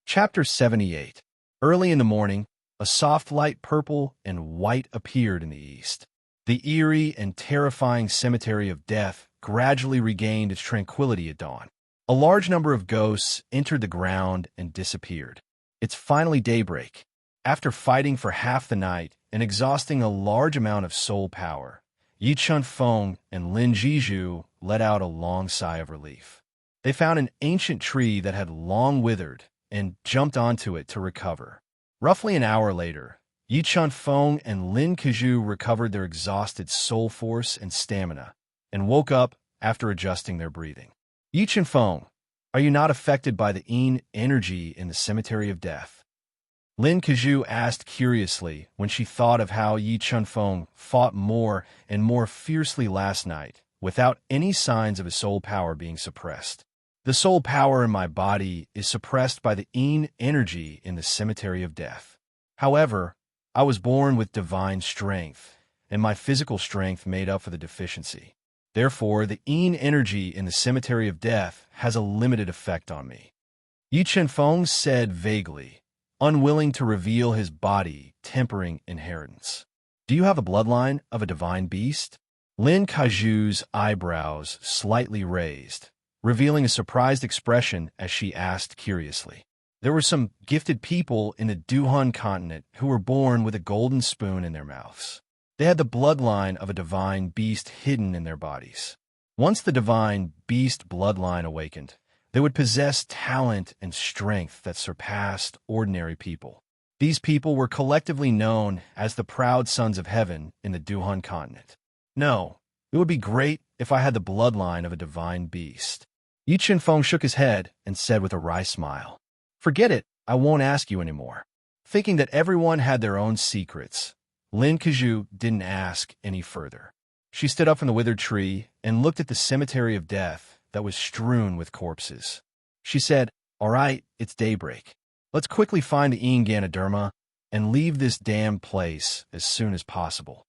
Chapter 78. Early in the morning, a soft light purple and white appeared in the east. The eerie and terrifying cemetery of death gradually regained its tranquility at dawn. A large number of ghosts entered the ground and disappeared. It's finally daybreak. After fighting for half the night and exhausting a large amount of soul power, Yi Chun-feng and Lin Jiju let out a long sigh of relief. They found an ancient tree that had long withered and jumped onto it to recover. Roughly an hour later, Yi Chun-feng and Lin Kaju recovered their exhausted soul force and stamina and woke up after adjusting their breathing. Yi Chun-feng, are you not affected by the yin energy in the cemetery of death? Lin Kaju asked curiously when she thought of how Yi Chun-feng fought more and more fiercely last night without any signs of his soul power being suppressed. The soul power in my body is suppressed by the yin energy in the cemetery of death. However, I was born with divine strength, and my physical strength made up for the deficiency. Therefore, the yin energy in the cemetery of death has a limited effect on me. Yi Chun-feng said vaguely, unwilling to reveal his body-tempering inheritance. Do you have a bloodline of a divine beast? Lin Kaju's eyebrows slightly raised, revealing a surprised expression as she asked curiously. There were some gifted people in the Duhun continent who were born with a golden spoon in their mouths. They had the bloodline of a divine beast hidden in their bodies. Once the divine beast bloodline awakened, they would possess talent and strength that surpassed ordinary people. These people were collectively known as the proud sons of heaven in the Duhun continent. No, it would be great if I had the bloodline of a divine beast. Yi Chun-feng shook his head and said with a wry smile, Forget it, I won't ask you anymore. Thinking that everyone had their own secrets, Lin Kaju didn't ask any further. She stood up from the withered tree and looked at the cemetery of death that was strewn with corpses. She said, All right, it's daybreak. Let's quickly find the yin Ganoderma and leave this damned place as soon as possible.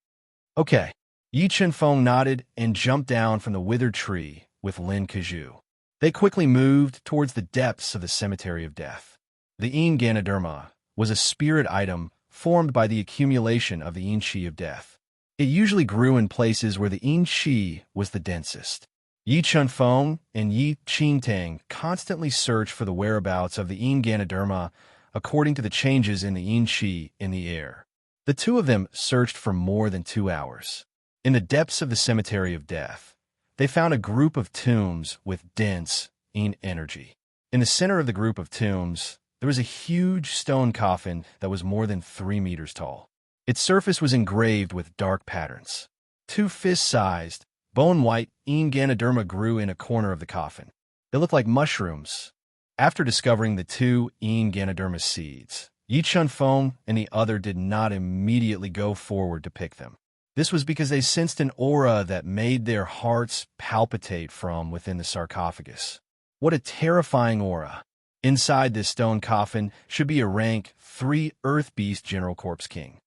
Okay. Yi Chun-feng nodded and jumped down from the withered tree with Lin Kaju. They quickly moved towards the depths of the cemetery of death. The yin Ganoderma was a spirit item formed by the accumulation of the yin qi of death. It usually grew in places where the yin qi was the densest. Yi Chun-feng and Yi Qingtang constantly searched for the whereabouts of the yin Ganoderma according to the changes in the yin qi in the air. The two of them searched for more than 2 hours. In the depths of the cemetery of death, they found a group of tombs with dense yin energy. In the center of the group of tombs, there was a huge stone coffin that was more than 3 meters tall. Its surface was engraved with dark patterns. 2 fist-sized, bone-white yin Ganoderma grew in a corner of the coffin. They looked like mushrooms. After discovering the 2 yin Ganoderma seeds, Yi Chun-feng and the other did not immediately go forward to pick them. This was because they sensed an aura that made their hearts palpitate from within the sarcophagus. What a terrifying aura! Inside this stone coffin should be a rank 3 Earth Beast General Corpse King.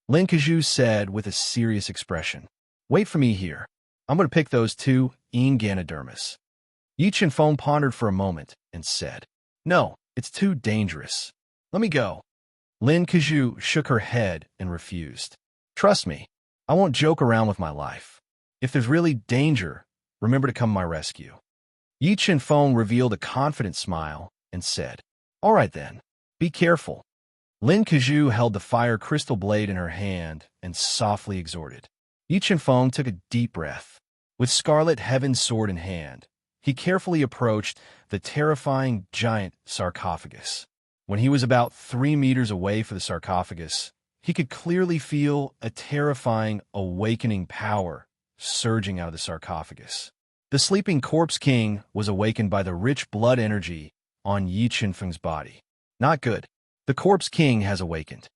Lin Kaju said with a serious expression, Wait for me here. I'm going to pick those 2 yin Ganodermas. Yi Chun-feng pondered for a moment and said, No, it's too dangerous. Let me go. Lin Kaju shook her head and refused. Trust me, I won't joke around with my life. If there's really danger, remember to come to my rescue. Yi Chun-feng revealed a confident smile and said, All right then, be careful. Lin Kaju held the fire crystal blade in her hand and softly exhorted. Yi Chun-feng took a deep breath. With Scarlet Heaven's sword in hand, he carefully approached the terrifying giant sarcophagus. When he was about 3 meters away from the sarcophagus, he could clearly feel a terrifying, awakening power surging out of the sarcophagus. The sleeping Corpse King was awakened by the rich blood energy on Yi Chun-feng's body. Not good. The Corpse King has awakened.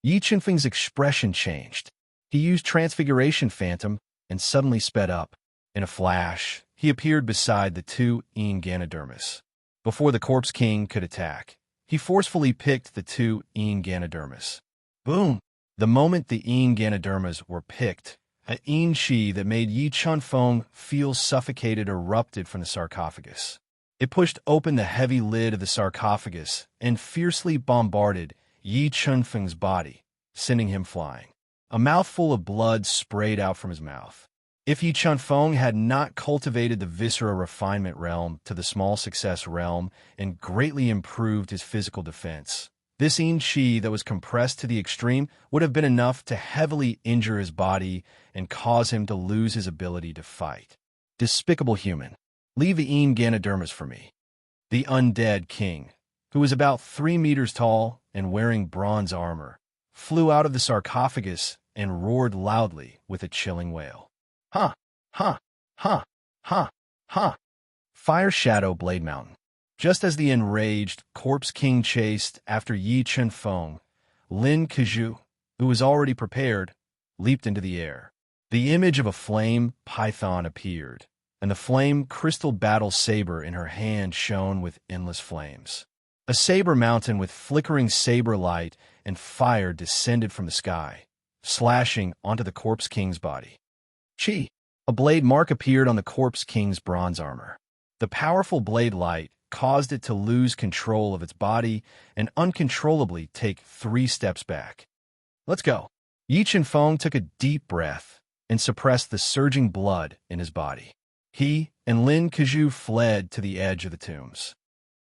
Yi Chun-feng's expression changed. He used Transfiguration Phantom and suddenly sped up. In a flash, he appeared beside the 2 yin Ganodermas. Before the Corpse King could attack, he forcefully picked the 2 yin Ganodermas. Boom! The moment the yin Ganodermas were picked, a yin qi that made Yi Chun-feng feel suffocated erupted from the sarcophagus. It pushed open the heavy lid of the sarcophagus and fiercely bombarded Yi Chunfeng's body, sending him flying. A mouthful of blood sprayed out from his mouth. If Yi Chunfeng had not cultivated the viscera refinement realm to the small success realm and greatly improved his physical defense, this yin qi that was compressed to the extreme would have been enough to heavily injure his body and cause him to lose his ability to fight. Despicable human. Leave the yin Ganodermas for me. The undead king, who was about 3 meters tall and wearing bronze armor, flew out of the sarcophagus and roared loudly with a chilling wail. Ha! Ha! Ha! Ha! Ha! Fire Shadow Blade Mountain. Just as the enraged Corpse King chased after Yi Chunfeng, Lin Kazhu, who was already prepared, leaped into the air. The image of a flame python appeared, and the flame crystal battle saber in her hand shone with endless flames. A saber mountain with flickering saber light and fire descended from the sky, slashing onto the Corpse King's body. Chi! A blade mark appeared on the Corpse King's bronze armor. The powerful blade light caused it to lose control of its body and uncontrollably take 3 steps back. Let's go. Yi Chunfeng took a deep breath and suppressed the surging blood in his body. He and Lin Kazhu fled to the edge of the tombs.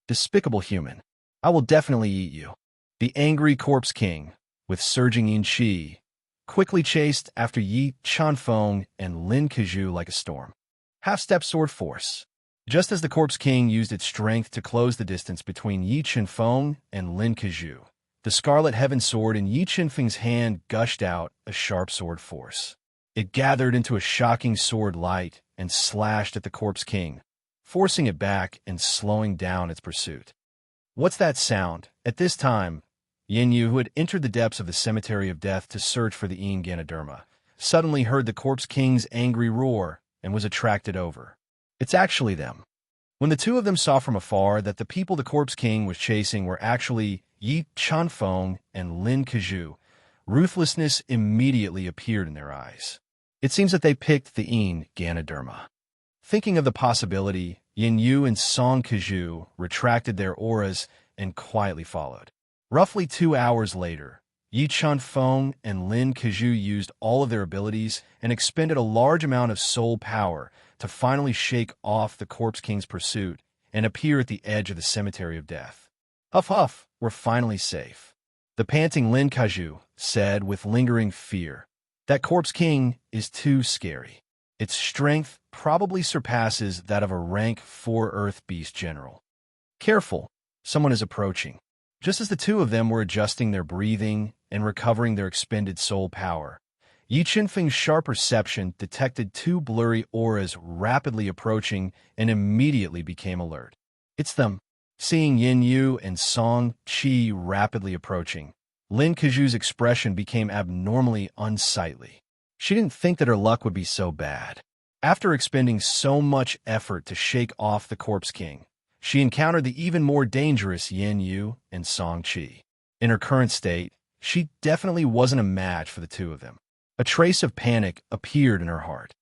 Despicable human. I will definitely eat you. The angry Corpse King, with surging yin qi, quickly chased after Yi Chunfeng and Lin Kazhu like a storm. Half-step sword force. Just as the Corpse King used its strength to close the distance between Yi Chunfeng and Lin Kazhu, the Scarlet Heaven Sword in Yi Chunfeng's hand gushed out a sharp sword force. It gathered into a shocking sword light and slashed at the Corpse King, forcing it back and slowing down its pursuit. What's that sound? At this time, Yin Yu, who had entered the depths of the Cemetery of Death to search for the Yin Ganoderma, suddenly heard the Corpse King's angry roar and was attracted over. It's actually them. When the two of them saw from afar that the people the Corpse King was chasing were actually Yi Chunfeng and Lin Kazhu, ruthlessness immediately appeared in their eyes. It seems that they picked the Yin Ganoderma. Thinking of the possibility, Yin Yu and Song Kazhu retracted their auras and quietly followed. Roughly 2 hours later, Yi Chunfeng and Lin Kazhu used all of their abilities and expended a large amount of soul power to finally shake off the Corpse King's pursuit and appear at the edge of the Cemetery of Death. Huff huff, we're finally safe. The panting Lin Kazhu said with lingering fear, that Corpse King is too scary. Its strength probably surpasses that of a rank 4 Earth Beast General. Careful, someone is approaching. Just as the two of them were adjusting their breathing and recovering their expended soul power, Yi Chunfeng's sharp perception detected 2 blurry auras rapidly approaching and immediately became alert. It's them. Seeing Yin Yu and Song Qi rapidly approaching, Lin Kazhu's expression became abnormally unsightly. She didn't think that her luck would be so bad. After expending so much effort to shake off the Corpse King, she encountered the even more dangerous Yin Yu and Song Qi. In her current state, she definitely wasn't a match for the two of them. A trace of panic appeared in her heart.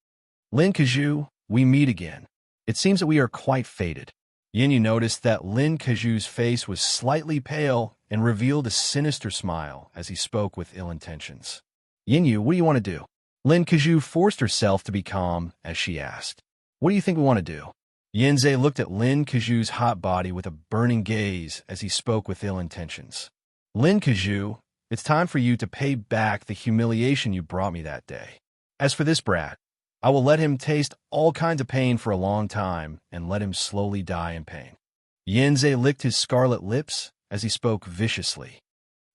Lin Kazhu, we meet again. It seems that we are quite fated. Yin Yu noticed that Lin Kazhu's face was slightly pale and revealed a sinister smile as he spoke with ill intentions. Yin Yu, what do you want to do? Lin Kazhu forced herself to be calm as she asked. What do you think we want to do? Yinze looked at Lin Kazhu's hot body with a burning gaze as he spoke with ill intentions. Lin Kazhu, it's time for you to pay back the humiliation you brought me that day. As for this brat, I will let him taste all kinds of pain for a long time and let him slowly die in pain. Yinze licked his scarlet lips as he spoke viciously.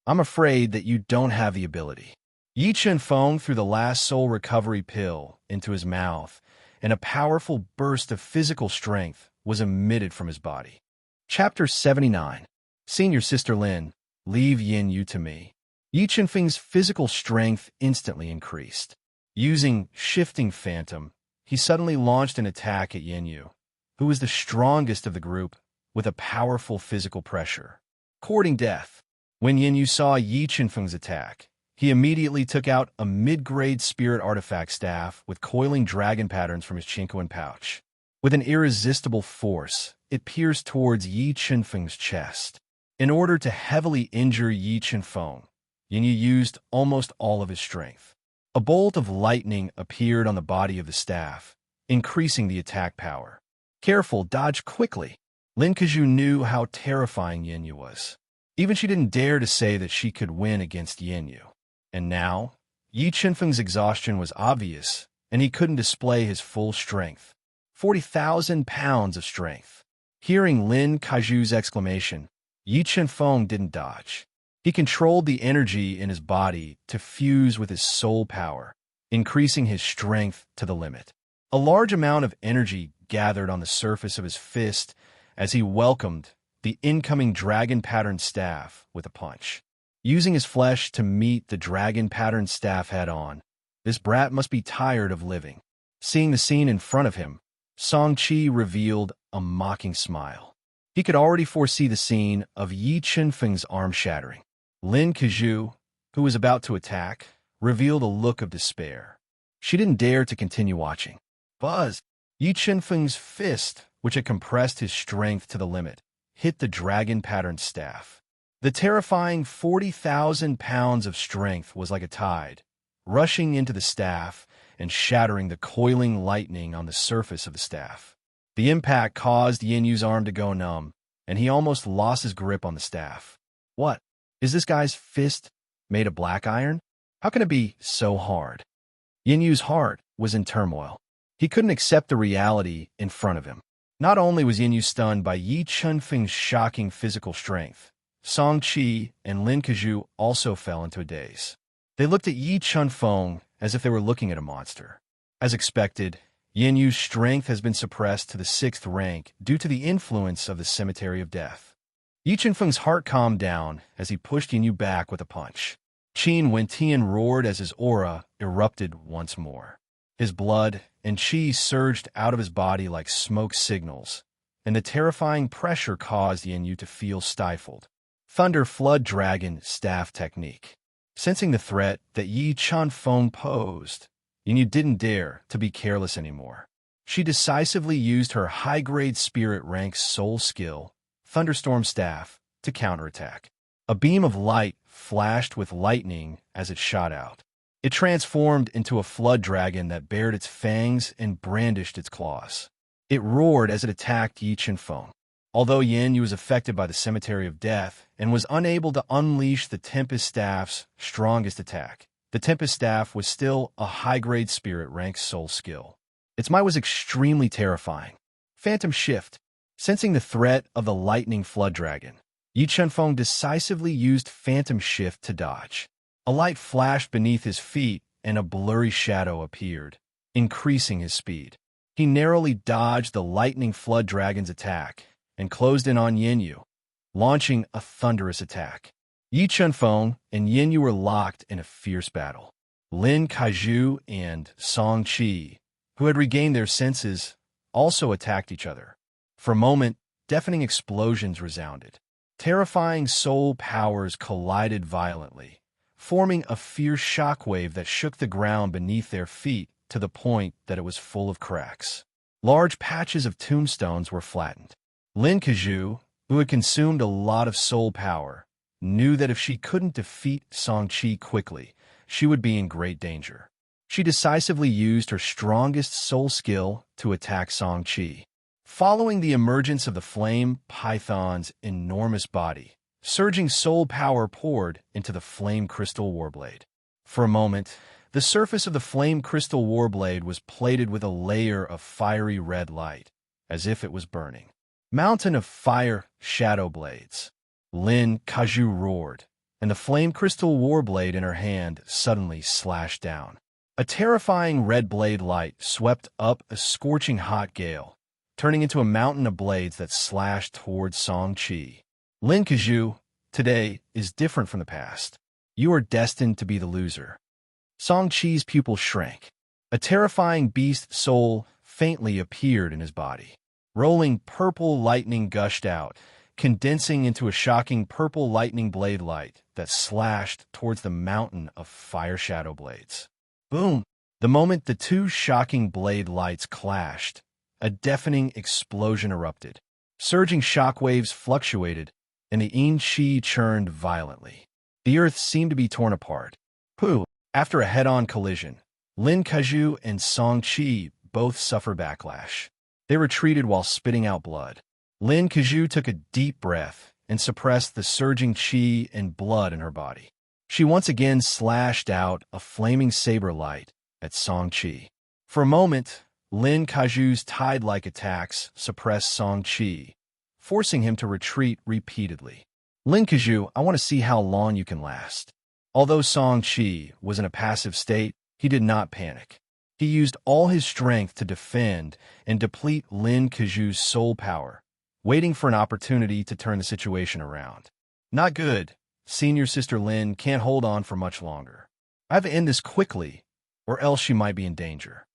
I'm afraid that you don't have the ability. Yi Chunfeng threw the last soul recovery pill into his mouth, and a powerful burst of physical strength was emitted from his body. Chapter 79. Senior Sister Lin, leave Yin Yu to me. Yi Chunfeng's physical strength instantly increased. Using Shifting Phantom, he suddenly launched an attack at Yin Yu, who was the strongest of the group, with a powerful physical pressure. Courting death. When Yin Yu saw Yi Chunfeng's attack, he immediately took out a mid-grade spirit artifact staff with coiling dragon patterns from his Chinkoan pouch. With an irresistible force, it pierced towards Yi Chenfeng's chest. In order to heavily injure Yi Chenfeng, Yinyu used almost all of his strength. A bolt of lightning appeared on the body of the staff, increasing the attack power. Careful, dodge quickly. Lin Kazhu knew how terrifying Yinyu was. Even she didn't dare to say that she could win against Yinyu. And now, Yi Chenfeng's exhaustion was obvious, and he couldn't display his full strength. 40,000 pounds of strength. Hearing Lin Kazhu's exclamation, Yi Chenfeng didn't dodge. He controlled the energy in his body to fuse with his soul power, increasing his strength to the limit. A large amount of energy gathered on the surface of his fist as he welcomed the incoming dragon-patterned staff with a punch. Using his flesh to meet the dragon-patterned staff head-on, this brat must be tired of living. Seeing the scene in front of him, Song Qi revealed a mocking smile. He could already foresee the scene of Yi Chenfeng's arm shattering. Lin Kazhu, who was about to attack, revealed a look of despair. She didn't dare to continue watching. Buzz! Yi Chenfeng's fist, which had compressed his strength to the limit, hit the dragon-patterned staff. The terrifying 40,000 pounds of strength was like a tide, rushing into the staff and shattering the coiling lightning on the surface of the staff. The impact caused Yinyu's arm to go numb, and he almost lost his grip on the staff. What? Is this guy's fist made of black iron? How can it be so hard? Yinyu's heart was in turmoil. He couldn't accept the reality in front of him. Not only was Yinyu stunned by Yi Chenfeng's shocking physical strength, Song Qi and Lin Kazhu also fell into a daze. They looked at Yi Chenfeng as if they were looking at a monster. As expected, Yinyu's strength has been suppressed to the 6th rank due to the influence of the Cemetery of Death. Yi Chenfeng's heart calmed down as he pushed Yinyu back with a punch. Qin Wentian roared as his aura erupted once more. His blood and qi surged out of his body like smoke signals, and the terrifying pressure caused Yinyu to feel stifled. Thunder Flood Dragon Staff Technique. Sensing the threat that Yi Chenfeng posed, Yinyu didn't dare to be careless anymore. She decisively used her high-grade spirit rank soul skill, Thunderstorm Staff, to counterattack. A beam of light flashed with lightning as it shot out. It transformed into a flood dragon that bared its fangs and brandished its claws. It roared as it attacked Yi Chenfeng. Although Yin was affected by the Cemetery of Death and was unable to unleash the Tempest Staff's strongest attack, the Tempest Staff was still a high-grade spirit rank soul skill. Its might was extremely terrifying. Phantom Shift. Sensing the threat of the lightning flood dragon, Yi Chenfeng decisively used Phantom Shift to dodge. A light flashed beneath his feet and a blurry shadow appeared, increasing his speed. He narrowly dodged the lightning flood dragon's attack and closed in on Yinyu, launching a thunderous attack. Yi Chenfeng and Yinyu were locked in a fierce battle. Lin Kazhu and Song Qi, who had regained their senses, also attacked each other. For a moment, deafening explosions resounded. Terrifying soul powers collided violently, forming a fierce shockwave that shook the ground beneath their feet to the point that it was full of cracks. Large patches of tombstones were flattened. Lin Kazhu, who had consumed a lot of soul power, knew that if she couldn't defeat Song Qi quickly, she would be in great danger. She decisively used her strongest soul skill to attack Song Qi. Following the emergence of the flame python's enormous body, surging soul power poured into the flame crystal warblade. For a moment, the surface of the flame crystal warblade was plated with a layer of fiery red light, as if it was burning. Mountain of fire shadow blades. Lin Kazhu roared, and the flame crystal warblade in her hand suddenly slashed down. A terrifying red blade light swept up a scorching hot gale, turning into a mountain of blades that slashed towards Song Qi. Lin Kazhu, today is different from the past. You are destined to be the loser. Song Qi's pupil shrank. A terrifying beast soul faintly appeared in his body. Rolling purple lightning gushed out, condensing into a shocking purple lightning blade light that slashed towards the mountain of fire shadow blades. Boom! The moment the two shocking blade lights clashed, a deafening explosion erupted. Surging shock waves fluctuated, and the yin qi churned violently. The earth seemed to be torn apart. Pooh! After a head-on collision, Lin Kaju and Song Qi both suffer backlash. They retreated while spitting out blood. Lin Kaju took a deep breath and suppressed the surging qi and blood in her body. She once again slashed out a flaming saber light at Song Qi. For a moment, Lin Kaju's tide-like attacks suppressed Song Qi, forcing him to retreat repeatedly. Lin Kaju, I want to see how long you can last. Although Song Qi was in a passive state, he did not panic. He used all his strength to defend and deplete Lin Kaju's soul power, waiting for an opportunity to turn the situation around. Not good. Senior Sister Lin can't hold on for much longer. I have to end this quickly, or else she might be in danger.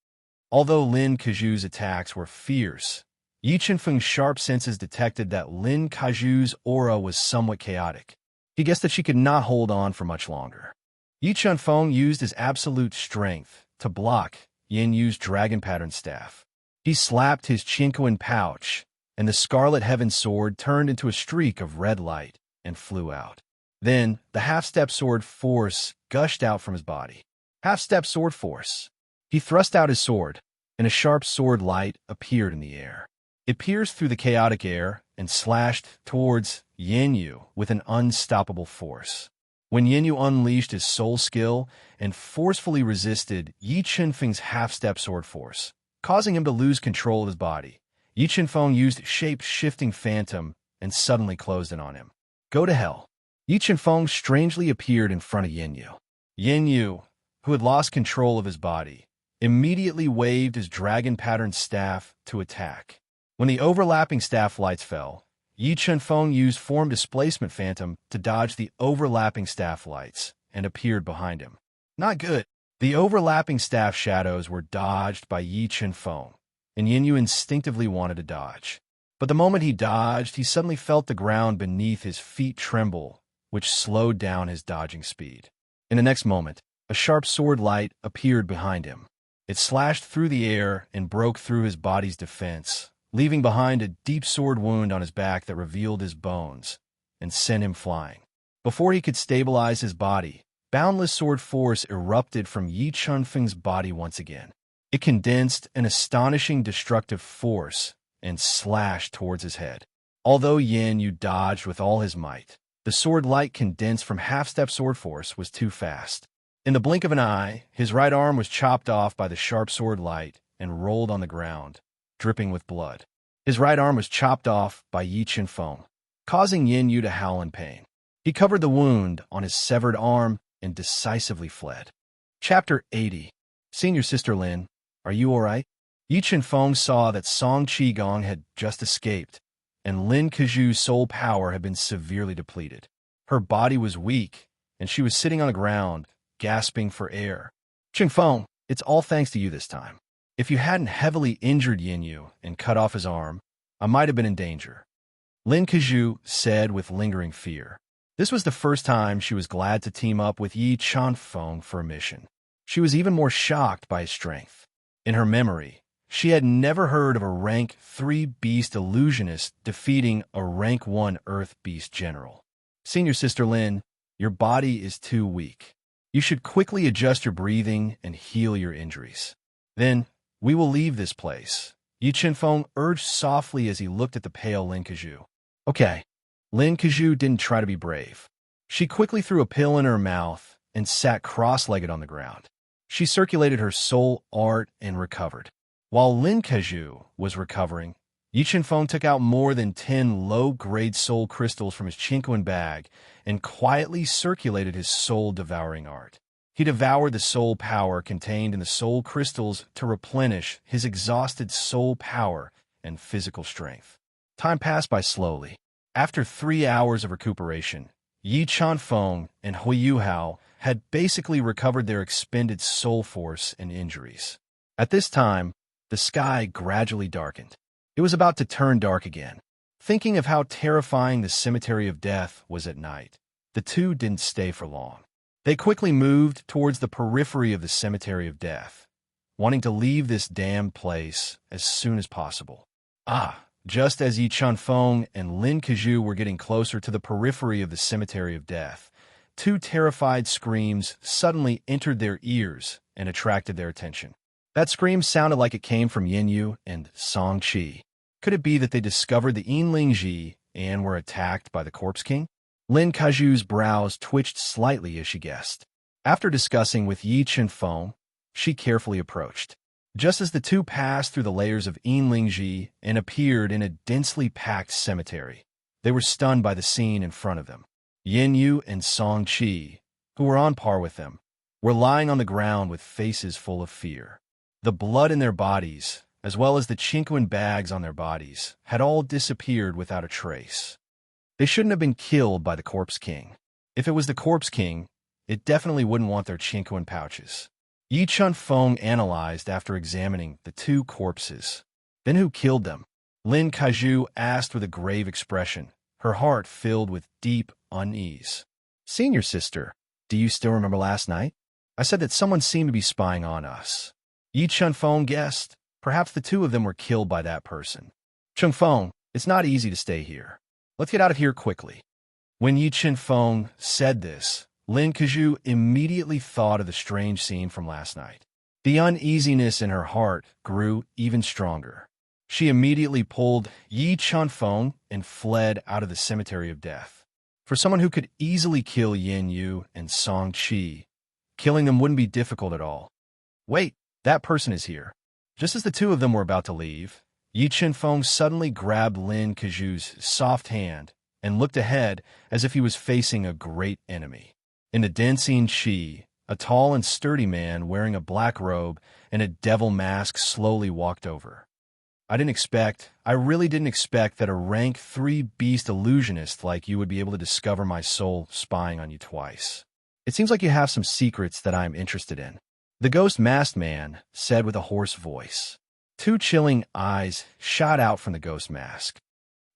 Although Lin Kaju's attacks were fierce, Yi Chenfeng's sharp senses detected that Lin Kaju's aura was somewhat chaotic. He guessed that she could not hold on for much longer. Yi Chenfeng used his absolute strength to block Yin Yu's dragon-patterned staff. He slapped his Qinquan pouch, and the Scarlet Heaven sword turned into a streak of red light and flew out. Then, the half-step sword force gushed out from his body. Half-step sword force. He thrust out his sword, and a sharp sword light appeared in the air. It pierced through the chaotic air and slashed towards Yin Yu with an unstoppable force. When Yin Yu unleashed his soul skill and forcefully resisted Yi Chenfeng's half-step sword force, causing him to lose control of his body, Yi Chenfeng used shape-shifting phantom and suddenly closed in on him. Go to hell. Yi Chenfeng strangely appeared in front of Yin Yu. Yin Yu, who had lost control of his body, immediately waved his dragon-patterned staff to attack. When the overlapping staff lights fell, Yi Chenfeng used form displacement phantom to dodge the overlapping staff lights and appeared behind him. Not good. The overlapping staff shadows were dodged by Yi Chenfeng, and Yin Yu instinctively wanted to dodge. But the moment he dodged, he suddenly felt the ground beneath his feet tremble, which slowed down his dodging speed. In the next moment, a sharp sword light appeared behind him. It slashed through the air and broke through his body's defense, leaving behind a deep sword wound on his back that revealed his bones and sent him flying. Before he could stabilize his body, boundless sword force erupted from Yi Chenfeng's body once again. It condensed an astonishing destructive force and slashed towards his head. Although Yin Yu dodged with all his might, the sword light condensed from half-step sword force was too fast. In the blink of an eye, his right arm was chopped off by the sharp sword light and rolled on the ground, dripping with blood. His right arm was chopped off by Yi Chenfeng, causing Yin Yu to howl in pain. He covered the wound on his severed arm and decisively fled. Chapter 80. Senior Sister Lin, are you all right? Yi Chenfeng saw that Song Qigong had just escaped, and Lin Kaju's soul power had been severely depleted. Her body was weak, and she was sitting on the ground, gasping for air. Chenfeng, it's all thanks to you this time. If you hadn't heavily injured Yin Yu and cut off his arm, I might have been in danger. Lin Kaju said with lingering fear. This was the first time she was glad to team up with Yi Chenfeng for a mission. She was even more shocked by his strength. In her memory, she had never heard of a rank 3 beast illusionist defeating a rank 1 earth beast general. Senior Sister Lin, your body is too weak. You should quickly adjust your breathing and heal your injuries. Then, we will leave this place. Yi Chenfeng urged softly as he looked at the pale Lin Kaju. Okay. Lin Kaju didn't try to be brave. She quickly threw a pill in her mouth and sat cross-legged on the ground. She circulated her soul art and recovered. While Lin Kaju was recovering, Yi Chenfeng took out more than 10 low-grade soul crystals from his Qinquan bag and quietly circulated his soul-devouring art. He devoured the soul power contained in the soul crystals to replenish his exhausted soul power and physical strength. Time passed by slowly. After 3 hours of recuperation, Yi Chenfeng and Hui Yuhao had basically recovered their expended soul force and injuries. At this time, the sky gradually darkened. It was about to turn dark again. Thinking of how terrifying the cemetery of death was at night, the two didn't stay for long. They quickly moved towards the periphery of the cemetery of death, wanting to leave this damned place as soon as possible. Ah, Just as Yi Chunfeng and Lin Kazhu were getting closer to the periphery of the cemetery of death, two terrified screams suddenly entered their ears and attracted their attention. That scream sounded like it came from Yin Yu and Song Qi. Could it be that they discovered the Yinling Ji and were attacked by the Corpse King? Lin Kazhu's brows twitched slightly as she guessed. After discussing with Yi Chunfeng, she carefully approached. Just as the two passed through the layers of Yinling Ji and appeared in a densely packed cemetery, they were stunned by the scene in front of them. Yin Yu and Song Qi, who were on par with them, were lying on the ground with faces full of fear. The blood in their bodies, as well as the chinquin bags on their bodies, had all disappeared without a trace. They shouldn't have been killed by the Corpse King. If it was the Corpse King, it definitely wouldn't want their chinquin pouches. Yi Chunfeng analyzed after examining the two corpses. Then who killed them? Lin Kazhu asked with a grave expression, her heart filled with deep unease. Senior sister, do you still remember last night? I said that someone seemed to be spying on us. Yi Chunfeng guessed. Perhaps the two of them were killed by that person. Chunfeng, it's not easy to stay here. Let's get out of here quickly. When Yi Chunfeng said this, Lin Kazhu immediately thought of the strange scene from last night. The uneasiness in her heart grew even stronger. She immediately pulled Yi Chunfeng and fled out of the cemetery of death. For someone who could easily kill Yin Yu and Song Qi, killing them wouldn't be difficult at all. Wait, that person is here. Just as the two of them were about to leave, Yi Chunfeng suddenly grabbed Lin Kazhu's soft hand and looked ahead as if he was facing a great enemy. In the dancing Qi, a tall and sturdy man wearing a black robe and a devil mask slowly walked over. I really didn't expect that a rank 3 beast illusionist like you would be able to discover my soul spying on you twice. It seems like you have some secrets that I am interested in. The ghost masked man said with a hoarse voice. Two chilling eyes shot out from the ghost mask.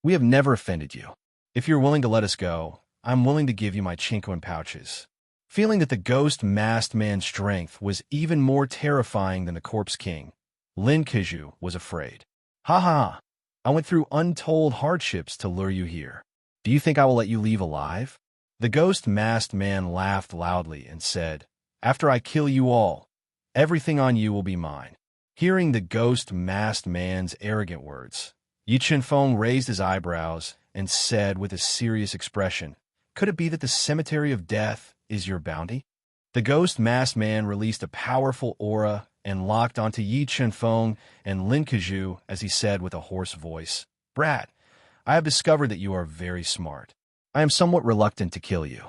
We have never offended you. If you're willing to let us go, I'm willing to give you my chinquin pouches. Feeling that the ghost masked man's strength was even more terrifying than the Corpse King, Lin Kazhu was afraid. Ha ha! I went through untold hardships to lure you here. Do you think I will let you leave alive? The ghost masked man laughed loudly and said, After I kill you all, everything on you will be mine. Hearing the ghost masked man's arrogant words, Yi Chunfeng raised his eyebrows and said with a serious expression, Could it be that the cemetery of death is your bounty? The ghost masked man released a powerful aura and locked onto Yi Chunfeng and Lin Kazhu as he said with a hoarse voice, Brat, I have discovered that you are very smart. I am somewhat reluctant to kill you.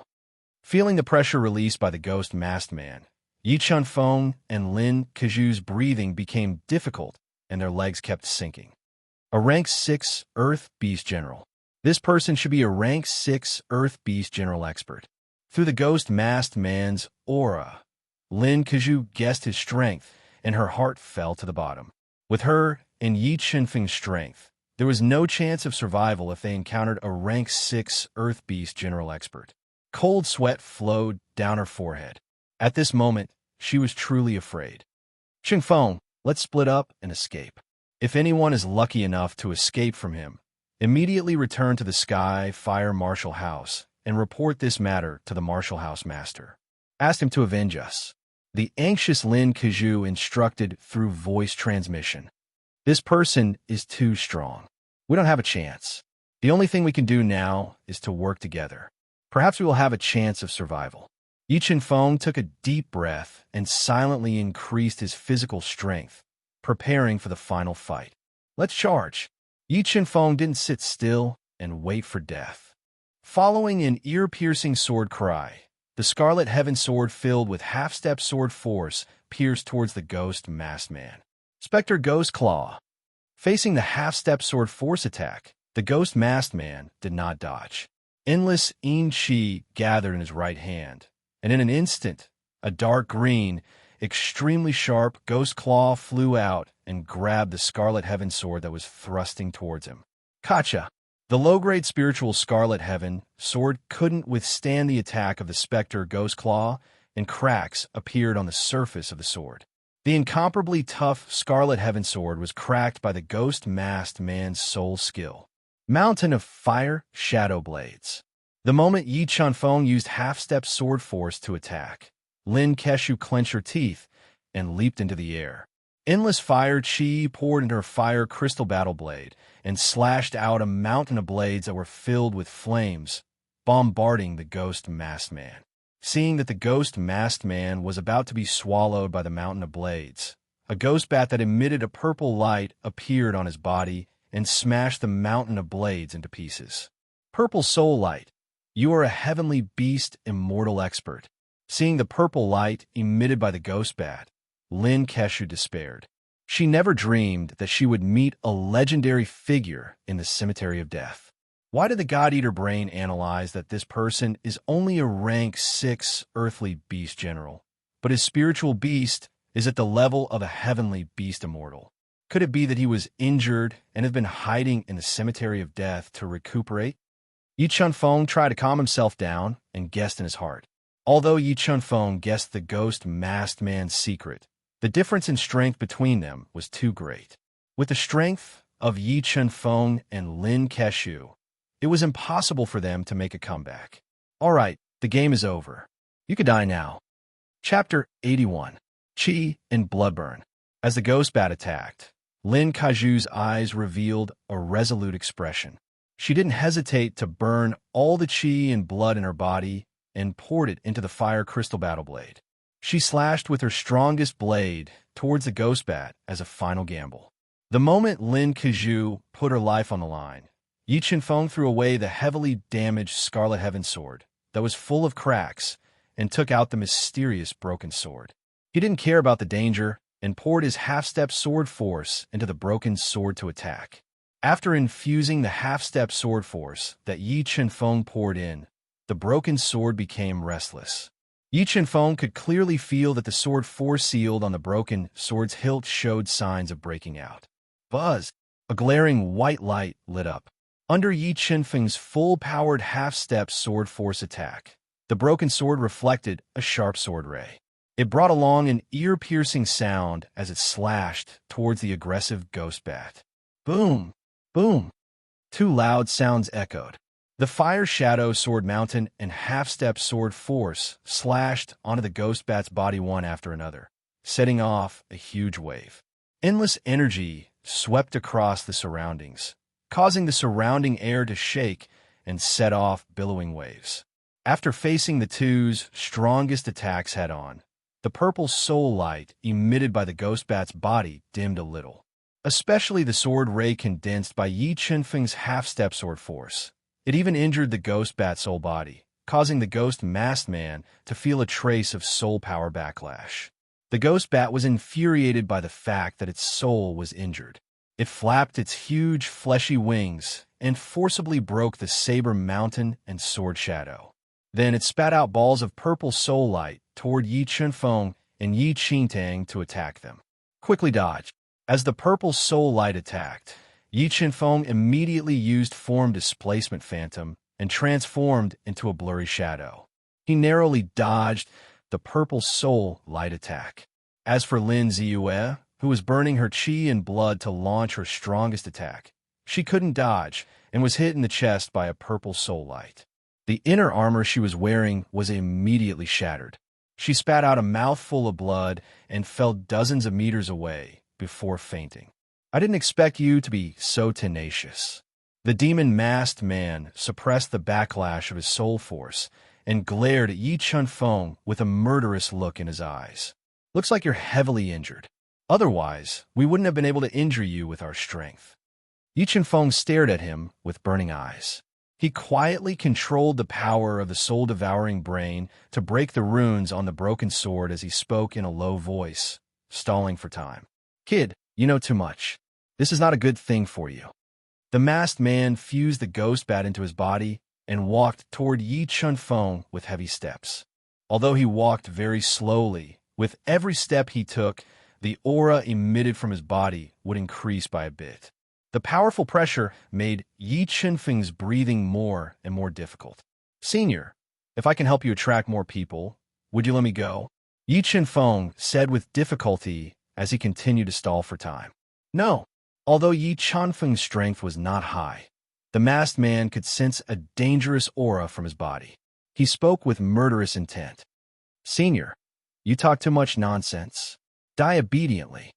Feeling the pressure released by the ghost masked man, Yi Chunfeng and Lin Kazhu's breathing became difficult and their legs kept sinking. A rank 6 Earth Beast General. This person should be a rank 6 Earth Beast General expert. Through the ghost masked man's aura, Lin Kazhu guessed his strength and her heart fell to the bottom. With her and Yi Chunfeng's strength, there was no chance of survival if they encountered a rank 6 Earth Beast General expert. Cold sweat flowed down her forehead. At this moment, she was truly afraid. Chunfeng, let's split up and escape. If anyone is lucky enough to escape from him, immediately return to the Sky Fire Marshal House and report this matter to the Marshal House Master. Ask him to avenge us. The anxious Lin Kazhu instructed through voice transmission. This person is too strong. We don't have a chance. The only thing we can do now is to work together. Perhaps we will have a chance of survival. Yi Chunfeng took a deep breath and silently increased his physical strength, preparing for the final fight. Let's charge. Yi Chunfeng didn't sit still and wait for death. Following an ear-piercing sword cry, the Scarlet Heaven sword filled with half-step sword force pierced towards the ghost masked man. Spectre Ghost Claw. Facing the half-step sword force attack, the ghost masked man did not dodge. Endless Yin Qi gathered in his right hand, and in an instant, a dark green, extremely sharp ghost claw flew out and grabbed the Scarlet Heaven sword that was thrusting towards him. Kacha! The low-grade spiritual Scarlet Heaven sword couldn't withstand the attack of the Spectre Ghost Claw, and cracks appeared on the surface of the sword. The incomparably tough Scarlet Heaven Sword was cracked by the ghost-masked man's sole skill. Mountain of Fire Shadow Blades. The moment Yi Chunfeng used half-step sword force to attack, Lin Keshu clenched her teeth and leaped into the air. Endless fire chi poured into her fire crystal battle blade and slashed out a mountain of blades that were filled with flames, bombarding the ghost-masked man. Seeing that the ghost-masked man was about to be swallowed by the mountain of blades, a ghost bat that emitted a purple light appeared on his body and smashed the mountain of blades into pieces. Purple Soul Light. You are a heavenly beast, immortal expert. Seeing the purple light emitted by the ghost bat, Lin Keshu despaired. She never dreamed that she would meet a legendary figure in the cemetery of death. Why did the God-Eater brain analyze that this person is only a rank 6 earthly beast general, but his spiritual beast is at the level of a heavenly beast immortal? Could it be that he was injured and had been hiding in the cemetery of death to recuperate? Yi Chunfeng tried to calm himself down and guessed in his heart. Although Yi Chunfeng guessed the ghost-masked man's secret, the difference in strength between them was too great. With the strength of Yi Chunfeng and Lin Keshu, it was impossible for them to make a comeback. All right, the game is over. You could die now. Chapter 81. Qi and Bloodburn. As the ghost bat attacked, Lin Keshu's eyes revealed a resolute expression. She didn't hesitate to burn all the qi and blood in her body and poured it into the fire crystal battle blade. She slashed with her strongest blade towards the ghost bat as a final gamble. The moment Lin Keshu put her life on the line, Yi Chunfeng threw away the heavily damaged Scarlet Heaven Sword that was full of cracks and took out the mysterious broken sword. He didn't care about the danger and poured his half-step sword force into the broken sword to attack. After infusing the half-step sword force that Yi Chunfeng poured in, the broken sword became restless. Yi Chunfeng could clearly feel that the sword force-sealed on the broken sword's hilt showed signs of breaking out. Buzz! A glaring white light lit up. Under Yi Chunfeng's full-powered half-step sword force attack, the broken sword reflected a sharp sword ray. It brought along an ear-piercing sound as it slashed towards the aggressive ghost bat. Boom! Boom! Two loud sounds echoed. The Fire Shadow Sword Mountain and half-step sword force slashed onto the ghost bat's body one after another, setting off a huge wave. Endless energy swept across the surroundings, causing the surrounding air to shake and set off billowing waves. After facing the two's strongest attacks head-on, the purple soul light emitted by the ghost bat's body dimmed a little. Especially the sword ray condensed by Yi Chunfeng's half-step sword force. It even injured the ghost bat's soul body, causing the ghost-masked man to feel a trace of soul power backlash. The ghost bat was infuriated by the fact that its soul was injured. It flapped its huge, fleshy wings and forcibly broke the saber mountain and sword shadow. Then it spat out balls of purple soul light toward Yi Chunfeng and Yi Qintang to attack them. Quickly dodge. As the purple soul light attacked, Yi Chunfeng immediately used Form Displacement Phantom and transformed into a blurry shadow. He narrowly dodged the purple soul light attack. As for Lin Ziyue, who was burning her qi and blood to launch her strongest attack, she couldn't dodge and was hit in the chest by a purple soul light. The inner armor she was wearing was immediately shattered. She spat out a mouthful of blood and fell dozens of meters away before fainting. I didn't expect you to be so tenacious. The demon-masked man suppressed the backlash of his soul force and glared at Yi Chunfeng with a murderous look in his eyes. Looks like you're heavily injured. Otherwise, we wouldn't have been able to injure you with our strength. Yi Chunfeng stared at him with burning eyes. He quietly controlled the power of the soul-devouring brain to break the runes on the broken sword as he spoke in a low voice, stalling for time. Kid, you know too much. This is not a good thing for you. The masked man fused the ghost bat into his body and walked toward Yi Chunfeng with heavy steps. Although he walked very slowly, with every step he took, the aura emitted from his body would increase by a bit. The powerful pressure made Yi Chunfeng's breathing more and more difficult. Senior, if I can help you attract more people, would you let me go? Yi Chen-feng said with difficulty as he continued to stall for time. No. Although Yi Chen-feng's strength was not high, the masked man could sense a dangerous aura from his body. He spoke with murderous intent. Senior, you talk too much nonsense. Die obediently.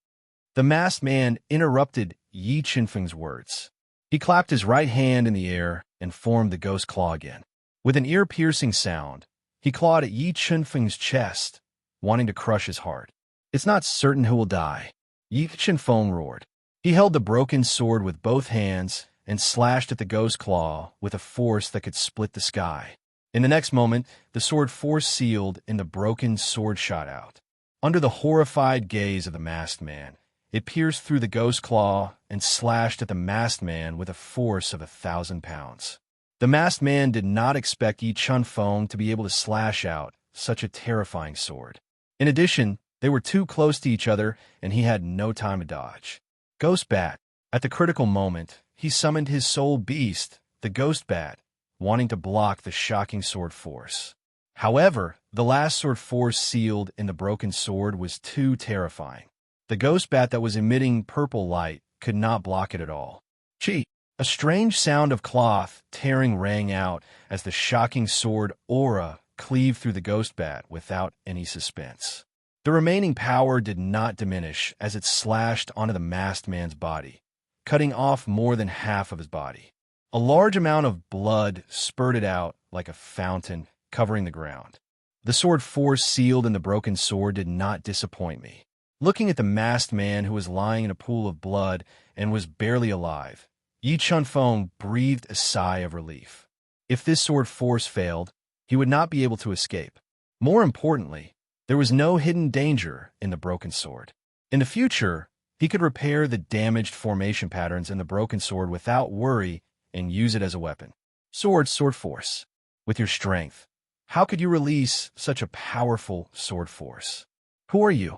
The masked man interrupted Yi Chen-feng's words. He clapped his right hand in the air and formed the ghost claw again. With an ear-piercing sound, he clawed at Yi Chen-feng's chest, wanting to crush his heart. It's not certain who will die, Yi Chen-feng roared. He held the broken sword with both hands and slashed at the ghost claw with a force that could split the sky. In the next moment, the sword force sealed and the broken sword shot out. Under the horrified gaze of the masked man, it pierced through the ghost claw and slashed at the masked man with a force of 1,000 pounds. The masked man did not expect Yi Chen-feng to be able to slash out such a terrifying sword. In addition, they were too close to each other and he had no time to dodge. Ghost Bat. At the critical moment, he summoned his soul beast, the Ghost Bat, wanting to block the shocking sword force. However, the last sword force sealed in the broken sword was too terrifying. The Ghost Bat that was emitting purple light could not block it at all. Chi! A strange sound of cloth tearing rang out as the shocking sword aura cleaved through the Ghost Bat without any suspense. The remaining power did not diminish as it slashed onto the masked man's body, cutting off more than half of his body. A large amount of blood spurted out like a fountain, covering the ground. The sword force sealed in the broken sword did not disappoint me. Looking at the masked man who was lying in a pool of blood and was barely alive, Yi Chen-feng breathed a sigh of relief. If this sword force failed, he would not be able to escape. More importantly, there was no hidden danger in the broken sword. In the future, he could repair the damaged formation patterns in the broken sword without worry and use it as a weapon. Sword force. With your strength, how could you release such a powerful sword force? Who are you?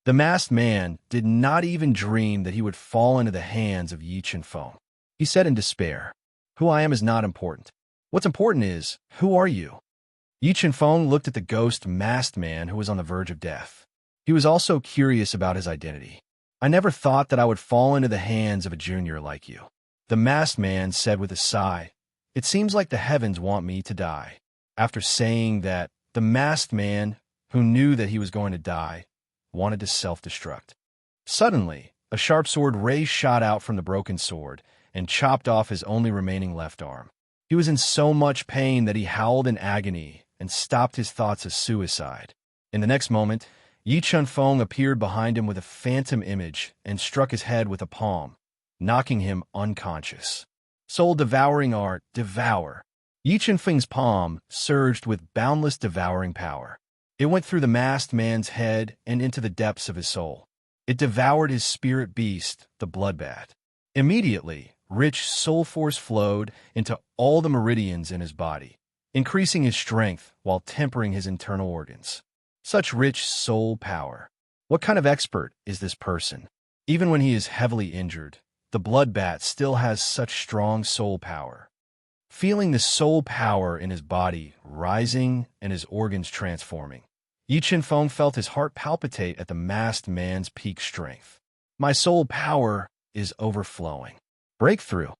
The masked man did not even dream that he would fall into the hands of Yi Chen-feng. He said in despair, "Who I am is not important. What's important is, who are you?" Yi Chen-feng looked at the ghost masked man who was on the verge of death. He was also curious about his identity. "I never thought that I would fall into the hands of a junior like you," the masked man said with a sigh. "It seems like the heavens want me to die." After saying that, the masked man, who knew that he was going to die, wanted to self-destruct. Suddenly, a sharp sword ray shot out from the broken sword and chopped off his only remaining left arm. He was in so much pain that he howled in agony and stopped his thoughts of suicide. In the next moment, Yi Chen-feng appeared behind him with a phantom image and struck his head with a palm, knocking him unconscious. Soul-devouring art, devour. Yi Chen-feng's palm surged with boundless devouring power. It went through the masked man's head and into the depths of his soul. It devoured his spirit beast, the bloodbat. Immediately, rich soul force flowed into all the meridians in his body, increasing his strength while tempering his internal organs. Such rich soul power. What kind of expert is this person? Even when he is heavily injured, the bloodbat still has such strong soul power. Feeling the soul power in his body rising and his organs transforming, Yi Chen-feng felt his heart palpitate at the masked man's peak strength. My soul power is overflowing. Breakthrough.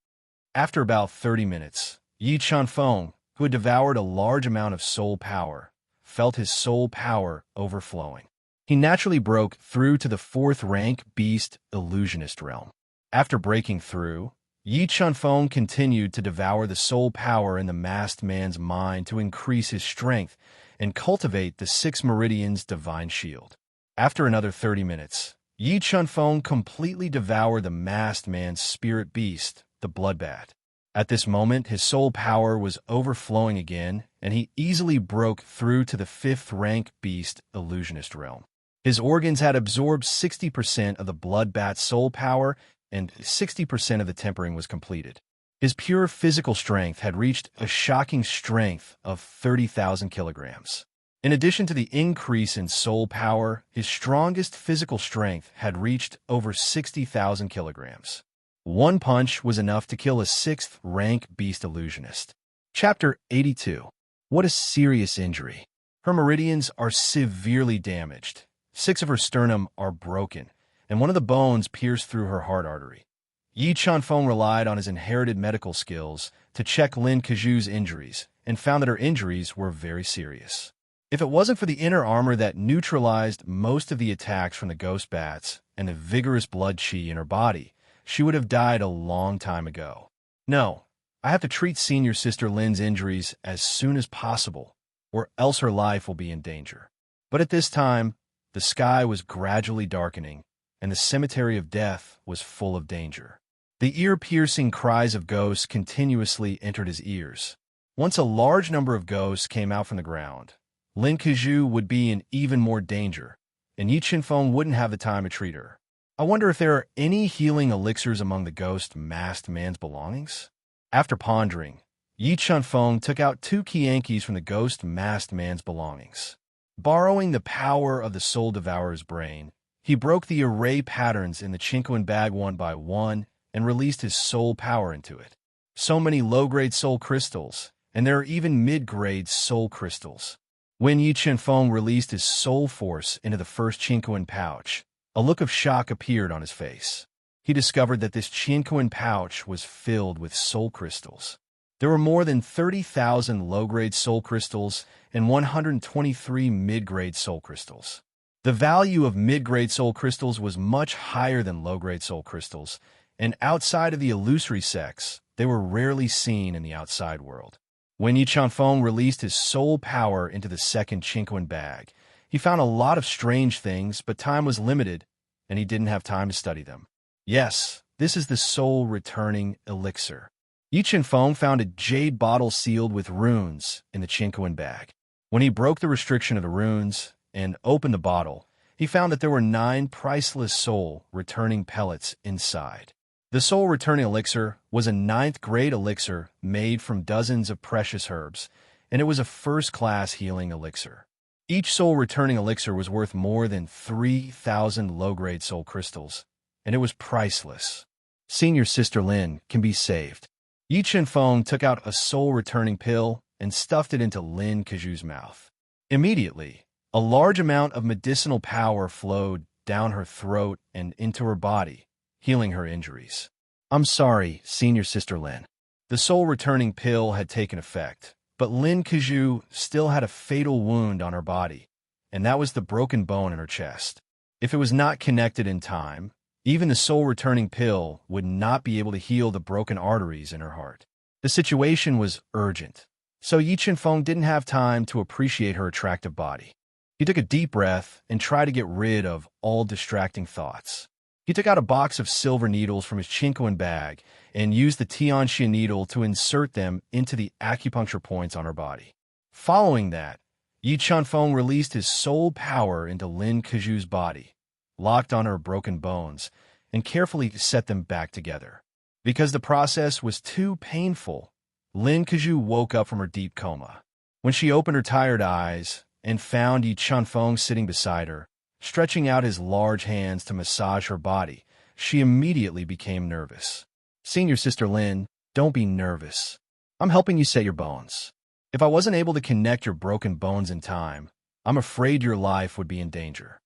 After about 30 minutes, Yi Chen-feng, who had devoured a large amount of soul power, felt his soul power overflowing. He naturally broke through to the 4th rank beast illusionist realm. After breaking through, Yi Chen-feng continued to devour the soul power in the masked man's mind to increase his strength and cultivate the 6 meridians divine shield. After another 30 minutes, Yi Chen-feng completely devoured the masked man's spirit beast, the bloodbat. At this moment, his soul power was overflowing again, and he easily broke through to the 5th rank beast illusionist realm. His organs had absorbed 60% of the bloodbat's soul power, and 60% of the tempering was completed. His pure physical strength had reached a shocking strength of 30,000 kilograms. In addition to the increase in soul power, his strongest physical strength had reached over 60,000 kilograms. One punch was enough to kill a 6th rank beast illusionist. Chapter 82. What a serious injury. Her meridians are severely damaged. 6 of her sternum are broken, and one of the bones pierced through her heart artery. Yi Chunfeng relied on his inherited medical skills to check Lin Keju's injuries and found that her injuries were very serious. If it wasn't for the inner armor that neutralized most of the attacks from the ghost bats and the vigorous blood chi in her body, she would have died a long time ago. No, I have to treat senior sister Lin's injuries as soon as possible, or else her life will be in danger. But at this time, the sky was gradually darkening, and the cemetery of death was full of danger. The ear-piercing cries of ghosts continuously entered his ears. Once a large number of ghosts came out from the ground, Lin Keju would be in even more danger, and Yi Chinfeng wouldn't have the time to treat her. I wonder if there are any healing elixirs among the ghost masked man's belongings? After pondering, Yi Chunfeng took out 2 Kiankis from the ghost masked man's belongings. Borrowing the power of the soul devourer's brain, he broke the array patterns in the Chinquin bag one by one and released his soul power into it. So many low-grade soul crystals, and there are even mid-grade soul crystals. When Yi Chinfeng released his soul force into the first Chinquin pouch, a look of shock appeared on his face. He discovered that this Chinquin pouch was filled with soul crystals. There were more than 30,000 low-grade soul crystals and 123 mid-grade soul crystals. The value of mid-grade soul crystals was much higher than low-grade soul crystals, and outside of the illusory sects, they were rarely seen in the outside world. When Yi Chunfeng released his soul power into the second Chinquin bag, he found a lot of strange things, but time was limited, and he didn't have time to study them. Yes, this is the soul returning elixir. Yi Chinfeng found a jade bottle sealed with runes in the Chinquin bag. When he broke the restriction of the runes and opened the bottle, he found that there were 9 priceless soul returning pellets inside. The soul returning elixir was a 9th grade elixir made from dozens of precious herbs, and it was a first-class healing elixir. Each soul returning elixir was worth more than 3,000 low-grade soul crystals, and it was priceless. Senior Sister Lin can be saved. Yi Chinfeng took out a soul-returning pill and stuffed it into Lin Keju's mouth. Immediately, a large amount of medicinal power flowed down her throat and into her body, healing her injuries. I'm sorry, Senior Sister Lin. The soul-returning pill had taken effect, but Lin Keju still had a fatal wound on her body, and that was the broken bone in her chest. If it was not connected in time, even the soul-returning pill would not be able to heal the broken arteries in her heart. The situation was urgent, so Yi Chinfeng didn't have time to appreciate her attractive body. He took a deep breath and tried to get rid of all distracting thoughts. He took out a box of silver needles from his Chinquin bag and used the Tianxia needle to insert them into the acupuncture points on her body. Following that, Yi Chinfeng released his soul power into Lin Keju's body, locked on her broken bones, and carefully set them back together. Because the process was too painful, Lin Keju woke up from her deep coma. When she opened her tired eyes and found Yi Chinfeng sitting beside her, stretching out his large hands to massage her body, she immediately became nervous. Senior Sister Lin, don't be nervous. I'm helping you set your bones. If I wasn't able to connect your broken bones in time, I'm afraid your life would be in danger.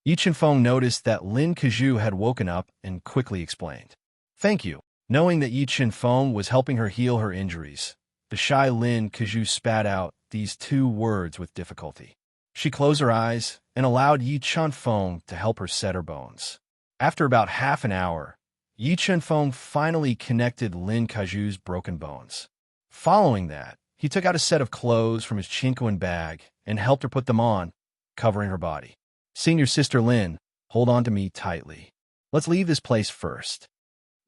Yi Chinfeng noticed that Lin Keju had woken up and quickly explained. Thank you. Knowing that Yi Chinfeng was helping her heal her injuries, the shy Lin Keju spat out these 2 words with difficulty. She closed her eyes and allowed Yi Chinfeng to help her set her bones. After about half an hour, Yi Chinfeng finally connected Lin Keju's broken bones. Following that, he took out a set of clothes from his Chinquin bag and helped her put them on, covering her body. Senior Sister Lin, hold on to me tightly. Let's leave this place first.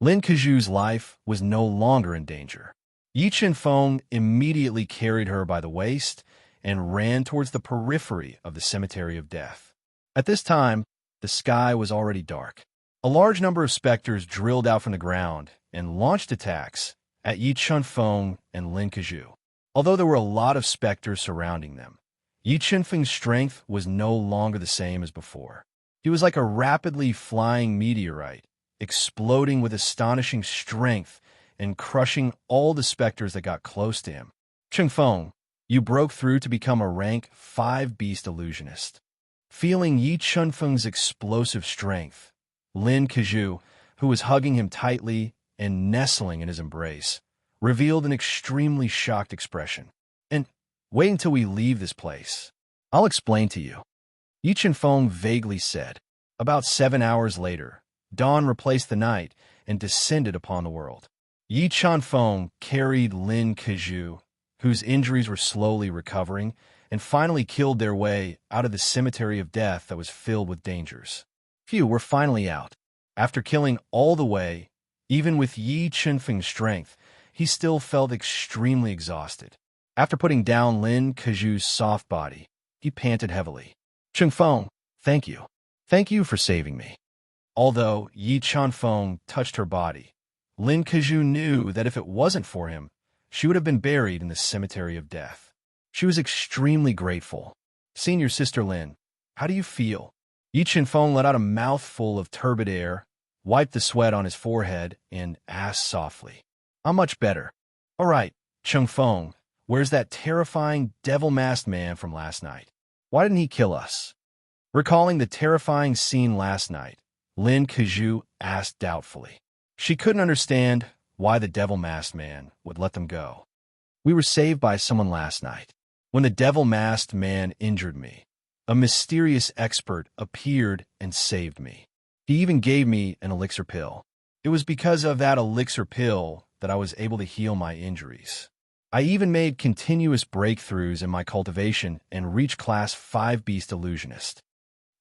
Lin Keju's life was no longer in danger. Yi Chinfeng immediately carried her by the waist and ran towards the periphery of the cemetery of death. At this time, the sky was already dark. A large number of specters drilled out from the ground and launched attacks at Yi Chinfeng and Lin Keju. Although there were a lot of specters surrounding them, Yi Chinfeng's strength was no longer the same as before. He was like a rapidly flying meteorite, exploding with astonishing strength and crushing all the specters that got close to him. Chinfeng, You broke through to become a rank 5 beast illusionist. Feeling Yi Chunfeng's explosive strength, Lin Kazhu, who was hugging him tightly and nestling in his embrace, revealed an extremely shocked expression. And wait until we leave this place. I'll explain to you. Yi Chunfeng vaguely said. About 7 hours later, dawn replaced the night and descended upon the world. Yi Chunfeng carried Lin Kazhu, whose injuries were slowly recovering, and finally killed their way out of the cemetery of death that was filled with dangers. Phew, we're finally out. After killing all the way, even with Yi Chunfeng's strength, he still felt extremely exhausted. After putting down Lin Kazhu's soft body, he panted heavily. Chunfeng, thank you. Thank you for saving me. Although Yi Chunfeng touched her body, Lin Kazhu knew that if it wasn't for him, she would have been buried in the cemetery of death. She was extremely grateful. Senior Sister Lin, how do you feel? Yi Chunfeng let out a mouthful of turbid air, wiped the sweat on his forehead, and asked softly, I'm much better. All right, Chunfeng, where's that terrifying devil-masked man from last night? Why didn't he kill us? Recalling the terrifying scene last night, Lin Kazhu asked doubtfully. She couldn't understand why the devil-masked man would let them go. We were saved by someone last night. When the devil-masked man injured me, a mysterious expert appeared and saved me. He even gave me an elixir pill. It was because of that elixir pill that I was able to heal my injuries. I even made continuous breakthroughs in my cultivation and reached class 5 beast illusionist.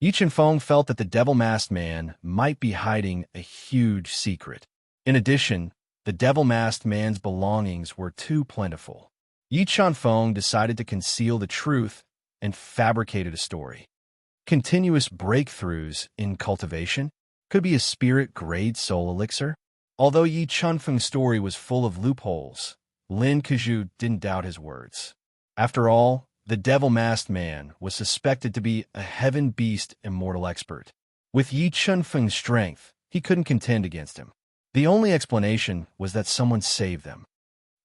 Yi Chunfeng felt that the devil-masked man might be hiding a huge secret. In addition, the devil-masked man's belongings were too plentiful. Yi Chunfeng decided to conceal the truth and fabricated a story. Continuous breakthroughs in cultivation could be a spirit-grade soul elixir. Although Yi Chunfeng's story was full of loopholes, Lin Kazhu didn't doubt his words. After all, the devil-masked man was suspected to be a heaven beast immortal expert. With Yi Chunfeng's strength, he couldn't contend against him. The only explanation was that someone saved them.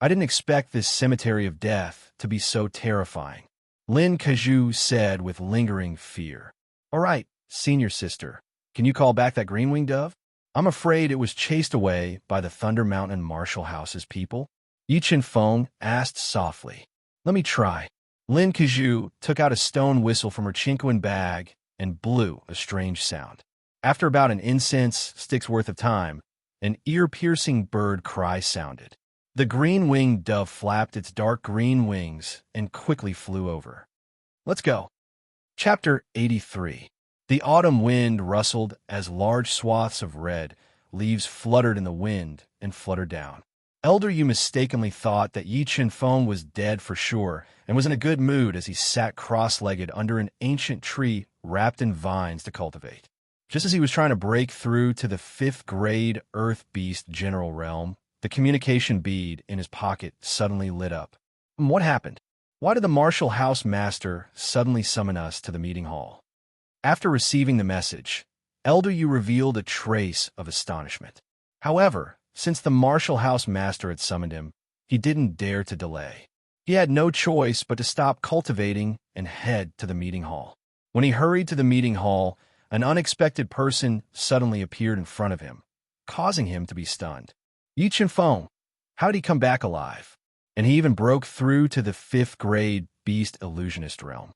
I didn't expect this cemetery of death to be so terrifying, Lin Kazhu said with lingering fear. All right, senior sister, can you call back that green-winged dove? I'm afraid it was chased away by the Thunder Mountain Marshall House's people. Yi Chunfeng asked softly. Let me try. Lin Kazhu took out a stone whistle from her chinquin bag and blew a strange sound. After about an incense stick's worth of time, an ear-piercing bird cry sounded. The green-winged dove flapped its dark green wings and quickly flew over. Let's go. Chapter 83. The autumn wind rustled as large swaths of red leaves fluttered in the wind and fluttered down. Elder Yu mistakenly thought that Yi Chunfeng was dead for sure and was in a good mood as he sat cross-legged under an ancient tree wrapped in vines to cultivate. Just as he was trying to break through to the 5th grade Earth Beast General Realm, the communication bead in his pocket suddenly lit up. What happened? Why did the Marshall House Master suddenly summon us to the meeting hall? After receiving the message, Elder Yu revealed a trace of astonishment. However, since the Marshall House Master had summoned him, he didn't dare to delay. He had no choice but to stop cultivating and head to the meeting hall. When he hurried to the meeting hall, an unexpected person suddenly appeared in front of him, causing him to be stunned. Yi Chunfeng, how did he come back alive? And he even broke through to the 5th grade Beast Illusionist realm.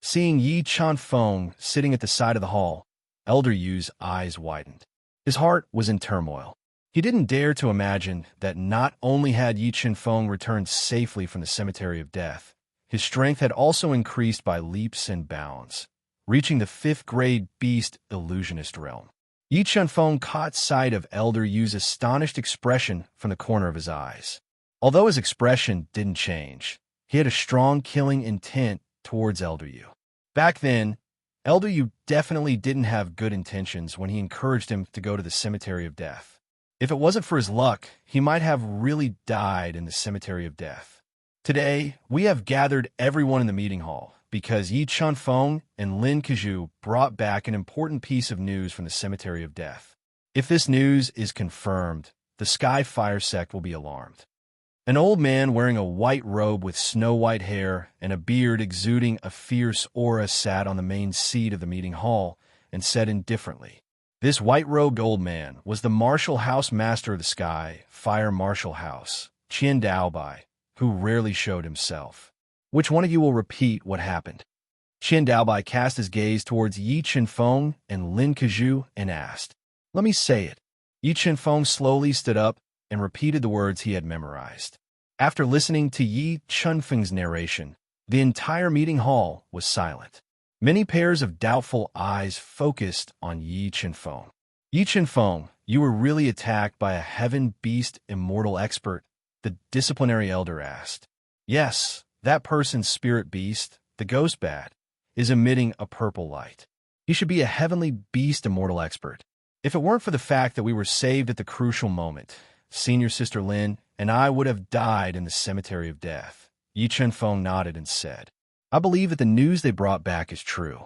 Seeing Yi Chunfeng sitting at the side of the hall, Elder Yu's eyes widened. His heart was in turmoil. He didn't dare to imagine that not only had Yi Chunfeng returned safely from the cemetery of death, his strength had also increased by leaps and bounds, reaching the 5th grade Beast Illusionist realm. Yi Chunfeng caught sight of Elder Yu's astonished expression from the corner of his eyes. Although his expression didn't change, he had a strong killing intent towards Elder Yu. Back then, Elder Yu definitely didn't have good intentions when he encouraged him to go to the cemetery of death. If it wasn't for his luck, he might have really died in the cemetery of death. Today, we have gathered everyone in the meeting hall because Yi Chunfeng and Lin Kazhu brought back an important piece of news from the cemetery of death. If this news is confirmed, the Sky Fire sect will be alarmed. An old man wearing a white robe with snow-white hair and a beard exuding a fierce aura sat on the main seat of the meeting hall and said indifferently, "This white-robed old man was the Martial House Master of the Sky, Fire Martial House, Qian Daobai, who rarely showed himself. Which one of you will repeat what happened?" Qian Daobai cast his gaze towards Yi Chenfeng and Lin Kezhu and asked, "Let me say it." Yi Chenfeng slowly stood up and repeated the words he had memorized. After listening to Yi Chenfeng's narration, the entire meeting hall was silent. Many pairs of doubtful eyes focused on Yi Chenfeng. "Yi Chenfeng, you were really attacked by a heaven beast immortal expert?" the disciplinary elder asked. "Yes, that person's spirit beast, the ghost bat, is emitting a purple light. He should be a heavenly beast immortal expert. If it weren't for the fact that we were saved at the crucial moment, Senior Sister Lin and I would have died in the cemetery of death." Yi Chenfeng nodded and said, "I believe that the news they brought back is true."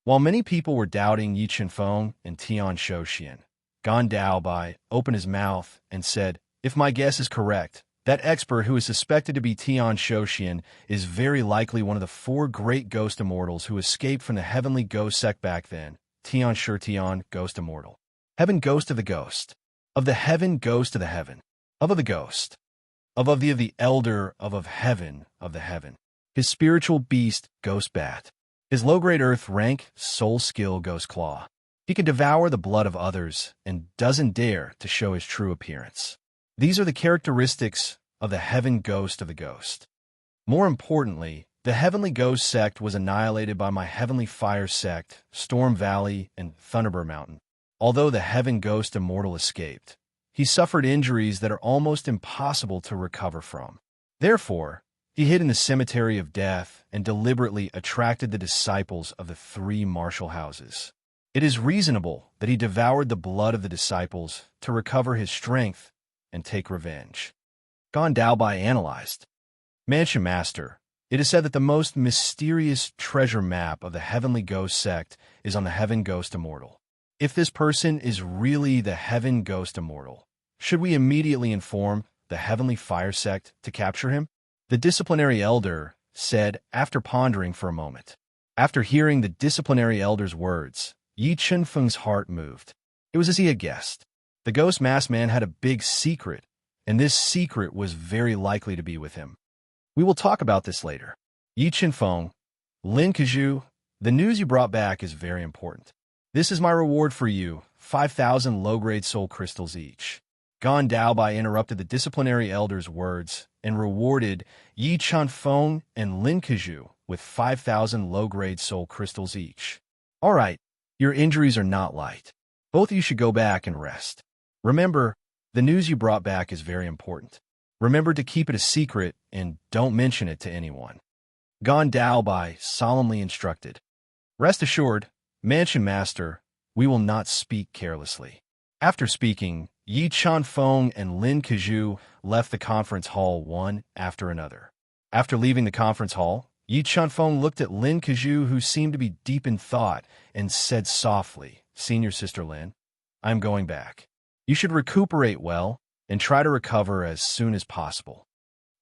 While many people were doubting Yi Chenfeng and Tian Shouxian, Gan Daobai opened his mouth and said, "If my guess is correct, that expert who is suspected to be Tian Shouxian is very likely one of the 4 great ghost immortals who escaped from the heavenly ghost sect back then. Tian Shurtian, ghost immortal. Heaven ghost of the ghost. Of the heaven ghost of the heaven. Of the ghost. Of the elder of heaven of the heaven. His spiritual beast, ghost bat. His low-grade earth rank, soul skill, ghost claw. He can devour the blood of others and doesn't dare to show his true appearance. These are the characteristics of the heaven ghost of the ghost. More importantly, the heavenly ghost sect was annihilated by my heavenly fire sect, Storm Valley and Thunderbird Mountain. Although the heaven ghost immortal escaped, he suffered injuries that are almost impossible to recover from. Therefore, he hid in the cemetery of death and deliberately attracted the disciples of the 3 martial houses. It is reasonable that he devoured the blood of the disciples to recover his strength and take revenge. Gan Daobai analyzed. "Mansion Master, it is said that the most mysterious treasure map of the heavenly ghost sect is on the heaven ghost immortal. If this person is really the heaven ghost immortal, should we immediately inform the heavenly fire sect to capture him?" the disciplinary elder said after pondering for a moment. After hearing the disciplinary elder's words, Yi Chenfeng's heart moved. It was as he had guessed. The ghost masked man had a big secret, and this secret was very likely to be with him. We will talk about this later. Yi Chenfeng, Lin Kezhu, the news you brought back is very important. This is my reward for you, 5,000 low-grade soul crystals each. Gan Daobai interrupted the disciplinary elder's words and rewarded Yi Chenfeng and Lin Kezhu with 5,000 low-grade soul crystals each. "All right, your injuries are not light. Both of you should go back and rest. Remember, the news you brought back is very important. Remember to keep it a secret and don't mention it to anyone." Gan Daobai solemnly instructed. "Rest assured, Mansion Master, we will not speak carelessly." After speaking, Yi Chenfeng and Lin Kezhu left the conference hall one after another. After leaving the conference hall, Yi Chenfeng looked at Lin Kezhu, who seemed to be deep in thought, and said softly, "Senior Sister Lin, I am going back. You should recuperate well and try to recover as soon as possible.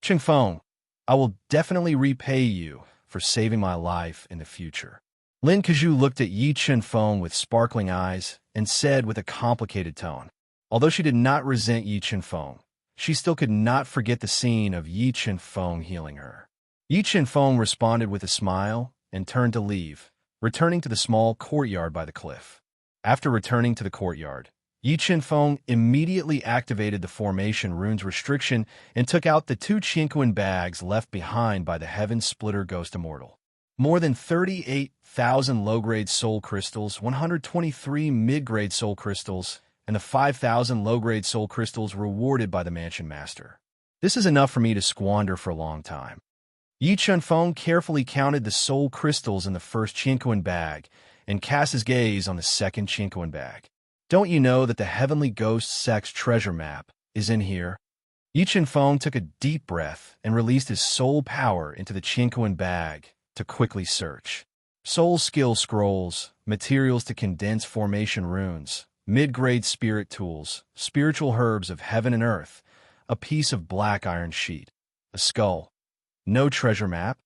Chenfeng, I will definitely repay you for saving my life in the future." Lin Kezhu looked at Yi Chenfeng with sparkling eyes and said with a complicated tone. Although she did not resent Yi Chenfeng, she still could not forget the scene of Yi Chenfeng healing her. Yi Chenfeng responded with a smile and turned to leave, returning to the small courtyard by the cliff. After returning to the courtyard, Yi Chenfeng immediately activated the formation runes restriction and took out the 2 Qianquan bags left behind by the Heaven Splitter Ghost Immortal. More than 38,000 low-grade soul crystals, 123 mid-grade soul crystals, and the 5,000 low-grade soul crystals rewarded by the Mansion Master. This is enough for me to squander for a long time. Yi Chenfeng carefully counted the soul crystals in the first Qianquan bag and cast his gaze on the second Qianquan bag. "Don't you know that the Heavenly Ghost Sect's treasure map is in here?" Yi Chenfeng took a deep breath and released his soul power into the Qianquan bag to quickly search. Soul skill scrolls, materials to condense formation runes, mid-grade spirit tools, spiritual herbs of heaven and earth, a piece of black iron sheet, a skull. No treasure map.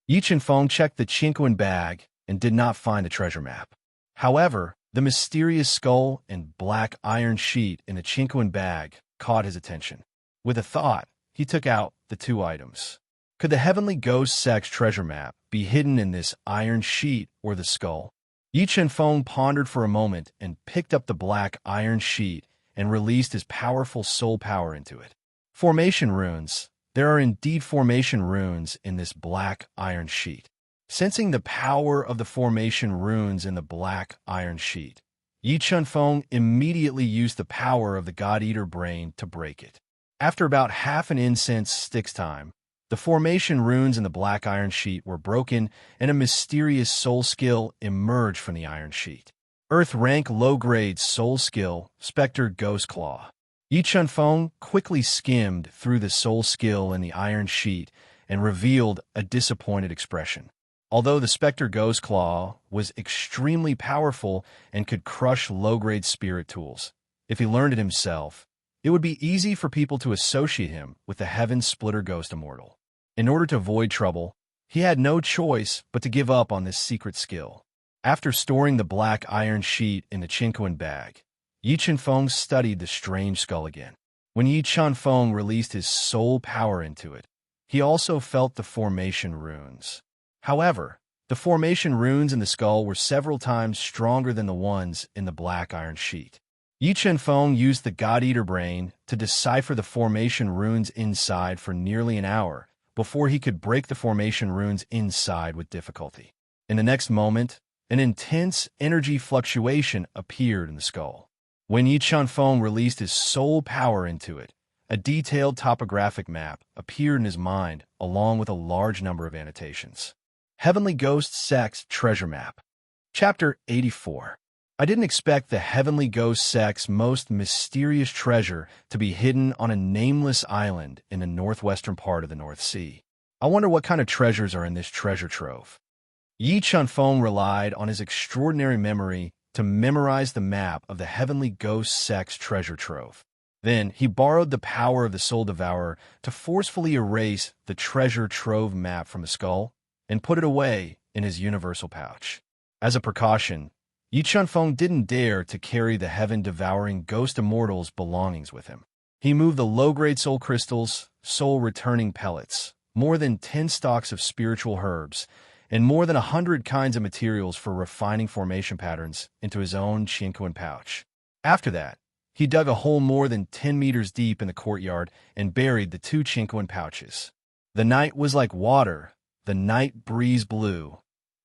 Yi Chenfeng checked the Qingquan bag and did not find the treasure map. However, the mysterious skull and black iron sheet in the Qingquan bag caught his attention. With a thought, he took out the two items. Could the Heavenly Ghost Sect's treasure map be hidden in this iron sheet or the skull? Yi Chenfeng pondered for a moment and picked up the black iron sheet and released his powerful soul power into it. Formation runes. There are indeed formation runes in this black iron sheet. Sensing the power of the formation runes in the black iron sheet, Yi Chenfeng immediately used the power of the God-Eater brain to break it. After about half an incense stick's time, the formation runes in the black iron sheet were broken and a mysterious soul skill emerged from the iron sheet. Earth rank low-grade soul skill, Spectre Ghost Claw. Yi Chenfeng quickly skimmed through the soul skill in the iron sheet and revealed a disappointed expression. Although the Spectre Ghost Claw was extremely powerful and could crush low-grade spirit tools, if he learned it himself, it would be easy for people to associate him with the Heaven Splitter Ghost Immortal. In order to avoid trouble, he had no choice but to give up on this secret skill. After storing the black iron sheet in the Qingquan bag, Yi Chenfeng studied the strange skull again. When Yi Chenfeng released his soul power into it, he also felt the formation runes. However, the formation runes in the skull were several times stronger than the ones in the black iron sheet. Yi Chenfeng used the God-Eater brain to decipher the formation runes inside for nearly an hour before he could break the formation runes inside with difficulty. In the next moment, an intense energy fluctuation appeared in the skull. When Yi Chenfeng released his soul power into it, a detailed topographic map appeared in his mind along with a large number of annotations. Heavenly Ghost Sect's Treasure Map. Chapter 84. I didn't expect the Heavenly Ghost Sect's most mysterious treasure to be hidden on a nameless island in the northwestern part of the North Sea. I wonder what kind of treasures are in this treasure trove. Yi Chenfeng relied on his extraordinary memory to memorize the map of the Heavenly Ghost Sect's treasure trove. Then he borrowed the power of the Soul Devourer to forcefully erase the treasure trove map from the skull and put it away in his universal pouch. As a precaution, Yi Chenfeng didn't dare to carry the heaven-devouring Ghost Immortal's belongings with him. He moved the low-grade soul crystals, soul-returning pellets, more than 10 stalks of spiritual herbs, and more than 100 kinds of materials for refining formation patterns into his own Qingquan pouch. After that, he dug a hole more than 10 meters deep in the courtyard and buried the two Qingquan pouches. The night was like water, the night breeze blew,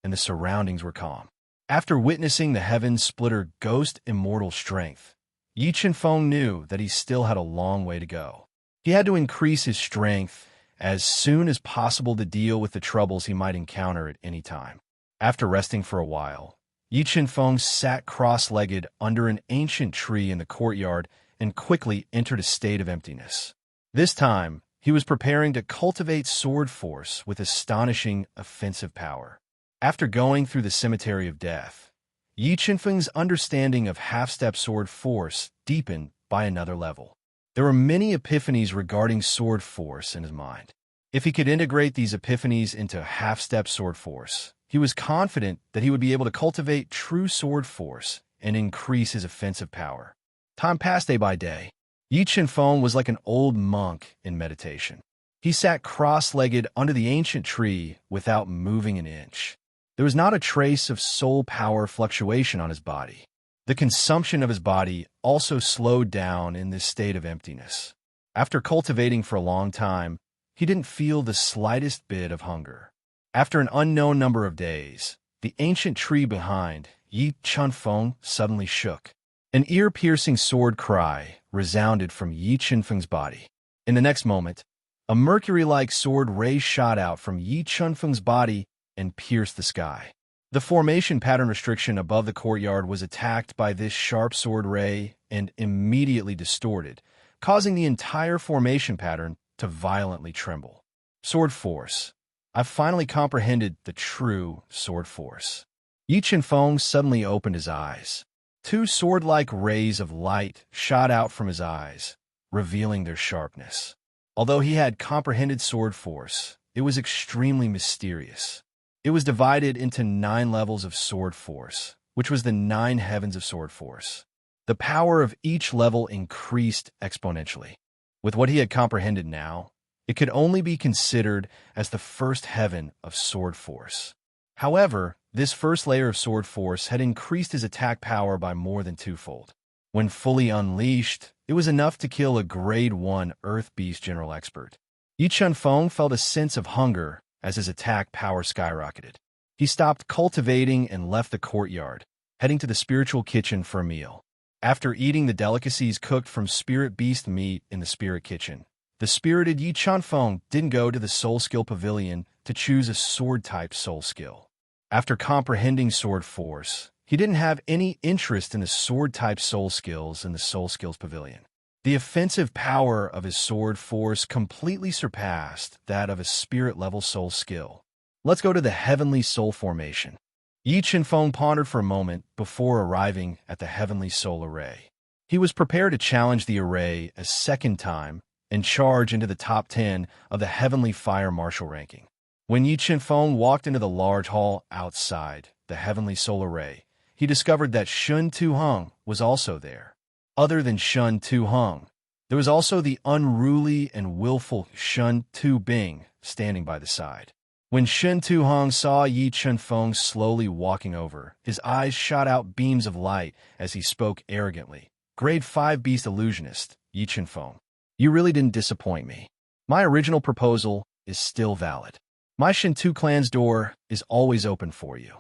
and the surroundings were calm. After witnessing the Heaven Splitter Ghost Immortal strength, Yi Chenfeng knew that he still had a long way to go. He had to increase his strength as soon as possible to deal with the troubles he might encounter at any time. After resting for a while, Yi Chenfeng sat cross-legged under an ancient tree in the courtyard and quickly entered a state of emptiness. This time, he was preparing to cultivate sword force with astonishing offensive power. After going through the cemetery of death, Yi Chenfeng's understanding of half-step sword force deepened by another level. There were many epiphanies regarding sword force in his mind. If he could integrate these epiphanies into half-step sword force, he was confident that he would be able to cultivate true sword force and increase his offensive power. Time passed day by day. Yi Chenfeng was like an old monk in meditation. He sat cross-legged under the ancient tree without moving an inch. There was not a trace of soul power fluctuation on his body. The consumption of his body also slowed down in this state of emptiness. After cultivating for a long time, he didn't feel the slightest bit of hunger. After an unknown number of days, the ancient tree behind Yi Chenfeng suddenly shook. An ear-piercing sword cry resounded from Yi Chenfeng's body. In the next moment, a mercury-like sword ray shot out from Yi Chenfeng's body and pierced the sky. The formation pattern restriction above the courtyard was attacked by this sharp sword ray and immediately distorted, causing the entire formation pattern to violently tremble. Sword force. I've finally comprehended the true sword force. Yi Chenfeng suddenly opened his eyes. Two sword-like rays of light shot out from his eyes, revealing their sharpness. Although he had comprehended sword force, it was extremely mysterious. It was divided into 9 levels of sword force, which was the 9 heavens of sword force. The power of each level increased exponentially. With what he had comprehended now, it could only be considered as the first heaven of sword force. However, this first layer of sword force had increased his attack power by more than twofold. When fully unleashed, it was enough to kill a Grade 1 Earth Beast General Expert. Yi Chunfeng felt a sense of hunger as his attack power skyrocketed. He stopped cultivating and left the courtyard, heading to the spiritual kitchen for a meal. After eating the delicacies cooked from spirit beast meat in the spirit kitchen, the spirited Yi Chunfeng didn't go to the soul skill pavilion to choose a sword-type soul skill. After comprehending sword force, he didn't have any interest in the sword-type soul skills in the soul skills pavilion. The offensive power of his sword force completely surpassed that of a spirit-level soul skill. Let's go to the heavenly soul formation. Yi Chunfeng pondered for a moment before arriving at the heavenly soul array. He was prepared to challenge the array a second time and charge into the top 10 of the heavenly fire marshal ranking. When Yi Chunfeng walked into the large hall outside the heavenly soul array, he discovered that Shun Tu-hung was also there. Other than Shun Tu-hung, there was also the unruly and willful Shun Tu-bing standing by the side. When Shun Tu-hung saw Yi Chunfeng slowly walking over, his eyes shot out beams of light as he spoke arrogantly. Grade 5 Beast Illusionist, Yi Chunfeng. You really didn't disappoint me. My original proposal is still valid. My Shintu clan's door is always open for you.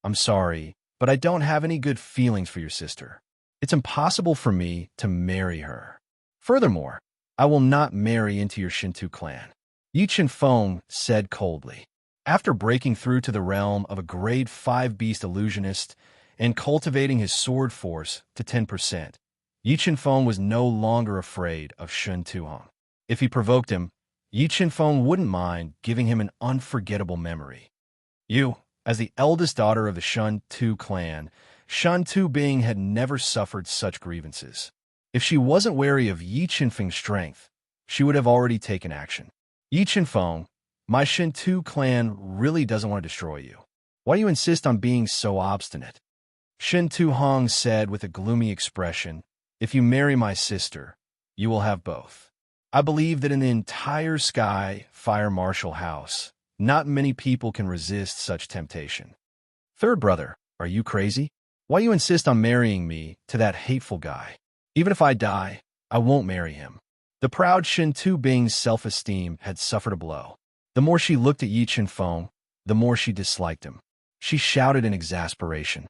I'm sorry, but I don't have any good feelings for your sister. It's impossible for me to marry her. Furthermore, I will not marry into your Shintu clan, Yi Chunfeng said coldly. After breaking through to the realm of a Grade 5 Beast Illusionist and cultivating his sword force to 10%, Yi Chunfeng was no longer afraid of Shun Tu-hung. If he provoked him, Yi Chunfeng wouldn't mind giving him an unforgettable memory. You, as the eldest daughter of the Shun Tu clan, Shun Tu-bing had never suffered such grievances. If she wasn't wary of Yi Chunfeng's strength, she would have already taken action. Yi Chunfeng, my Shin Tu clan really doesn't want to destroy you. Why do you insist on being so obstinate? Shin Tu-hong said with a gloomy expression, if you marry my sister, you will have both. I believe that in the entire Sky Fire Marshal house, not many people can resist such temptation. Third brother, are you crazy? Why you insist on marrying me to that hateful guy? Even if I die, I won't marry him. The proud Shin Tu-bing's self-esteem had suffered a blow. The more she looked at Yi Chunfeng, the more she disliked him. She shouted in exasperation.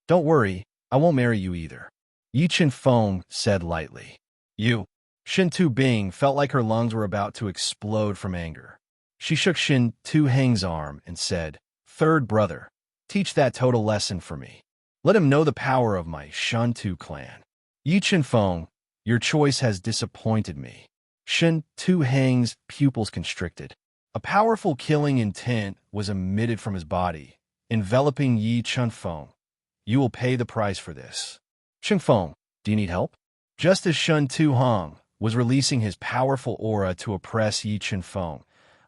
Don't worry, I won't marry you either. Yi Chunfeng said lightly. You. Shin Tu-bing felt like her lungs were about to explode from anger. She shook Shin Tu-heng's arm and said, Third brother, teach that total lesson for me. Let him know the power of my Shun Tu clan. Yi Chunfeng, your choice has disappointed me. Shin Tu-heng's pupils constricted. A powerful killing intent was emitted from his body, enveloping Yi Chunfeng. You will pay the price for this. Chunfeng, do you need help? Just as Shun Tu-hong was releasing his powerful aura to oppress Yi Chunfeng,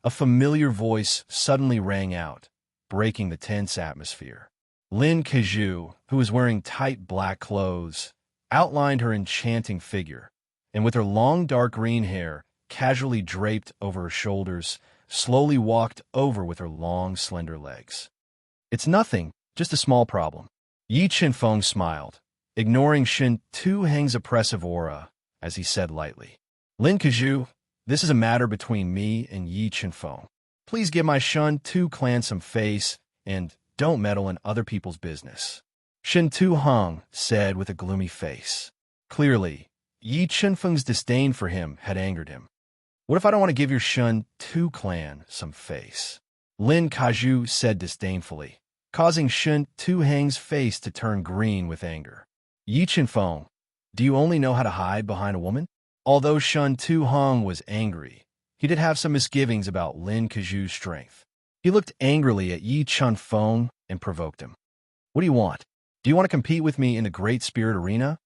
a familiar voice suddenly rang out, breaking the tense atmosphere. Lin Keju, who was wearing tight black clothes, outlined her enchanting figure, and with her long dark green hair casually draped over her shoulders, slowly walked over with her long, slender legs. It's nothing, just a small problem. Yi Chunfeng smiled, ignoring Shin Tu-heng's oppressive aura, as he said lightly. Lin Keju, this is a matter between me and Yi Chunfeng. Please give my Shun Tu clan some face, and don't meddle in other people's business. Shin Tu-hong said with a gloomy face. Clearly, Yi Chunfeng's disdain for him had angered him. What if I don't want to give your Shun Tu clan some face? Lin Keju said disdainfully, causing Shin Tu-heng's face to turn green with anger. Yi Chunfeng, do you only know how to hide behind a woman? Although Shun Tu-hong was angry, he did have some misgivings about Lin Keju's strength. He looked angrily at Yi Chunfeng and provoked him. What do you want? Do you want to compete with me in the Great Spirit Arena?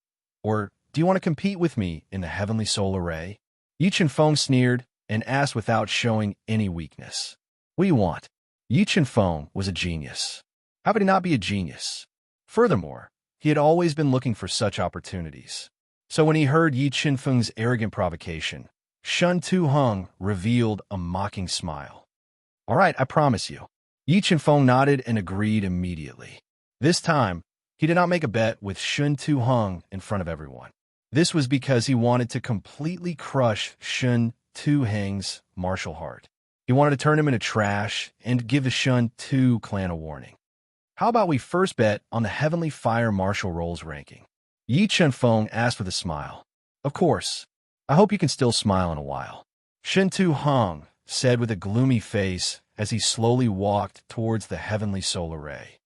Or do you want to compete with me in the heavenly soul array? Yi Qianfeng sneered and asked without showing any weakness. What do you want? Yi Qianfeng was a genius. How could he not be a genius? Furthermore, he had always been looking for such opportunities. So when he heard Yi Qianfeng's arrogant provocation, Shun Tu-hung revealed a mocking smile. All right, I promise you. Yi Qianfeng nodded and agreed immediately. This time, he did not make a bet with Shun Tu-hung in front of everyone. This was because he wanted to completely crush Shun Tu-hung's martial heart. He wanted to turn him into trash and give the Shun Tu clan a warning. How about we first bet on the Heavenly Fire Martial Rolls ranking? Yi Qianfeng asked with a smile. Of course. I hope you can still smile in a while. Shun Tu-hung said with a gloomy face as he slowly walked towards the Heavenly Soul Array.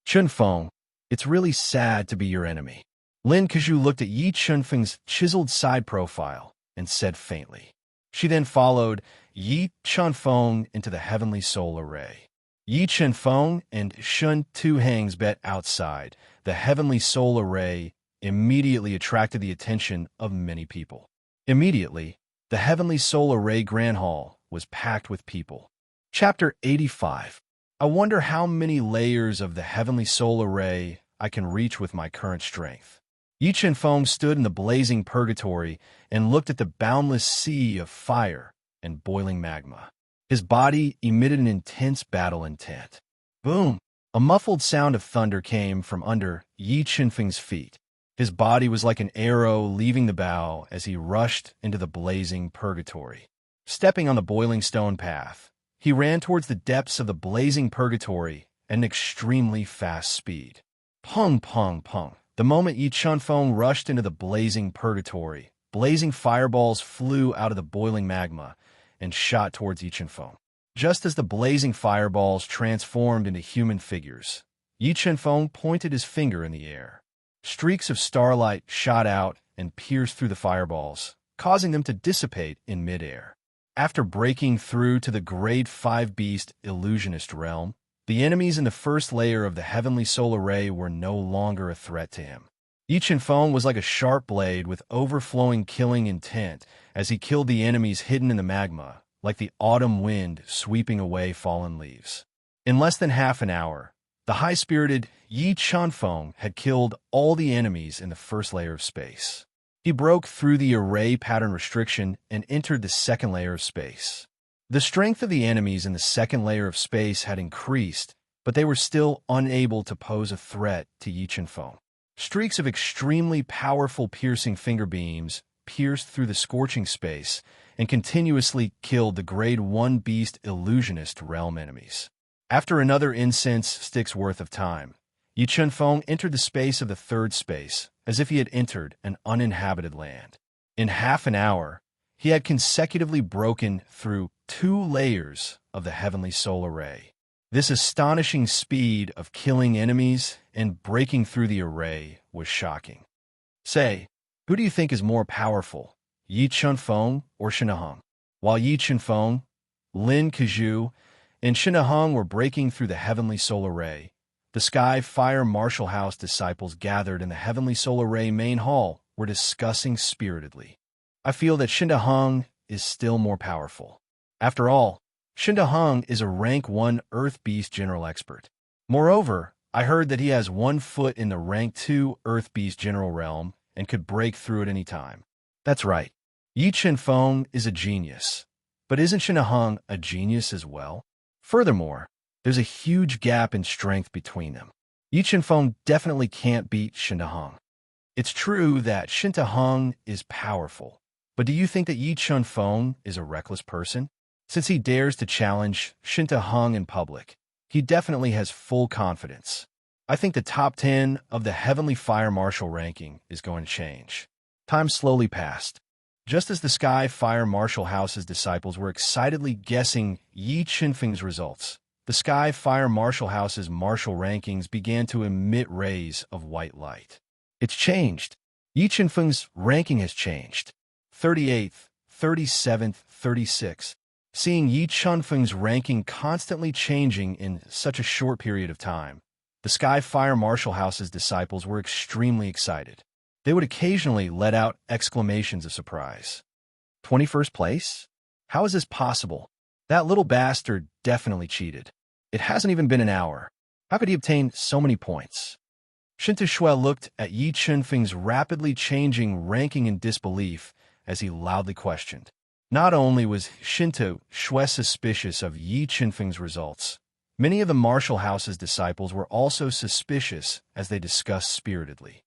Qianfeng, it's really sad to be your enemy. Lin Kazhu looked at Yi Qianfeng's chiseled side profile and said faintly. She then followed Yi Qianfeng into the Heavenly Soul Array. Yi Qianfeng and Shun Tu-hung's bet outside the Heavenly Soul Array immediately attracted the attention of many people. Immediately, the Heavenly Soul Array Grand Hall was packed with people. Chapter 85. I wonder how many layers of the Heavenly Soul Array I can reach with my current strength. Yi Qianfeng stood in the blazing purgatory and looked at the boundless sea of fire and boiling magma. His body emitted an intense battle intent. Boom! A muffled sound of thunder came from under Yi Qianfeng's feet. His body was like an arrow leaving the bow as he rushed into the blazing purgatory. Stepping on the boiling stone path, he ran towards the depths of the blazing purgatory at an extremely fast speed. Pung, pung, pung. The moment Yi Qianfeng rushed into the blazing purgatory, blazing fireballs flew out of the boiling magma and shot towards Yi Qianfeng. Just as the blazing fireballs transformed into human figures, Yi Qianfeng pointed his finger in the air. Streaks of starlight shot out and pierced through the fireballs, causing them to dissipate in midair. After breaking through to the Grade 5 Beast Illusionist realm, the enemies in the first layer of the Heavenly Soul Array were no longer a threat to him. Yi Qianfeng was like a sharp blade with overflowing killing intent as he killed the enemies hidden in the magma, like the autumn wind sweeping away fallen leaves. In less than half an hour, the high-spirited Yi Qianfeng had killed all the enemies in the first layer of space. He broke through the array pattern restriction and entered the second layer of space. The strength of the enemies in the second layer of space had increased, but they were still unable to pose a threat to Yi Qianfeng. Streaks of extremely powerful piercing finger beams pierced through the scorching space and continuously killed the Grade 1 Beast Illusionist realm enemies. After another incense stick's worth of time, Yi Qianfeng entered the space of the third space, as if he had entered an uninhabited land. In half an hour, he had consecutively broken through 2 layers of the Heavenly Soul Array. This astonishing speed of killing enemies and breaking through the array was shocking. Say, who do you think is more powerful, Yi Qianfeng or Shun Tu-hung? While Yi Qianfeng, Lin Kazhu, and Shun Tu-hung were breaking through the Heavenly Soul Array, the Sky Fire Martial House disciples gathered in the Heavenly Soul Array main hall were discussing spiritedly. I feel that Shun Tu-hung is still more powerful. After all, Shun Tu-hung is a rank 1 Earth Beast General Expert. Moreover, I heard that he has 1 foot in the rank 2 Earth Beast General realm and could break through at any time. That's right. Yi Qianfeng is a genius. But isn't Shun Tu-hung a genius as well? Furthermore, there's a huge gap in strength between them. Yi Qianfeng definitely can't beat Shun Tu-hung. It's true that Shun Tu-hung is powerful, but do you think that Yi Qianfeng is a reckless person? Since he dares to challenge Shun Tu-hung in public, he definitely has full confidence. I think the top 10 of the Heavenly Fire Martial ranking is going to change. Time slowly passed. Just as the Sky Fire Martial House's disciples were excitedly guessing Yi Qianfeng's results, the Sky Fire Martial House's martial rankings began to emit rays of white light. It's changed. Yi Qianfeng's ranking has changed. 38th, 37th, 36th. Seeing Yi Qianfeng's ranking constantly changing in such a short period of time, the Sky Fire Martial House's disciples were extremely excited. They would occasionally let out exclamations of surprise. 21st place? How is this possible? That little bastard definitely cheated. It hasn't even been an hour. How could he obtain so many points? Shinta Shui looked at Yi Chunfeng's rapidly changing ranking in disbelief as he loudly questioned. Not only was Shinta Shui suspicious of Yi Chunfeng's results, many of the Martial House's disciples were also suspicious as they discussed spiritedly.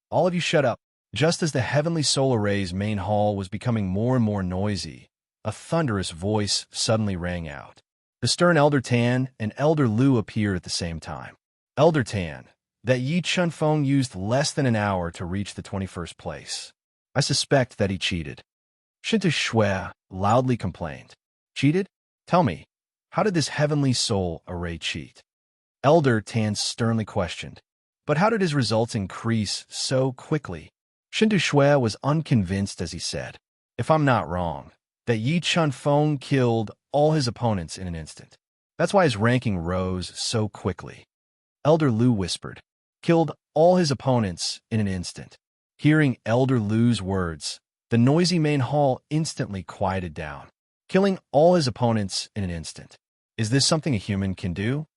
All of you shut up. Just as the Heavenly Soul Array's main hall was becoming more and more noisy, a thunderous voice suddenly rang out. The stern Elder Tan and Elder Lu appeared at the same time. Elder Tan, that Yi Chunfeng used less than an hour to reach the 21st place. I suspect that he cheated. Shinta Shui loudly complained. Cheated? Tell me, how did this Heavenly Soul Array cheat? Elder Tan sternly questioned. But how did his results increase so quickly? Shinta Shui was unconvinced as he said, if I'm not wrong, that Yi Chunfeng killed all his opponents in an instant. That's why his ranking rose so quickly. Elder Lu whispered, killed all his opponents in an instant. Hearing Elder Lu's words, the noisy main hall instantly quieted down. Killing all his opponents in an instant. Is this something a human can do?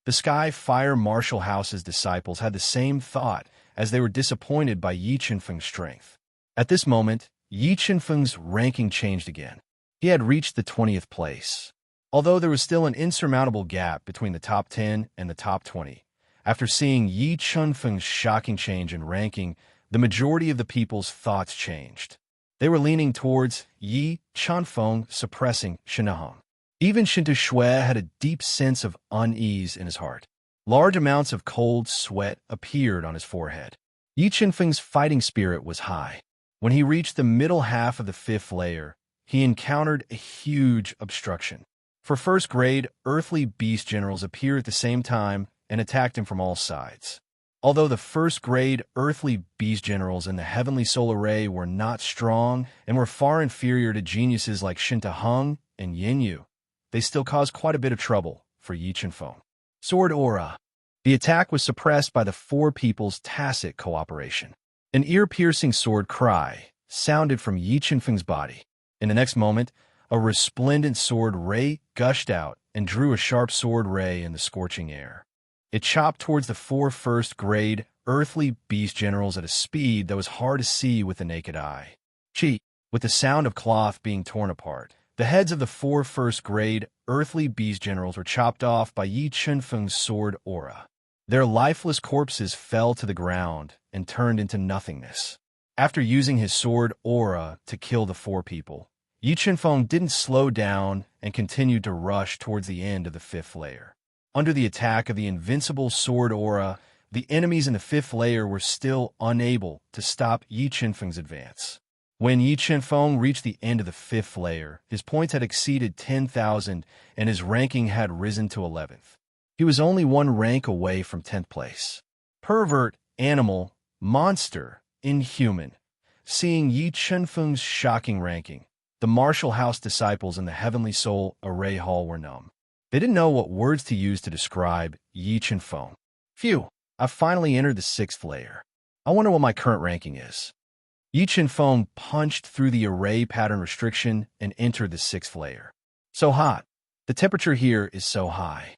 The Sky Fire Martial House's disciples had the same thought as they were disappointed by Yi Chunfeng's strength. At this moment, Yi Chunfeng's ranking changed again. He had reached the 20th place. Although there was still an insurmountable gap between the top 10 and the top 20, after seeing Yi Chunfeng's shocking change in ranking, the majority of the people's thoughts changed. They were leaning towards Yi Chunfeng suppressing Shinahong. Even Shinta Shui had a deep sense of unease in his heart. Large amounts of cold sweat appeared on his forehead. Yi Chunfeng's fighting spirit was high. When he reached the middle half of the 5th layer, he encountered a huge obstruction. For first grade, earthly beast generals appeared at the same time and attacked him from all sides. Although the first grade earthly beast generals in the Heavenly Soul Array were not strong and were far inferior to geniuses like Shinta Hung and Yin Yu, they still caused quite a bit of trouble for Yi Chunfeng. Sword Aura. The attack was suppressed by the 4 people's tacit cooperation. An ear-piercing sword cry sounded from Yi Chunfeng's body. In the next moment, a resplendent sword ray gushed out and drew a sharp sword ray in the scorching air. It chopped towards the 4 first-grade earthly beast generals at a speed that was hard to see with the naked eye. Chi, with the sound of cloth being torn apart, the heads of the 4 first-grade earthly beast generals were chopped off by Yi Chunfeng's sword aura. Their lifeless corpses fell to the ground and turned into nothingness. After using his sword aura to kill the 4 people, Yi Chunfeng didn't slow down and continued to rush towards the end of the 5th layer. Under the attack of the invincible sword aura, the enemies in the 5th layer were still unable to stop Yi Chunfeng's advance. When Yi Chunfeng reached the end of the 5th layer, his points had exceeded 10,000 and his ranking had risen to 11th. He was only 1 rank away from 10th place. Pervert, animal, monster, inhuman. Seeing Yi Chunfeng's shocking ranking, the Martial House disciples in the Heavenly Soul Array Hall were numb. They didn't know what words to use to describe Yi Chunfeng. Phew, I've finally entered the 6th layer. I wonder what my current ranking is. Yi Chunfeng punched through the array pattern restriction and entered the 6th layer. So hot. The temperature here is so high.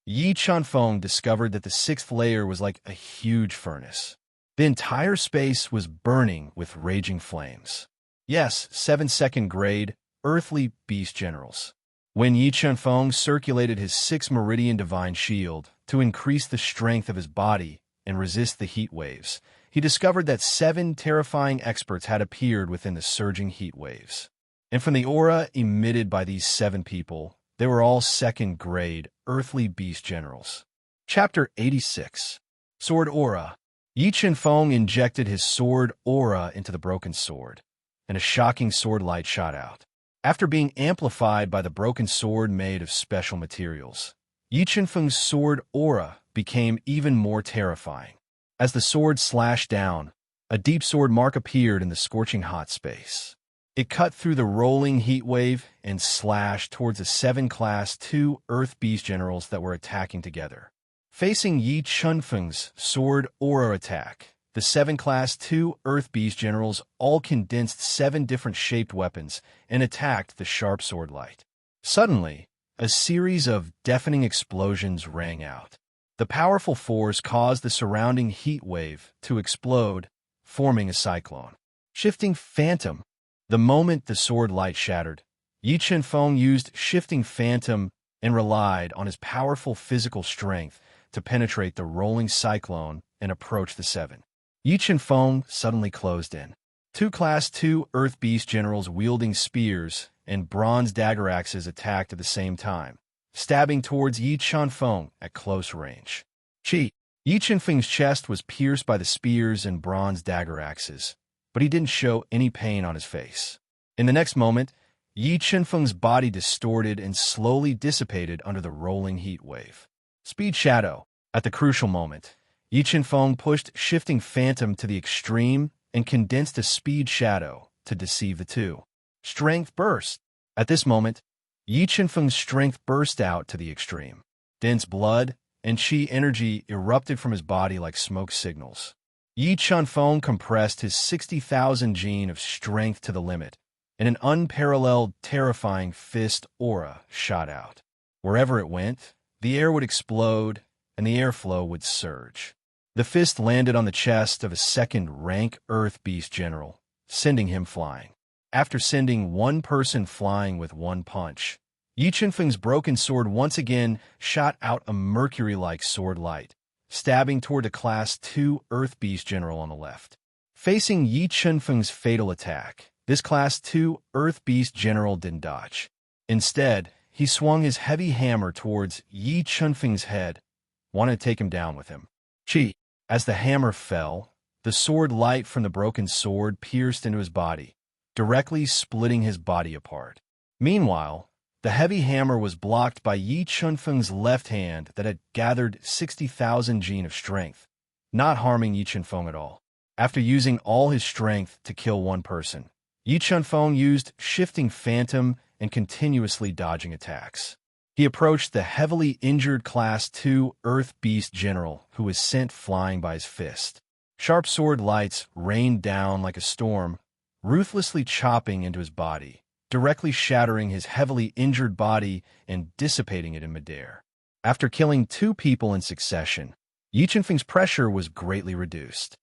Yi Chunfeng discovered that the 6th layer was like a huge furnace. The entire space was burning with raging flames. Yes, 7th grade, earthly beast generals. When Yi Chunfeng circulated his 6th meridian divine shield to increase the strength of his body and resist the heat waves, he discovered that 7 terrifying experts had appeared within the surging heat waves. And from the aura emitted by these 7 people, they were all 2nd grade earthly beast generals. Chapter 86. Sword Aura. Yi Chunfeng injected his sword aura into the broken sword, and a shocking sword light shot out. After being amplified by the broken sword made of special materials, Yi Chunfeng's sword aura became even more terrifying. As the sword slashed down, a deep sword mark appeared in the scorching hot space. It cut through the rolling heat wave and slashed towards the 7 Class 2 Earth Beast Generals that were attacking together. Facing Yi Chunfeng's sword aura attack, The 7 Class 2 Earth Beast generals all condensed 7 different shaped weapons and attacked the sharp sword light. Suddenly, a series of deafening explosions rang out. The powerful force caused the surrounding heat wave to explode, forming a cyclone. Shifting Phantom. The moment the sword light shattered, Yi Qianfeng used Shifting Phantom and relied on his powerful physical strength to penetrate the rolling cyclone and approach the 7. Yi Qianfeng suddenly closed in. 2 Class 2 Earth Beast generals wielding spears and bronze dagger axes attacked at the same time, stabbing towards Yi Qianfeng at close range. Yi Qianfeng's chest was pierced by the spears and bronze dagger axes, but he didn't show any pain on his face. In the next moment, Yi Qianfeng's body distorted and slowly dissipated under the rolling heat wave. Speed Shadow. At the crucial moment, Yi Qianfeng pushed Shifting Phantom to the extreme and condensed a Speed Shadow to deceive the 2. Strength Burst. At this moment, Yi Qianfeng's strength burst out to the extreme. Dense blood and qi energy erupted from his body like smoke signals. Yi Qianfeng compressed his 60,000 gene of strength to the limit, and an unparalleled, terrifying fist aura shot out. Wherever it went, the air would explode and the airflow would surge. The fist landed on the chest of a second-rank Earth Beast general, sending him flying. After sending one person flying with one punch, Yi Qianfeng's broken sword once again shot out a mercury-like sword light, stabbing toward a Class 2 Earth Beast general on the left. Facing Yi Qianfeng's fatal attack, this Class 2 Earth Beast general didn't dodge. Instead, he swung his heavy hammer towards Yi Qianfeng's head, wanting to take him down with him. As the hammer fell, the sword light from the broken sword pierced into his body, directly splitting his body apart. Meanwhile, the heavy hammer was blocked by Yi Qianfeng's left hand that had gathered 60,000 gene of strength, not harming Yi Qianfeng at all. After using all his strength to kill one person, Yi Qianfeng used Shifting Phantom and continuously dodging attacks. He approached the heavily injured Class 2 Earth Beast general who was sent flying by his fist. Sharp sword lights rained down like a storm, ruthlessly chopping into his body, directly shattering his heavily injured body and dissipating it in midair. After killing 2 people in succession, Yi Qianfeng's pressure was greatly reduced.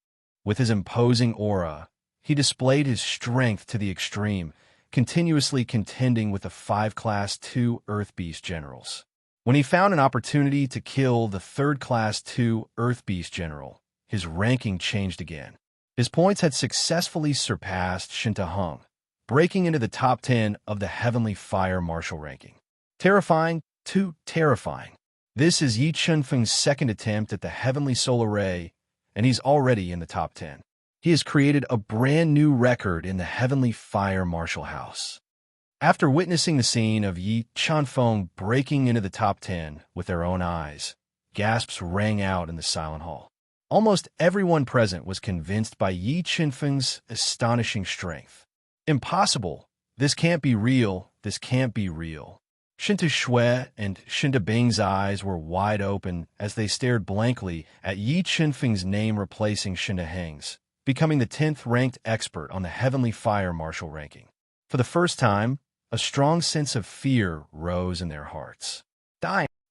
With his imposing aura, he displayed his strength to the extreme, continuously contending with the 5 Class 2 Earth Beast generals. When he found an opportunity to kill the 3rd Class 2 Earth Beast general, his ranking changed again. His points had successfully surpassed Shintahung, breaking into the top 10 of the Heavenly Fire Martial ranking. Terrifying to terrifying. This is Yi Qianfeng's second attempt at the Heavenly Solar Ray, and he's already in the top 10. He has created a brand new record in the Heavenly Fire Martial House. After witnessing the scene of Yi Qianfeng breaking into the top 10 with their own eyes, gasps rang out in the silent hall. Almost everyone present was convinced by Yi Qianfeng's astonishing strength. Impossible! This can't be real! This can't be real! Shinta Shui and Shinta Bing's eyes were wide open as they stared blankly at Yi Qianfeng's name replacing Shinta Heng's, becoming the 10th ranked expert on the Heavenly Fire Martial ranking. For the first time, a strong sense of fear rose in their hearts.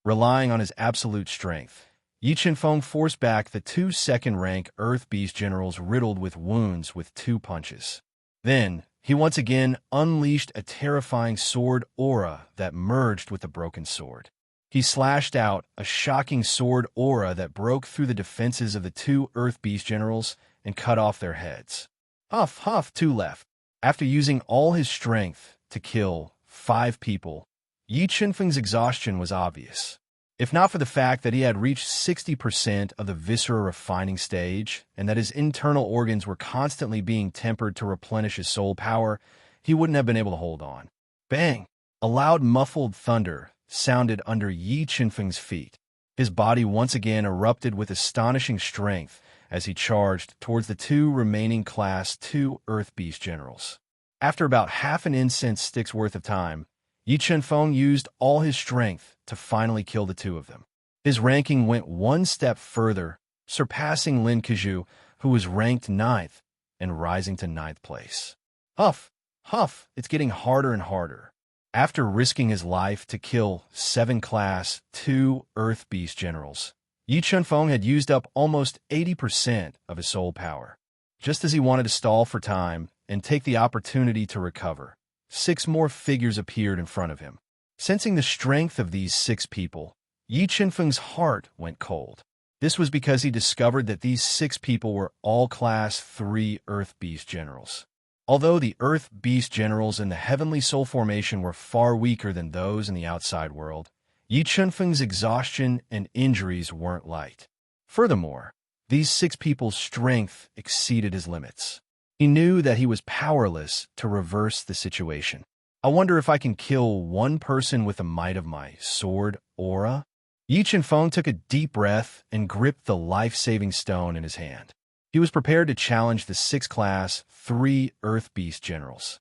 Relying on his absolute strength, Yi Qianfeng forced back the 2 second-rank Earth Beast generals riddled with wounds with 2 punches. Then, he once again unleashed a terrifying sword aura that merged with the broken sword. He slashed out a shocking sword aura that broke through the defenses of the 2 Earth Beast generals and cut off their heads. Huff, 2 left. After using all his strength to kill 5 people, Yi Qianfeng's exhaustion was obvious. If not for the fact that he had reached 60% of the viscera refining stage and that his internal organs were constantly being tempered to replenish his soul power, he wouldn't have been able to hold on. Bang! A loud muffled thunder sounded under Yi Qianfeng's feet. His body once again erupted with astonishing strength as he charged towards the 2 remaining Class 2 Earth Beast generals. After about half an incense stick's worth of time, Yi Qianfeng used all his strength to finally kill the 2 of them. His ranking went one step further, surpassing Lin Keju, who was ranked ninth and rising to ninth place. Huff, huff, it's getting harder and harder. After risking his life to kill 7 Class 2 Earth Beast generals, Yi Chunfeng had used up almost 80% of his soul power. Just as he wanted to stall for time and take the opportunity to recover, 6 more figures appeared in front of him. Sensing the strength of these 6 people, Yi Chunfeng's heart went cold. This was because he discovered that these 6 people were all Class 3 Earth Beast generals. Although the Earth Beast generals in the Heavenly Soul Formation were far weaker than those in the outside world, Yi Chunfeng's exhaustion and injuries weren't light. Furthermore, these 6 people's strength exceeded his limits. He knew that he was powerless to reverse the situation. I wonder if I can kill one person with the might of my sword aura? Yi Chunfeng took a deep breath and gripped the life-saving stone in his hand. He was prepared to challenge the 6 Class 3 Earth Beast generals.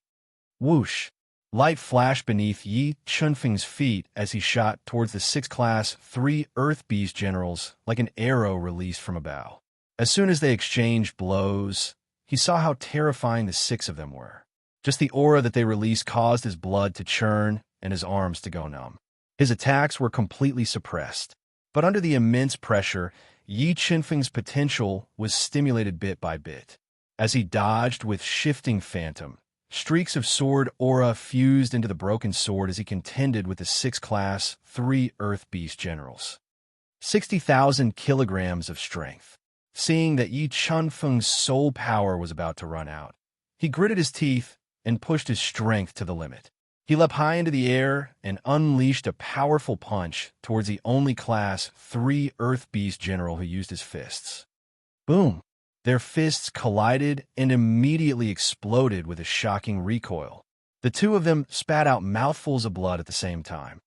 Whoosh! Light flashed beneath Yi Chunfeng's feet as he shot towards the 6 Class 3 Earth Beast generals like an arrow released from a bow. As soon as they exchanged blows, he saw how terrifying the 6 of them were. Just the aura that they released caused his blood to churn and his arms to go numb. His attacks were completely suppressed, but under the immense pressure, Yi Chunfeng's potential was stimulated bit by bit. As he dodged with shifting phantom, streaks of sword aura fused into the broken sword as he contended with the 6 Class 3 Earth Beast generals. 60,000 kilograms of strength. Seeing that Yi Chunfeng's soul power was about to run out, he gritted his teeth and pushed his strength to the limit. He leapt high into the air and unleashed a powerful punch towards the only Class 3 Earth Beast general who used his fists. Boom! Their fists collided and immediately exploded with a shocking recoil. The 2 of them spat out mouthfuls of blood at the same time.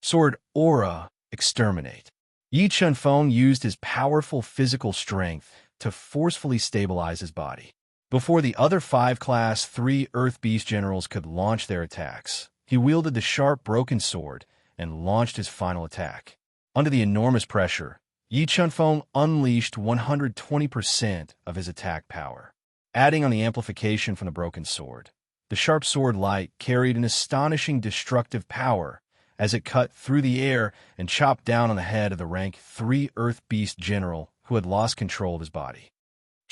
Sword aura, exterminate. Yi Chunfeng used his powerful physical strength to forcefully stabilize his body. Before the other 5 Class 3 Earth Beast generals could launch their attacks, he wielded the sharp broken sword and launched his final attack. Under the enormous pressure, Yi Chunfeng unleashed 120% of his attack power. Adding on the amplification from the broken sword, the sharp sword light carried an astonishing destructive power as it cut through the air and chopped down on the head of the rank 3 Earth Beast general who had lost control of his body.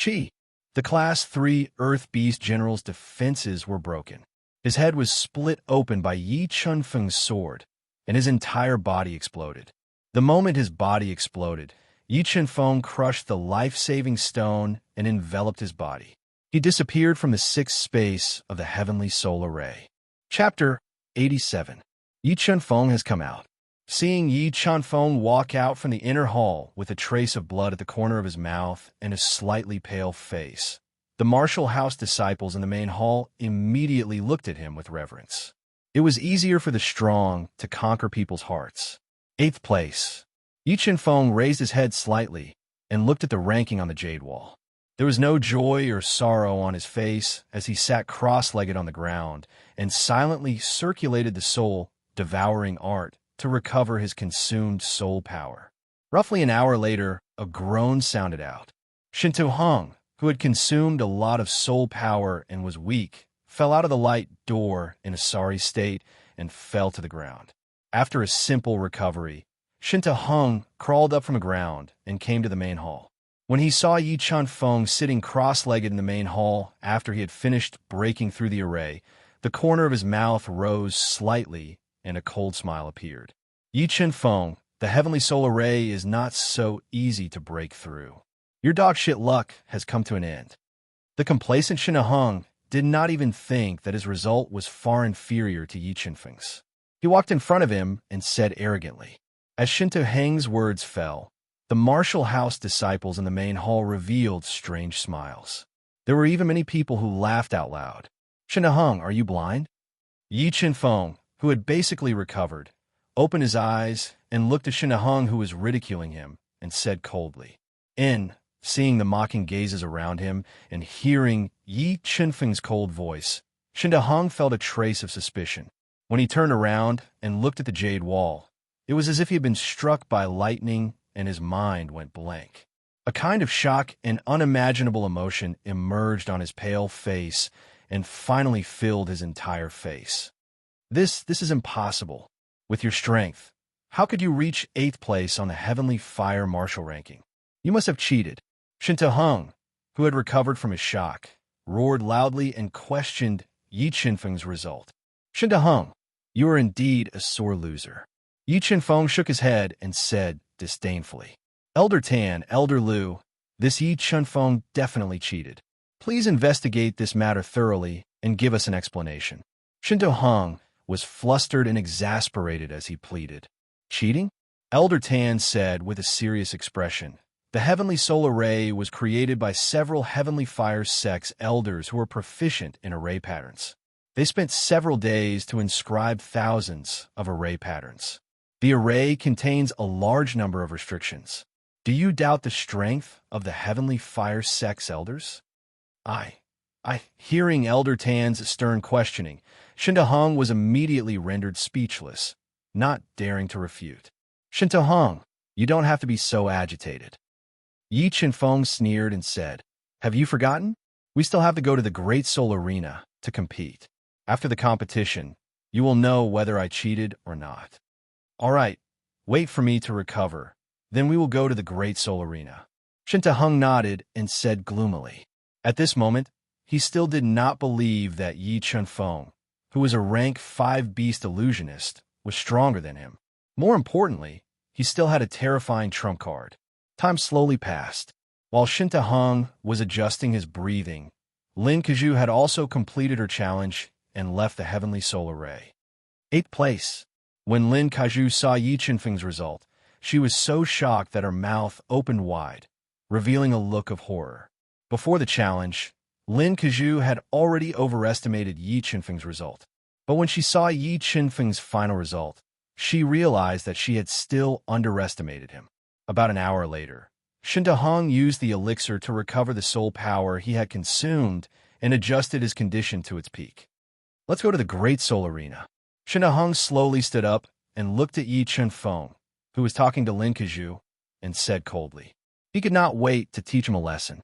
Chi! The Class 3 Earth Beast general's defenses were broken. His head was split open by Yi Chunfeng's sword, and his entire body exploded. The moment his body exploded, Yi Chunfeng crushed the life-saving stone and enveloped his body. He disappeared from the 6th space of the Heavenly Soul Array. Chapter 87. Yi Chunfeng has come out. Seeing Yi Chunfeng walk out from the inner hall with a trace of blood at the corner of his mouth and a slightly pale face, the martial house disciples in the main hall immediately looked at him with reverence. It was easier for the strong to conquer people's hearts. 8th place. Yi Chunfeng raised his head slightly and looked at the ranking on the jade wall. There was no joy or sorrow on his face as he sat cross-legged on the ground and silently circulated the soul-devouring art to recover his consumed soul power. Roughly an hour later, a groan sounded out. Shinto Hong, who had consumed a lot of soul power and was weak, fell out of the light door in a sorry state and fell to the ground. After a simple recovery, Shinto Hong crawled up from the ground and came to the main hall. When he saw Yi Chunfeng sitting cross-legged in the main hall after he had finished breaking through the array, the corner of his mouth rose slightly and a cold smile appeared. Yi Chunfeng, the Heavenly Soul Array is not so easy to break through. Your dog-shit luck has come to an end. The complacent Shinto Hong did not even think that his result was far inferior to Yi Chunfeng's. He walked in front of him and said arrogantly. As Shinto Hong's words fell, the martial house disciples in the main hall revealed strange smiles. There were even many people who laughed out loud. Shinto Hong, are you blind? Yi Chunfeng, who had basically recovered, opened his eyes and looked at Shinto Hong, who was ridiculing him, and said coldly. Seeing the mocking gazes around him and hearing Yi Chunfeng's cold voice, Shinto Hong felt a trace of suspicion. When he turned around and looked at the jade wall, it was as if he had been struck by lightning and his mind went blank. A kind of shock and unimaginable emotion emerged on his pale face and finally filled his entire face. This is impossible. With your strength, how could you reach 8th place on the Heavenly Fire Marshal ranking? You must have cheated. Shinta Hung, who had recovered from his shock, roared loudly and questioned Yi Qinfeng's result. Shinta Hung, you are indeed a sore loser. Yi Qinfeng shook his head and said disdainfully, Elder Tan, Elder Lu, this Yi Qinfeng definitely cheated. Please investigate this matter thoroughly and give us an explanation. Shinta Hung was flustered and exasperated as he pleaded. Cheating? Elder Tan said with a serious expression. The Heavenly Soul Array was created by several Heavenly Fire sects elders who were proficient in array patterns. They spent several days to inscribe thousands of array patterns. The array contains a large number of restrictions. Do you doubt the strength of the Heavenly Fire sects elders? Hearing Elder Tan's stern questioning, Shinta Hung was immediately rendered speechless, not daring to refute. Shinta Hung, you don't have to be so agitated. Yi Qinfeng sneered and said, Have you forgotten? We still have to go to the Great Soul Arena to compete. After the competition, you will know whether I cheated or not. All right, wait for me to recover. Then we will go to the Great Soul Arena. Shinta Hung nodded and said gloomily. At this moment, he still did not believe that Yi Qinfeng, who was a rank 5 beast illusionist, was stronger than him. More importantly, he still had a terrifying trump card. Time slowly passed. While Shinta Hung was adjusting his breathing, Lin Kaju had also completed her challenge and left the Heavenly Soul Array. 8th place. When Lin Kaju saw Yi Qinfeng's result, she was so shocked that her mouth opened wide, revealing a look of horror. Before the challenge, Lin Kaju had already overestimated Yi Qinfeng's result. But when she saw Yi Qinfeng's final result, she realized that she had still underestimated him. About an hour later, Shinta Hung used the elixir to recover the soul power he had consumed and adjusted his condition to its peak. Let's go to the Great Soul Arena. Shinta Hung slowly stood up and looked at Yi Qinfeng, who was talking to Lin Kaju, and said coldly. He could not wait to teach him a lesson.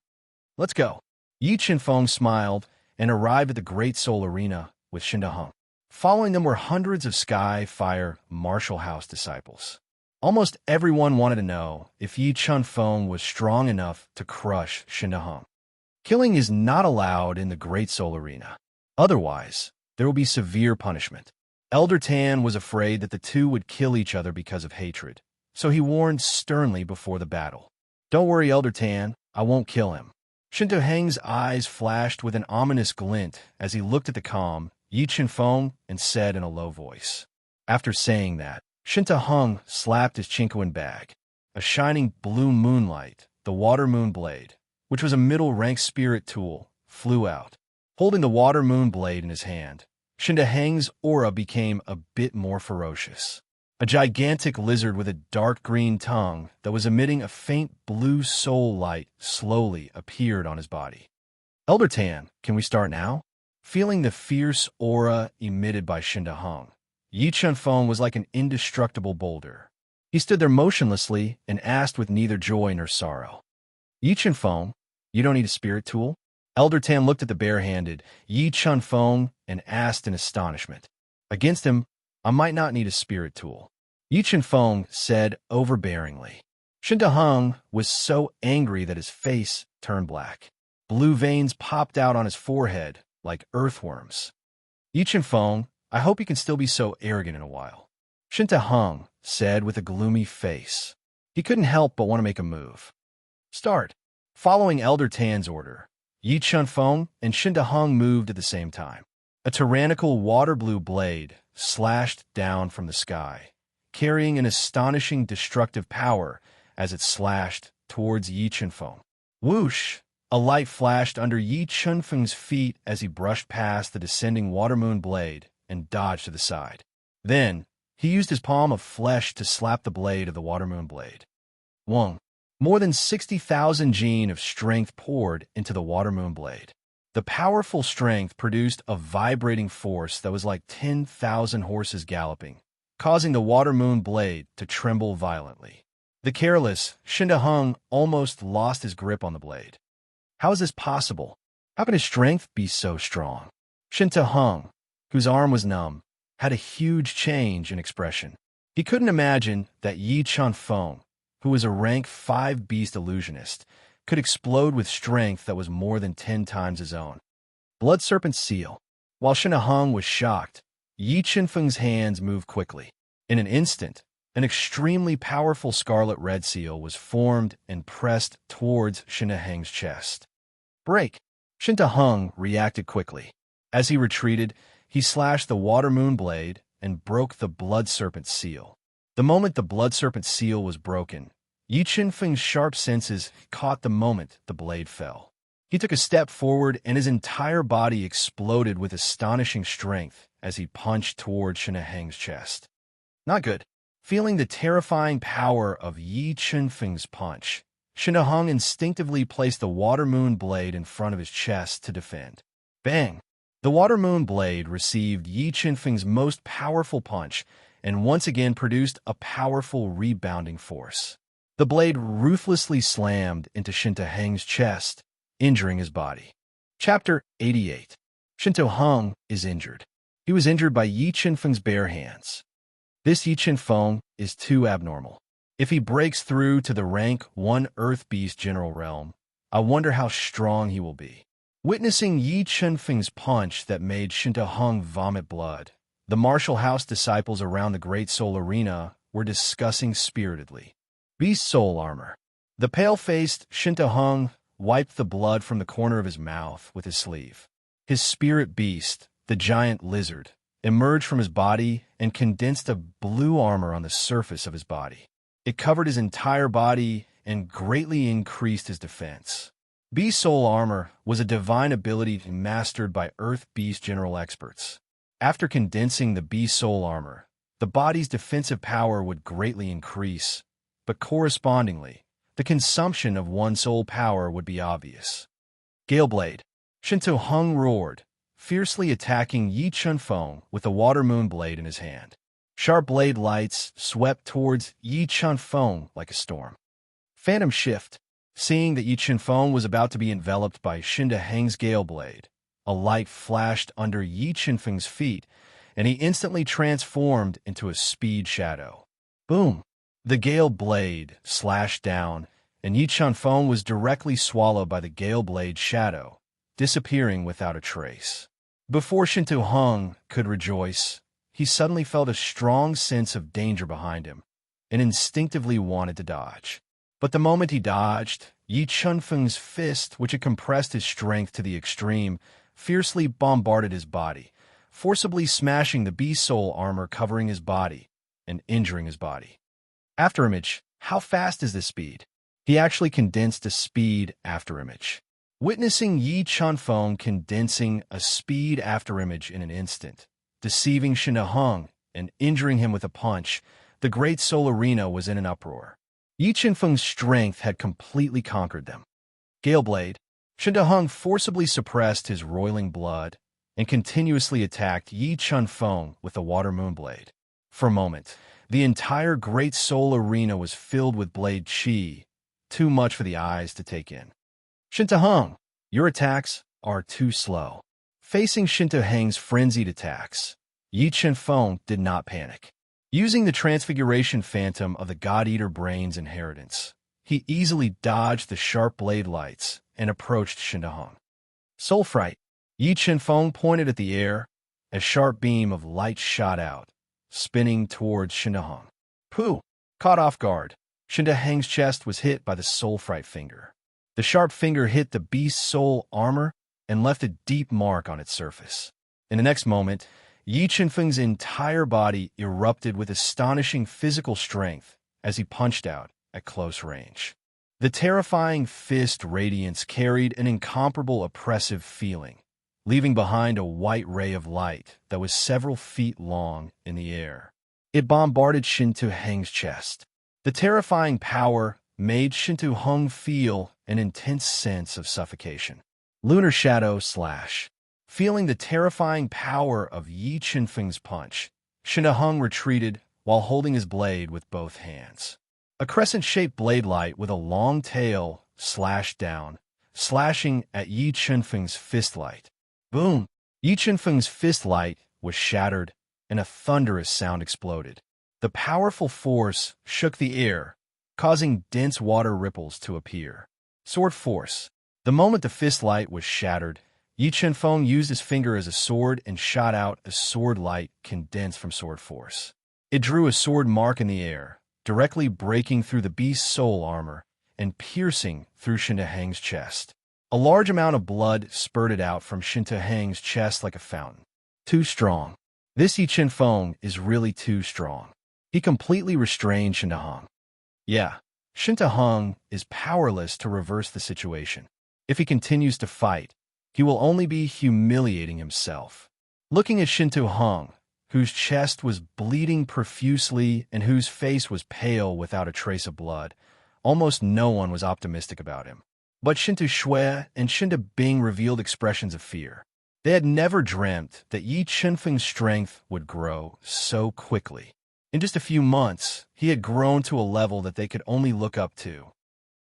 Let's go. Yi Qinfeng smiled and arrived at the Great Soul Arena with Shinta Hung. Following them were hundreds of Sky Fire Marshal House disciples. Almost everyone wanted to know if Yi Qinfeng was strong enough to crush Shinta Hung. Killing is not allowed in the Great Soul Arena. Otherwise, there will be severe punishment. Elder Tan was afraid that the two would kill each other because of hatred, so he warned sternly before the battle. Don't worry, Elder Tan, I won't kill him. Shinta Hang's eyes flashed with an ominous glint as he looked at the calm Yi Qinfeng and said in a low voice. After saying that, Shinta Hung slapped his Chinkoan bag. A shining blue moonlight, the water moon blade, which was a middle-rank spirit tool, flew out. Holding the water moon blade in his hand, Shinta Hang's aura became a bit more ferocious. A gigantic lizard with a dark green tongue that was emitting a faint blue soul light slowly appeared on his body. Elder Tan, can we start now? Feeling the fierce aura emitted by Shinta Hung, Yi Qinfeng was like an indestructible boulder. He stood there motionlessly and asked with neither joy nor sorrow. Yi Qinfeng, you don't need a spirit tool? Elder Tan looked at the bare-handed Yi Qinfeng and asked in astonishment. Against him, I might not need a spirit tool. Yi Qinfeng said overbearingly. Shinta Hung was so angry that his face turned black. Blue veins popped out on his forehead like earthworms. Yi Qinfeng, I hope you can still be so arrogant in a while. Shinta Hung said with a gloomy face. He couldn't help but want to make a move. Start. Following Elder Tan's order, Yi Qinfeng and Shinta Hung moved at the same time. A tyrannical water-blue blade slashed down from the sky, carrying an astonishing destructive power as it slashed towards Yi Qinfeng. Whoosh! A light flashed under Yi Qinfeng's feet as he brushed past the descending water moon blade and dodged to the side. Then, he used his palm of flesh to slap the blade of the water moon blade. Wong. More than 60,000 gene of strength poured into the water moon blade. The powerful strength produced a vibrating force that was like 10,000 horses galloping, causing the water moon blade to tremble violently. The careless Shinta Hung almost lost his grip on the blade. How is this possible? How can his strength be so strong? Shinta Hung, whose arm was numb, had a huge change in expression. He couldn't imagine that Yi Chunfeng, who was a rank 5 beast illusionist, could explode with strength that was more than 10 times his own. Blood Serpent Seal. While Shinta Hung was shocked, Yi Chunfeng's hands moved quickly. In an instant, an extremely powerful scarlet red seal was formed and pressed towards Shinta Hung's chest. Break! Shinta Hung reacted quickly. As he retreated, he slashed the water moon blade and broke the blood serpent seal. The moment the blood serpent seal was broken, Yi Chunfeng's sharp senses caught the moment the blade fell. He took a step forward and his entire body exploded with astonishing strength as he punched towards Shinta Hung's chest. Not good. Feeling the terrifying power of Yi Chunfeng's punch, Shinta Hung instinctively placed the water moon blade in front of his chest to defend. Bang! The water moon blade received Yi Chunfeng's most powerful punch and once again produced a powerful rebounding force. The blade ruthlessly slammed into Shinta Hung's chest, injuring his body. Chapter 88. Shinta Hung is injured. He was injured by Yi Chunfeng's bare hands. This Yi Chunfeng is too abnormal. If he breaks through to the rank 1 Earth Beast General Realm, I wonder how strong he will be. Witnessing Yi Chunfeng's punch that made Shinta Hung vomit blood, the martial house disciples around the Great Soul Arena were discussing spiritedly. Beast Soul Armor. The pale-faced Shinta Hung wiped the blood from the corner of his mouth with his sleeve. His spirit beast, the giant lizard, emerged from his body and condensed a blue armor on the surface of his body. It covered his entire body and greatly increased his defense. Beast Soul Armor was a divine ability mastered by Earth Beast General experts. After condensing the Beast Soul Armor, the body's defensive power would greatly increase, but correspondingly, the consumption of one soul power would be obvious. Gale Blade. Shinta Hung roared, fiercely attacking Yi Chunfeng with the water moon blade in his hand. Sharp blade lights swept towards Yi Chunfeng like a storm. Phantom Shift. Seeing that Yi Chunfeng was about to be enveloped by Shinta Hung's Gale Blade, a light flashed under Yi Chunfeng's feet, and he instantly transformed into a speed shadow. Boom! The Gale Blade slashed down, and Yi Chunfeng was directly swallowed by the Gale Blade shadow, disappearing without a trace. Before Shinta Hung could rejoice, he suddenly felt a strong sense of danger behind him, and instinctively wanted to dodge. But the moment he dodged, Yi Chunfeng's fist, which had compressed his strength to the extreme, fiercely bombarded his body, forcibly smashing the Beast Soul armor covering his body and injuring his body. Afterimage. How fast is this speed? He actually condensed a speed afterimage. Witnessing Yi Chunfeng condensing a speed afterimage in an instant, deceiving Shinta Hung and injuring him with a punch, the Great Soul Arena was in an uproar. Yi Chunfeng's strength had completely conquered them. Gale Blade. Shinta Hung forcibly suppressed his roiling blood and continuously attacked Yi Chunfeng with the water moon blade. For a moment, the entire Great Soul Arena was filled with blade chi, too much for the eyes to take in. Shinta Hung, your attacks are too slow. Facing Shinta Hung's frenzied attacks, Yi Chunfeng did not panic. Using the Transfiguration Phantom of the God-Eater Brain's inheritance, he easily dodged the sharp blade lights and approached Shinta Hung. Soul Fright. Yi Chunfeng pointed at the air. A sharp beam of light shot out, spinning towards Shinta Hung. Pooh! Caught off guard, Shinta Hung's chest was hit by the Soul Fright finger. The sharp finger hit the Beast Soul armor and left a deep mark on its surface. In the next moment, Yi Chunfeng's entire body erupted with astonishing physical strength as he punched out at close range. The terrifying fist radiance carried an incomparable oppressive feeling, leaving behind a white ray of light that was several feet long in the air. It bombarded Shinta Hung's chest. The terrifying power made Shinta Hung feel an intense sense of suffocation. Lunar Shadow Slash. Feeling the terrifying power of Yi Chunfeng's punch, Shinta Hung retreated while holding his blade with both hands. A crescent-shaped blade light with a long tail slashed down, slashing at Yi Chunfeng's fist light. Boom! Yi Chunfeng's fist light was shattered, and a thunderous sound exploded. The powerful force shook the air, causing dense water ripples to appear. Sword force. The moment the fist light was shattered, Yi Chunfeng used his finger as a sword and shot out a sword light condensed from sword force. It drew a sword mark in the air, directly breaking through the beast's soul armor and piercing through Shintaheng's chest. A large amount of blood spurted out from Shintaheng's chest like a fountain. Too strong. This Yi Chunfeng is really too strong. He completely restrained Shintaheng. Yeah, Shintaheng is powerless to reverse the situation. If he continues to fight, he will only be humiliating himself. Looking at Shintaheng, whose chest was bleeding profusely and whose face was pale without a trace of blood, almost no one was optimistic about him. But Shinta Shui and Shinta Bing revealed expressions of fear. They had never dreamt that Yi Chunfeng's strength would grow so quickly. In just a few months, he had grown to a level that they could only look up to.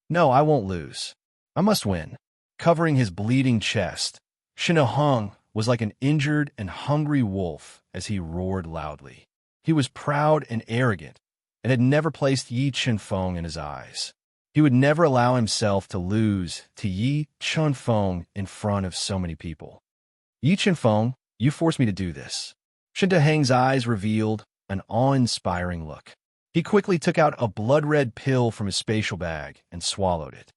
No, I won't lose. I must win. Covering his bleeding chest, Shintaheng was like an injured and hungry wolf as he roared loudly. He was proud and arrogant, and had never placed Yi Chunfeng in his eyes. He would never allow himself to lose to Yi Chunfeng in front of so many people. Yi Chunfeng, you forced me to do this. Shintaheng's eyes revealed an awe-inspiring look. He quickly took out a blood-red pill from his spatial bag and swallowed it.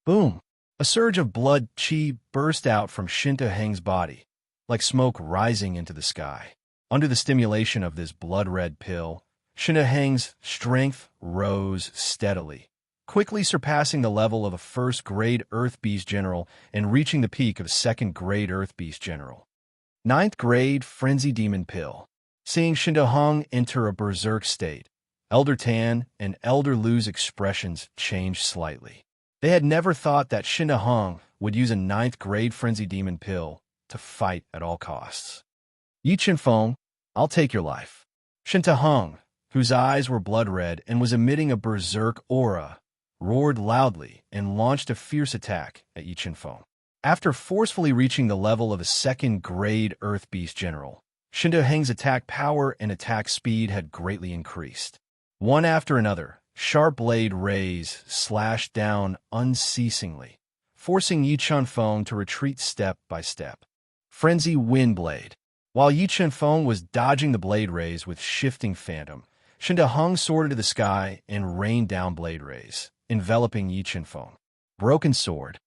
Boom! A surge of blood qi burst out from Shintaheng's body, like smoke rising into the sky. Under the stimulation of this blood-red pill, Shintaheng's strength rose steadily, quickly surpassing the level of a first-grade Earth Beast General and reaching the peak of a second-grade Earth Beast General. Ninth-grade Frenzy Demon Pill. Seeing Shintaheng enter a berserk state, Elder Tan and Elder Lu's expressions changed slightly. They had never thought that Shintaheng would use a ninth-grade Frenzy Demon Pill to fight at all costs. Yi Chunfeng, I'll take your life. Shintaheng, whose eyes were blood-red and was emitting a berserk aura, roared loudly and launched a fierce attack at Yi Chunfeng. After forcefully reaching the level of a second-grade Earth Beast General, Shintaheng's attack power and attack speed had greatly increased. One after another, sharp blade rays slashed down unceasingly, forcing Yi Chunfeng to retreat step by step. Frenzy Wind Blade. While Yi Chunfeng was dodging the blade rays with shifting phantom, Shintaheng soared into the sky and rained down blade rays, enveloping Yi Chunfeng. Broken Sword.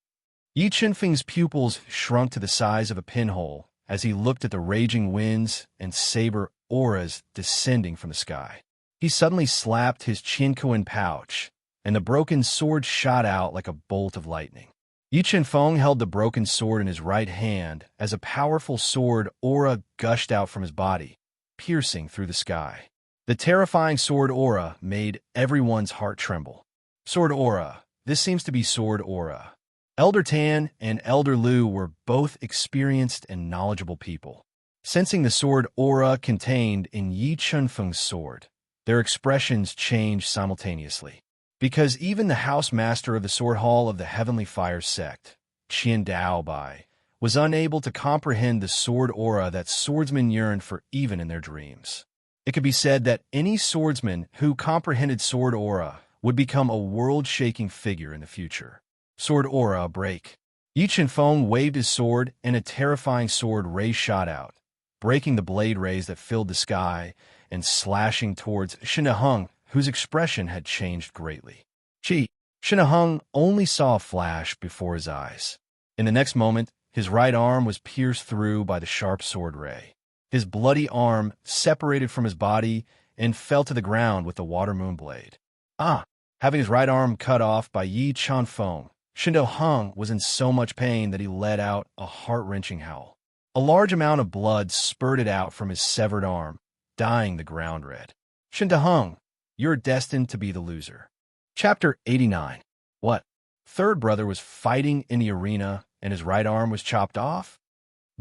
Yi Chunfeng's pupils shrunk to the size of a pinhole as he looked at the raging winds and saber auras descending from the sky. He suddenly slapped his Qinkuan pouch, and the broken sword shot out like a bolt of lightning. Yi Chunfeng held the broken sword in his right hand as a powerful sword aura gushed out from his body, piercing through the sky. The terrifying sword aura made everyone's heart tremble. Sword aura. This seems to be sword aura. Elder Tan and Elder Lu were both experienced and knowledgeable people. Sensing the sword aura contained in Yi Chunfeng's sword, their expressions changed simultaneously. Because even the house master of the Sword Hall of the Heavenly Fire sect, Qian Daobai, was unable to comprehend the sword aura that swordsmen yearned for even in their dreams. It could be said that any swordsman who comprehended sword aura would become a world-shaking figure in the future. Sword aura break. Yi Chunfeng waved his sword, and a terrifying sword ray shot out, breaking the blade rays that filled the sky and slashing towards Shintaheng, whose expression had changed greatly. Shintaheng only saw a flash before his eyes. In the next moment, his right arm was pierced through by the sharp sword ray. His bloody arm separated from his body and fell to the ground with the water moon blade. Having his right arm cut off by Yi Chunfeng, Shintaheng was in so much pain that he let out a heart-wrenching howl. A large amount of blood spurted out from his severed arm, dyeing the ground red. Shintaheng, you're destined to be the loser. Chapter 89. What? Third brother was fighting in the arena and his right arm was chopped off?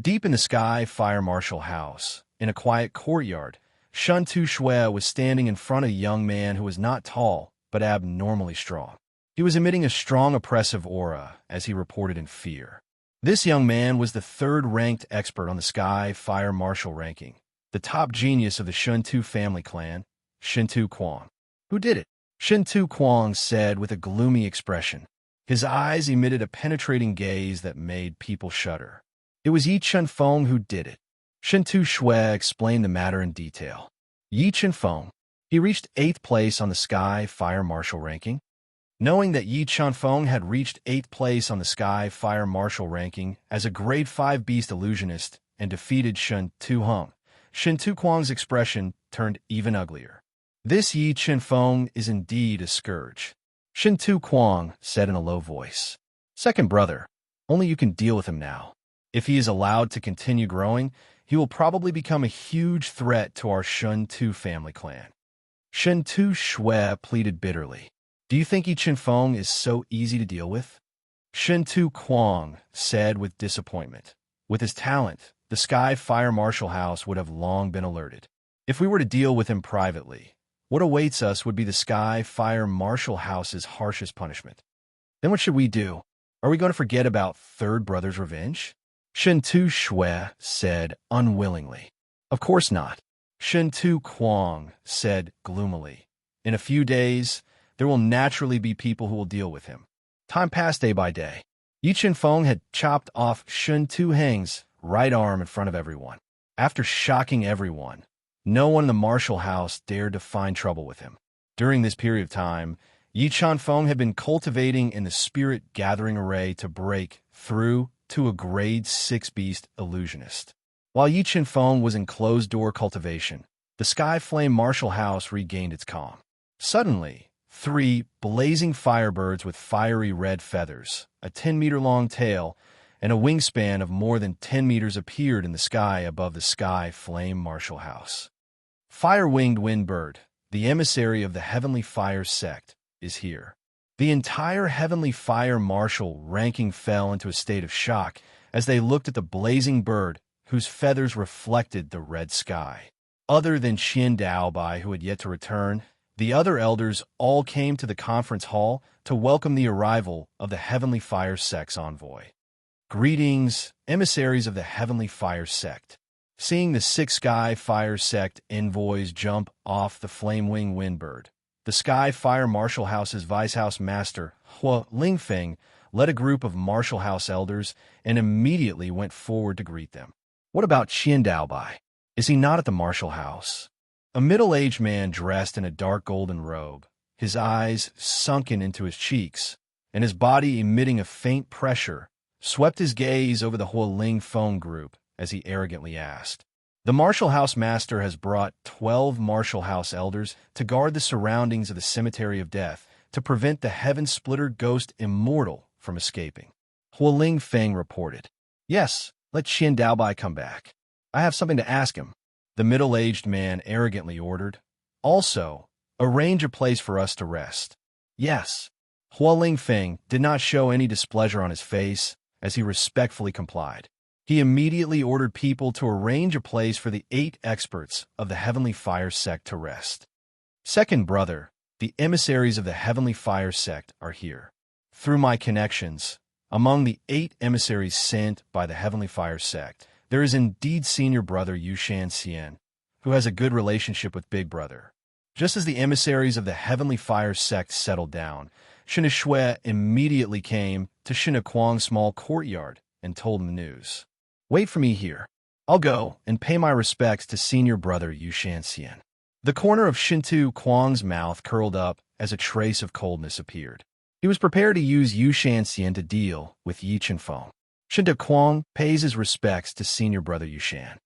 Deep in the sky fire marshal house, in a quiet courtyard, Shuntu Shui was standing in front of a young man who was not tall, but abnormally strong. He was emitting a strong oppressive aura, as he reported in fear. This young man was the third-ranked expert on the Sky Fire Marshal ranking, the top genius of the Shuntu family clan, Shintu Kwang. Who did it? Shintu Kwang said with a gloomy expression. His eyes emitted a penetrating gaze that made people shudder. It was Yi Chunfeng who did it. Shintu Shui explained the matter in detail. Yi Chunfeng, he reached 8th place on the Sky Fire Marshal ranking. Knowing that Yi Chunfeng had reached 8th place on the Sky Fire Marshal ranking as a Grade 5 Beast Illusionist and defeated Shun Tu Hung, Shintu Kwang's expression turned even uglier. This Yi Chunfeng is indeed a scourge, Shintu Kwang said in a low voice. Second brother, only you can deal with him now. If he is allowed to continue growing, he will probably become a huge threat to our Shun Tu family clan. Shintu Shui pleaded bitterly. Do you think Yi Chunfeng is so easy to deal with? Shintu Kwang said with disappointment. With his talent, the Sky Fire Marshal House would have long been alerted. If we were to deal with him privately, what awaits us would be the Sky Fire Marshal House's harshest punishment. Then what should we do? Are we going to forget about third brother's revenge? Shintu Shui said unwillingly. Of course not. Shintu Kwang said gloomily. In a few days, there will naturally be people who will deal with him. Time passed day by day. Yi Chunfeng had chopped off Shun Tu Heng's right arm in front of everyone. After shocking everyone, no one in the Marshal House dared to find trouble with him. During this period of time, Yi Chunfeng had been cultivating in the spirit-gathering array to break through to a Grade 6 Beast Illusionist. While Yi Chunfeng was in closed-door cultivation, the Sky Flame Marshal House regained its calm. Suddenly, 3 blazing firebirds with fiery red feathers, a 10-meter-long tail, and a wingspan of more than 10 meters appeared in the sky above the Sky Flame Marshal House. Fire-winged Windbird, the emissary of the Heavenly Fire sect, is here. The entire Heavenly Fire Marshal ranking fell into a state of shock as they looked at the blazing bird whose feathers reflected the red sky. Other than Qian Daobai, who had yet to return, the other elders all came to the conference hall to welcome the arrival of the Heavenly Fire sect's envoy. Greetings, emissaries of the Heavenly Fire sect. Seeing the 6 Sky Fire sect envoys jump off the Flamewing Windbird, the Sky Fire Marshal House's Vice House Master, Hua Lingfeng, led a group of Marshal House elders and immediately went forward to greet them. What about Qian Daobai? Is he not at the Marshal House? A middle-aged man dressed in a dark golden robe, his eyes sunken into his cheeks, and his body emitting a faint pressure, swept his gaze over the Hualing phone group as he arrogantly asked. The Marshal House Master has brought 12 Marshal House elders to guard the surroundings of the Cemetery of Death to prevent the Heaven Splitter Ghost Immortal from escaping. Hualing Feng reported. Yes, let Qian Daobai come back. I have something to ask him. The middle-aged man arrogantly ordered. Also, arrange a place for us to rest. Yes. Hualing Feng did not show any displeasure on his face as he respectfully complied. He immediately ordered people to arrange a place for the 8 experts of the Heavenly Fire sect to rest. Second brother, the emissaries of the Heavenly Fire sect are here. Through my connections, among the 8 emissaries sent by the Heavenly Fire sect, there is indeed senior brother Yushan Xian, who has a good relationship with big brother. Just as the emissaries of the Heavenly Fire sect settled down, Shin Shui immediately came to Shin Kwang's small courtyard and told him the news. Wait for me here. I'll go and pay my respects to senior brother Yushan Xian. The corner of Shintu Kwang's mouth curled up as a trace of coldness appeared. He was prepared to use Yushan Xian to deal with Yi Chunfeng. Shintu Kwang pays his respects to senior brother Yushan.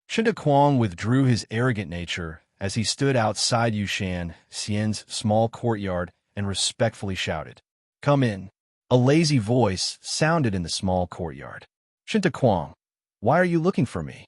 Shintu Kwang withdrew his arrogant nature as he stood outside Yushan Xian's small courtyard and respectfully shouted, "Come in." A lazy voice sounded in the small courtyard. Shintu Kwang, why are you looking for me?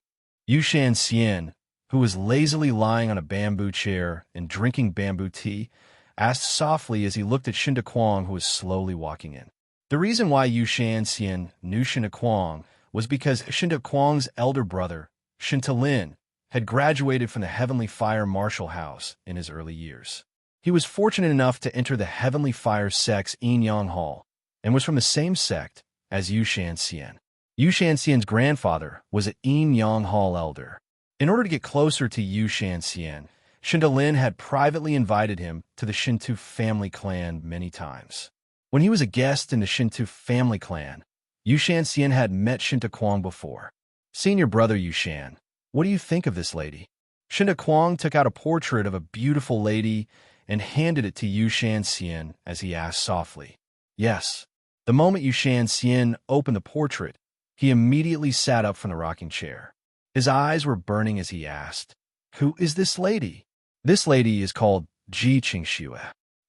Yushan Xian, who was lazily lying on a bamboo chair and drinking bamboo tea, asked softly as he looked at Shintu Kwang, who was slowly walking in. The reason why Yushan Xian knew Shintu Kwang was because Shintu Kwang's elder brother, Shintu Lin, had graduated from the Heavenly Fire Marshal House in his early years. He was fortunate enough to enter the Heavenly Fire sect's Yin-Yang Hall, and was from the same sect as Yu Shanxian. Yu Shanxian's grandfather was an Yin-Yang Hall elder. In order to get closer to Yu Shanxian, Shinta Lin had privately invited him to the Shinto family clan many times. When he was a guest in the Shinto family clan, Yu Shanxian had met Shinta Kuang before. Senior brother Yu Shan, what do you think of this lady? Shinta Kuang took out a portrait of a beautiful lady and handed it to Yu Shanxian as he asked softly. Yes. The moment Yu Shanxian opened the portrait, he immediately sat up from the rocking chair. His eyes were burning as he asked, "Who is this lady?" This lady is called Ji Qingxue.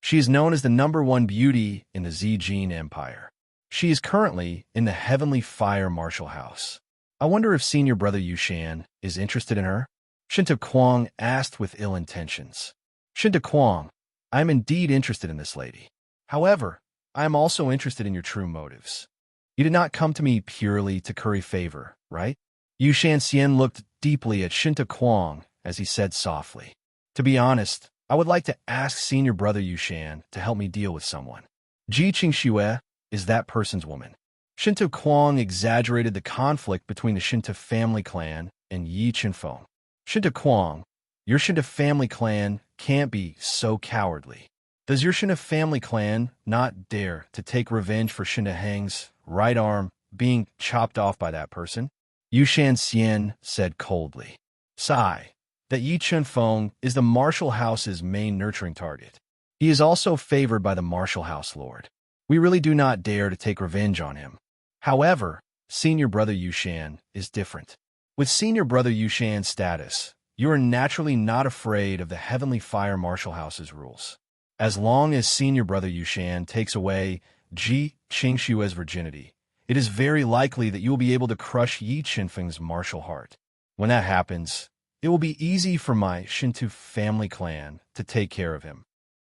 She is known as the #1 beauty in the Zijin Empire. She is currently in the Heavenly Fire Martial House. I wonder if senior brother Yu Shan is interested in her? Shinta Kuang asked with ill intentions. Shinta Kuang, I am indeed interested in this lady. However, I am also interested in your true motives. You did not come to me purely to curry favor, right? Yu Shanxian looked deeply at Shinta Kuang as he said softly. To be honest, I would like to ask senior brother Yu Shan to help me deal with someone. Ji Qingxue is that person's woman. Shinta Kuang exaggerated the conflict between the Shinta family clan and Yi Qinfeng. Shinta Kuang, your Shinta family clan can't be so cowardly. Does your Shinta family clan not dare to take revenge for Shinta Heng's right arm being chopped off by that person? Yu Shanxian said coldly. Sigh, that Yi Qinfeng is the Martial House's main nurturing target. He is also favored by the Martial House Lord. We really do not dare to take revenge on him. However, senior brother Yu Shan is different. With senior brother Yu Shan's status, you are naturally not afraid of the Heavenly Fire Martial House's rules. As long as senior brother Yu Shan takes away Ji Qingxue's virginity, it is very likely that you will be able to crush Yi Qinfeng's martial heart. When that happens, it will be easy for my Shinto family clan to take care of him.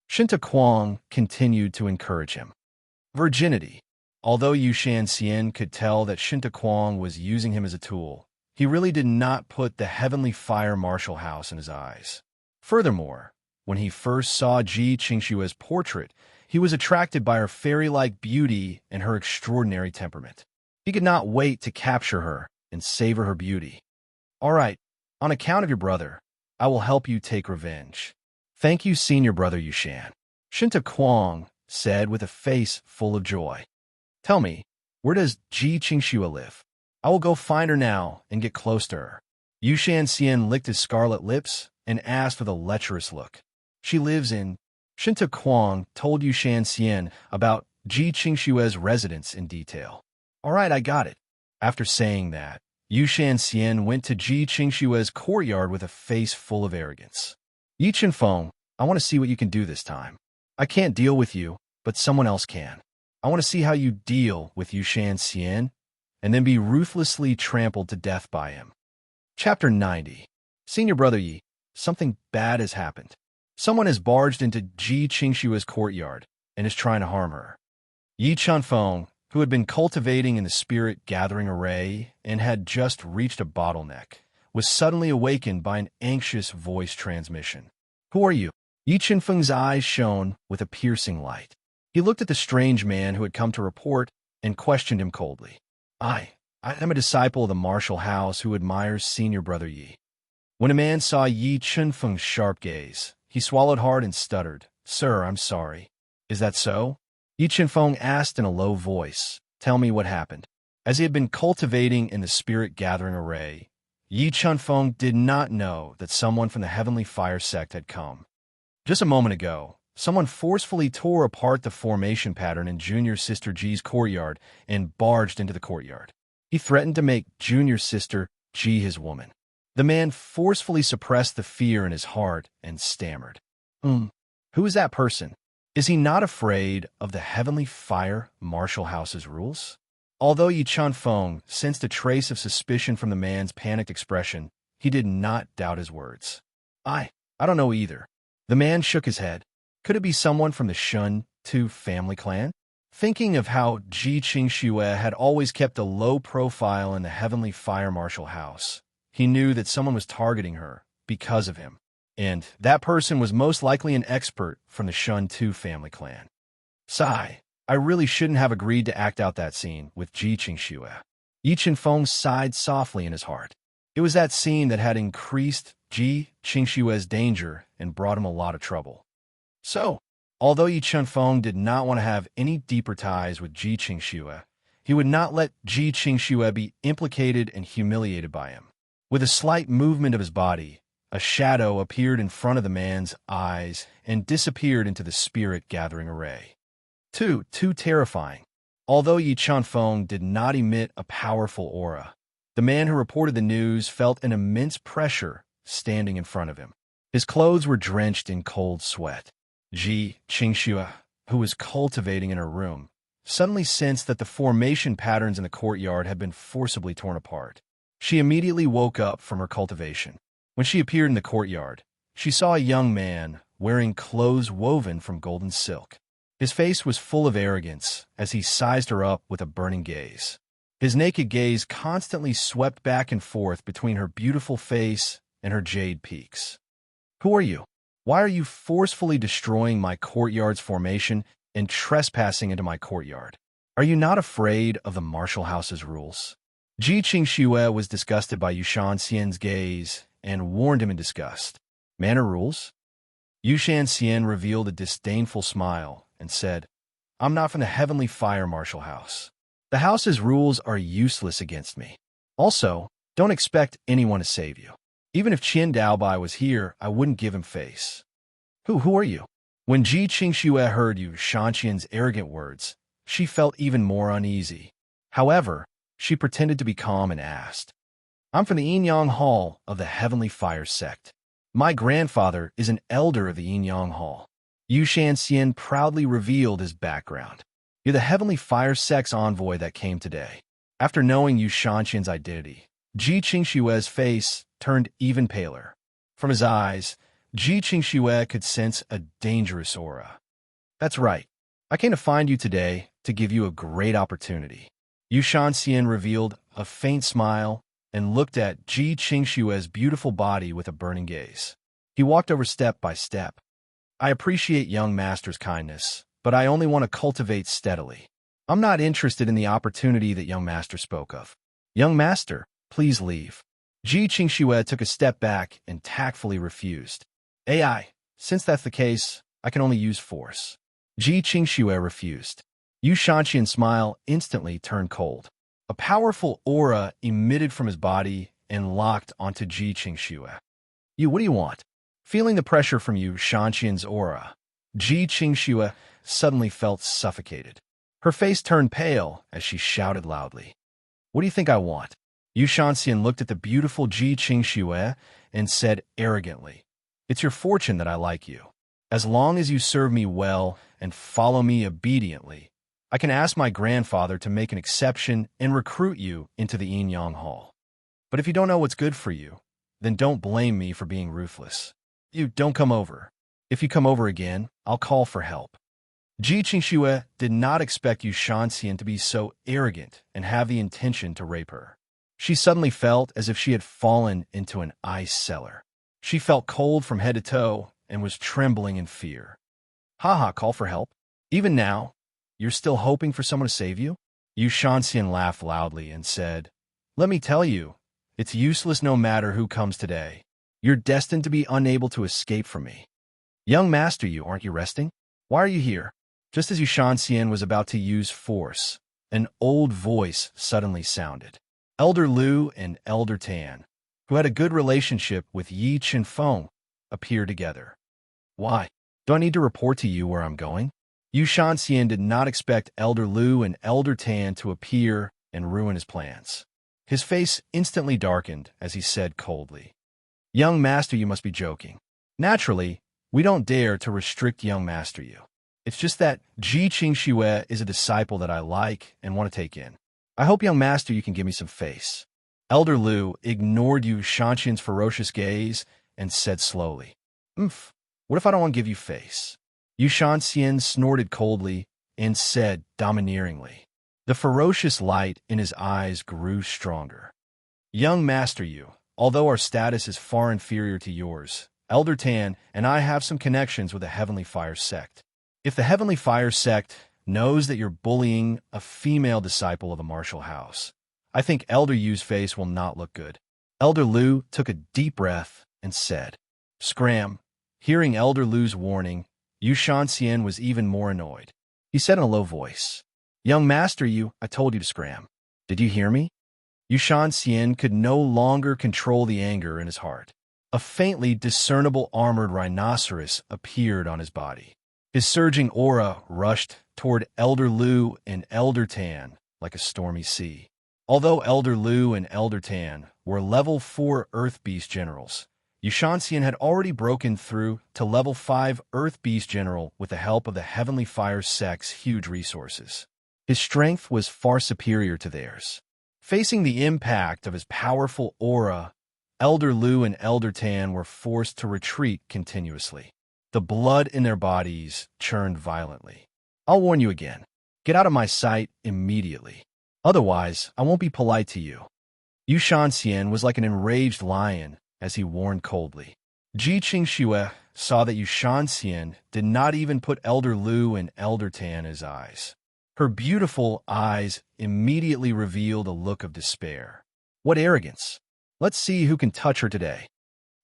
Shinta Kuang continued to encourage him. Virginity. Although Yu Shanxian could tell that Shinta Kuang was using him as a tool, he really did not put the Heavenly Fire Martial House in his eyes. Furthermore, when he first saw Ji Qingxue's portrait, he was attracted by her fairy-like beauty and her extraordinary temperament. He could not wait to capture her and savor her beauty. All right, on account of your brother, I will help you take revenge. Thank you, senior brother Yu Shan. Shinta Kuang said with a face full of joy. Tell me, where does Ji Qingxue live? I will go find her now and get close to her. Yu Shanxian licked his scarlet lips and asked with a lecherous look. She lives in... Shinta Kuang told Yu Shanxian about Ji Qingxue's residence in detail. All right, I got it. After saying that, Yu Shanxian went to Ji Qingxue's courtyard with a face full of arrogance. Yi Qinfeng, I want to see what you can do this time. I can't deal with you, but someone else can. I want to see how you deal with Yu Shanxian, and then be ruthlessly trampled to death by him. Chapter 90. Senior brother Yi, something bad has happened. Someone has barged into Ji Qingxue's courtyard and is trying to harm her. Yi Qinfeng, who had been cultivating in the spirit-gathering array and had just reached a bottleneck, was suddenly awakened by an anxious voice transmission. Who are you? Yi Qinfeng's eyes shone with a piercing light. He looked at the strange man who had come to report and questioned him coldly. I am a disciple of the Martial House who admires senior brother Yi. When a man saw Yi Qinfeng's sharp gaze, he swallowed hard and stuttered. Sir, I'm sorry. Is that so? Yi Qinfeng asked in a low voice. Tell me what happened. As he had been cultivating in the spirit-gathering array, Yi Qinfeng did not know that someone from the Heavenly Fire sect had come. Just a moment ago, someone forcefully tore apart the formation pattern in Junior Sister Ji's courtyard and barged into the courtyard. He threatened to make Junior Sister Ji his woman. The man forcefully suppressed the fear in his heart and stammered. Who is that person? Is he not afraid of the Heavenly Fire Martial House's rules? Although Yi Qinfeng sensed a trace of suspicion from the man's panicked expression, he did not doubt his words. I don't know either. The man shook his head. Could it be someone from the Shun Tu family clan? Thinking of how Ji Qingxue had always kept a low profile in the Heavenly Fire Martial House, he knew that someone was targeting her because of him. And that person was most likely an expert from the Shun 2 family clan. Sigh. I really shouldn't have agreed to act out that scene with Ji Qingxue. Yi Qinfeng sighed softly in his heart. It was that scene that had increased Ji Qingxue's danger and brought him a lot of trouble. So, although Yi Qinfeng did not want to have any deeper ties with Ji Qingxue, he would not let Ji Qingxue be implicated and humiliated by him. With a slight movement of his body, a shadow appeared in front of the man's eyes and disappeared into the spirit-gathering array. Too terrifying. Although Yi Qinfeng did not emit a powerful aura, the man who reported the news felt an immense pressure standing in front of him. His clothes were drenched in cold sweat. Ji Qingxue, who was cultivating in her room, suddenly sensed that the formation patterns in the courtyard had been forcibly torn apart. She immediately woke up from her cultivation. When she appeared in the courtyard, she saw a young man wearing clothes woven from golden silk. His face was full of arrogance as he sized her up with a burning gaze. His naked gaze constantly swept back and forth between her beautiful face and her jade peaks. Who are you? Why are you forcefully destroying my courtyard's formation and trespassing into my courtyard? Are you not afraid of the martial house's rules? Ji Qingxue was disgusted by Yushan Xian's gaze and warned him in disgust. Manner rules? Yushan Xian revealed a disdainful smile and said, I'm not from the Heavenly Fire Martial House. The house's rules are useless against me. Also, don't expect anyone to save you. Even if Qin Daobai was here, I wouldn't give him face. Who are you? When Ji Qingxue heard Yu Shanqian's arrogant words, she felt even more uneasy. However, she pretended to be calm and asked, I'm from the Yinyang Hall of the Heavenly Fire Sect. My grandfather is an elder of the Yinyang Hall. Yu Shanxian proudly revealed his background. You're the Heavenly Fire Sect's envoy that came today. After knowing Yu Shanxian's identity, Ji Qingxue's face turned even paler. From his eyes, Ji Qingxue could sense a dangerous aura. That's right. I came to find you today to give you a great opportunity. Yu Shanxian revealed a faint smile and looked at Ji Qingxue's beautiful body with a burning gaze. He walked over step by step. I appreciate young master's kindness, but I only want to cultivate steadily. I'm not interested in the opportunity that young master spoke of. Young master, please leave. Ji Qingxue took a step back and tactfully refused. AI, since that's the case, I can only use force. Ji Qingxue refused. Yu Shanqian's smile instantly turned cold. A powerful aura emitted from his body and locked onto Ji Qingxue. What do you want? Feeling the pressure from Yu Shanqian's aura, Ji Qingxue suddenly felt suffocated. Her face turned pale as she shouted loudly. What do you think I want? Yu Shanxian looked at the beautiful Ji Qingxue and said arrogantly, It's your fortune that I like you. As long as you serve me well and follow me obediently, I can ask my grandfather to make an exception and recruit you into the Yinyang Hall. But if you don't know what's good for you, then don't blame me for being ruthless. You don't come over. If you come over again, I'll call for help. Ji Qingxue did not expect Yu Shanxian to be so arrogant and have the intention to rape her. She suddenly felt as if she had fallen into an ice cellar. She felt cold from head to toe and was trembling in fear. Call for help? Even now, you're still hoping for someone to save you? Yu Shanxian laughed loudly and said, Let me tell you, it's useless no matter who comes today. You're destined to be unable to escape from me. Young master, aren't you resting? Why are you here? Just as Yu Shanxian was about to use force, an old voice suddenly sounded. Elder Lu and Elder Tan, who had a good relationship with Yi Qinfeng, appeared together. Why? Do I need to report to you where I'm going? Yu Shanxian did not expect Elder Lu and Elder Tan to appear and ruin his plans. His face instantly darkened as he said coldly, Young master, you must be joking. Naturally, we don't dare to restrict young master you. It's just that Ji Qingxue is a disciple that I like and want to take in. I hope, young master, you can give me some face. Elder Lu ignored Yu Shanqian's ferocious gaze and said slowly, What if I don't want to give you face? Yu Shanxian snorted coldly and said domineeringly. The ferocious light in his eyes grew stronger. Young master, although our status is far inferior to yours, Elder Tan and I have some connections with the Heavenly Fire sect. If the Heavenly Fire sect knows that you're bullying a female disciple of the martial house, I think Elder Yu's face will not look good. Elder Lu took a deep breath and said, "Scram." Hearing Elder Lu's warning, Yu Shanxian was even more annoyed. He said in a low voice, "Young Master Yu, I told you to scram. Did you hear me?" Yu Shanxian could no longer control the anger in his heart. A faintly discernible armored rhinoceros appeared on his body. His surging aura rushed toward Elder Lu and Elder Tan like a stormy sea. Although Elder Lu and Elder Tan were level 4 Earth Beast Generals, Yu Shanxian had already broken through to level 5 Earth Beast General with the help of the Heavenly Fire sect's huge resources. His strength was far superior to theirs. Facing the impact of his powerful aura, Elder Lu and Elder Tan were forced to retreat continuously. The blood in their bodies churned violently. "I'll warn you again. Get out of my sight immediately. Otherwise, I won't be polite to you." Yu Shanxian was like an enraged lion as he warned coldly. Ji Qingxue saw that Yu Shanxian did not even put Elder Lu and Elder Tan in his eyes. Her beautiful eyes immediately revealed a look of despair. What arrogance! Let's see who can touch her today.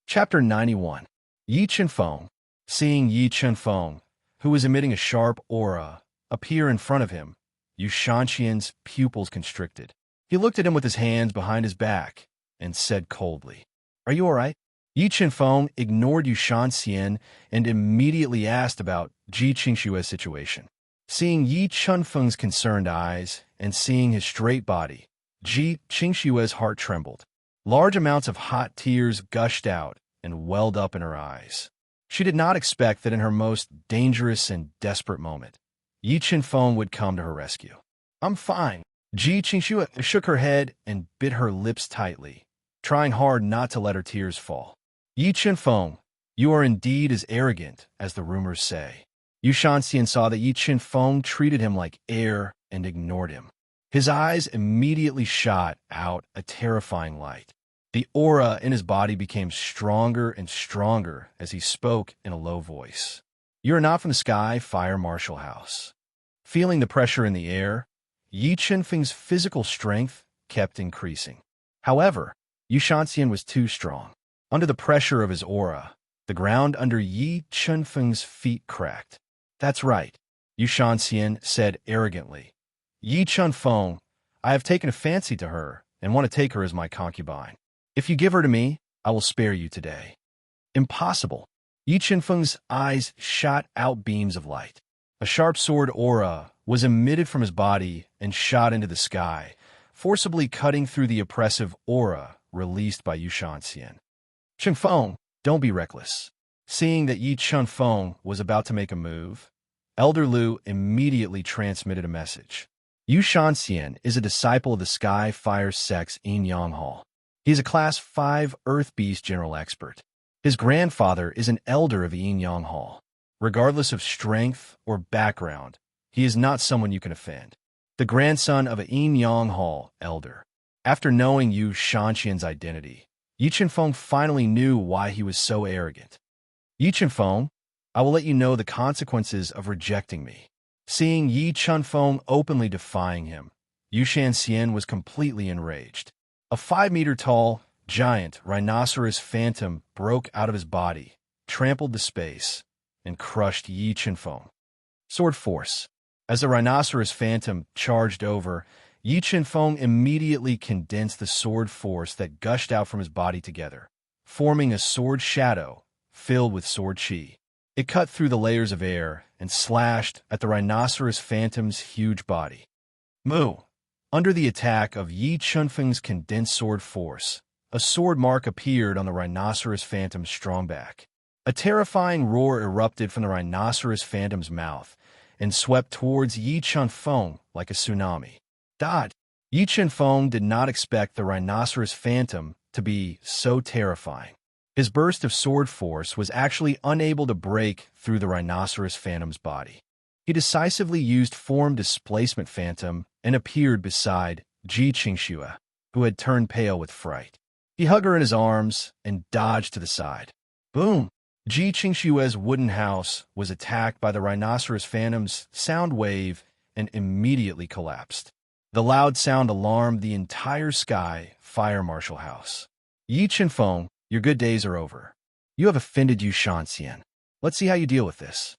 Chapter 91. Yi Chenfeng. Seeing Yi Chenfeng, who was emitting a sharp aura, appear in front of him, Yu Shanxian's pupils constricted. He looked at him with his hands behind his back and said coldly, "Are you all right?" Yi Chenfeng ignored Yu Shanxian and immediately asked about Ji Qingxue's situation. Seeing Yi Chenfeng's concerned eyes and seeing his straight body, Ji Qingxue's heart trembled. Large amounts of hot tears gushed out and welled up in her eyes. She did not expect that in her most dangerous and desperate moment, Yi Chenfeng would come to her rescue. "I'm fine." Ji Qingxue shook her head and bit her lips tightly, trying hard not to let her tears fall. "Yi Chenfeng, you are indeed as arrogant as the rumors say." Yu Shanxian saw that Yi Chenfeng treated him like air and ignored him. His eyes immediately shot out a terrifying light. The aura in his body became stronger and stronger as he spoke in a low voice. "You are not from the Sky Fire Martial House." Feeling the pressure in the air, Yi Chenfeng's physical strength kept increasing. However, Yu Shanxian was too strong. Under the pressure of his aura, the ground under Yi Chenfeng's feet cracked. "That's right," Yu Shanxian said arrogantly. "Yi Chenfeng, I have taken a fancy to her and want to take her as my concubine. If you give her to me, I will spare you today." "Impossible." Yi Chenfeng's eyes shot out beams of light. A sharp sword aura was emitted from his body and shot into the sky, forcibly cutting through the oppressive aura released by Yu Shanxian. "Chenfeng, don't be reckless." Seeing that Yi Chenfeng was about to make a move, Elder Lu immediately transmitted a message. Yu Shanxian is a disciple of the Sky Fire sect's Yin Yang Hall. He is a Class 5 Earth Beast General Expert. His grandfather is an elder of the Yin Yang Hall. Regardless of strength or background, he is not someone you can offend. The grandson of a Yin Yang Hall elder. After knowing Yu Shanxian's identity, Yi Chenfeng finally knew why he was so arrogant. "Yi Chenfeng, I will let you know the consequences of rejecting me." Seeing Yi Chenfeng openly defying him, Yu Shanxian was completely enraged. A 5-meter-tall, giant rhinoceros phantom broke out of his body, trampled the space, and crushed Yi Chenfeng. Sword force. As the rhinoceros phantom charged over, Yi Chenfeng immediately condensed the sword force that gushed out from his body together, forming a sword shadow filled with sword chi. It cut through the layers of air and slashed at the rhinoceros phantom's huge body. Moo! Under the attack of Yi Chenfeng's condensed sword force, a sword mark appeared on the rhinoceros phantom's strong back. A terrifying roar erupted from the rhinoceros phantom's mouth and swept towards Yi Chenfeng like a tsunami. Dod! Yi Chenfeng did not expect the rhinoceros phantom to be so terrifying. His burst of sword force was actually unable to break through the rhinoceros phantom's body. He decisively used form displacement phantom and appeared beside Ji Qingxue, who had turned pale with fright. He hugged her in his arms and dodged to the side. Boom! Ji Qingshue's wooden house was attacked by the rhinoceros phantom's sound wave and immediately collapsed. The loud sound alarmed the entire sky fire marshal house. Yi Chenfeng, your good days are over. You have offended Yu Shanxian. Let's see how you deal with this.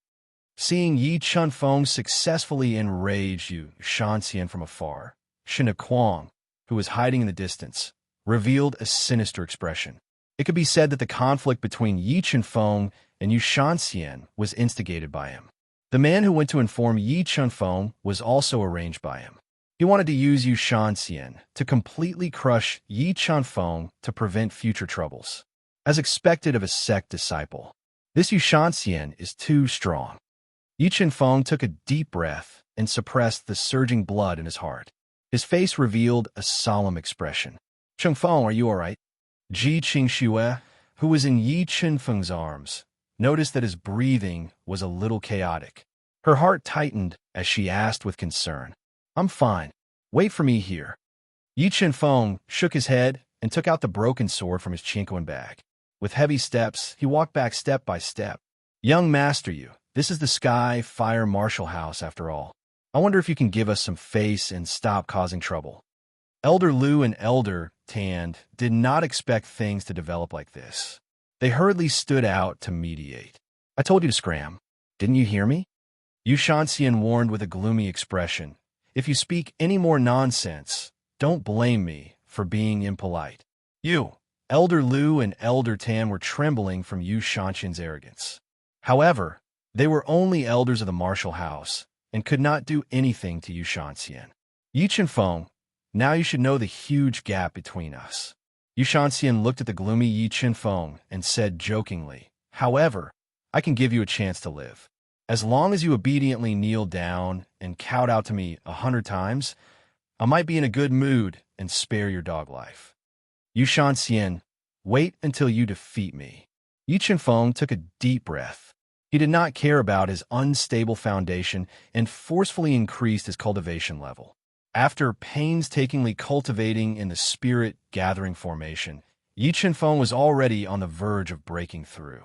Seeing Yi Chenfeng successfully enrage Yu Shanxian from afar, Shina Kuang, who was hiding in the distance, revealed a sinister expression. It could be said that the conflict between Yi Chenfeng and Yu Shanxian was instigated by him. The man who went to inform Yi Chenfeng was also arranged by him. He wanted to use Yu Shanxian to completely crush Yi Chenfeng to prevent future troubles. As expected of a sect disciple, this Yu Shanxian is too strong. Yi Chenfeng took a deep breath and suppressed the surging blood in his heart. His face revealed a solemn expression. Chenfeng, are you all right? Ji Qingxue, who was in Yi Chenfeng's arms, noticed that his breathing was a little chaotic. Her heart tightened as she asked with concern, I'm fine. Wait for me here. Yi Chenfeng shook his head and took out the broken sword from his chinquin bag. With heavy steps, he walked back step by step. Young master Yu, this is the Sky Fire Marshal House after all. I wonder if you can give us some face and stop causing trouble. Elder Lu and Elder Tand did not expect things to develop like this. They hurriedly stood out to mediate. I told you to scram. Didn't you hear me? Yu Shanxian warned with a gloomy expression. If you speak any more nonsense, don't blame me for being impolite. You, Elder Lu and Elder Tan were trembling from Yu Shanxian's arrogance. However, they were only elders of the martial house and could not do anything to Yu Shanxian. Yi Chenfeng, now you should know the huge gap between us. Yu Shanxian looked at the gloomy Yi Chenfeng and said jokingly, However, I can give you a chance to live. As long as you obediently kneel down and kowed out to me 100 times, I might be in a good mood and spare your dog life. Yu Shanxian, wait until you defeat me. Yi Chenfeng took a deep breath. He did not care about his unstable foundation and forcefully increased his cultivation level. After painstakingly cultivating in the spirit-gathering formation, Yi Chenfeng was already on the verge of breaking through.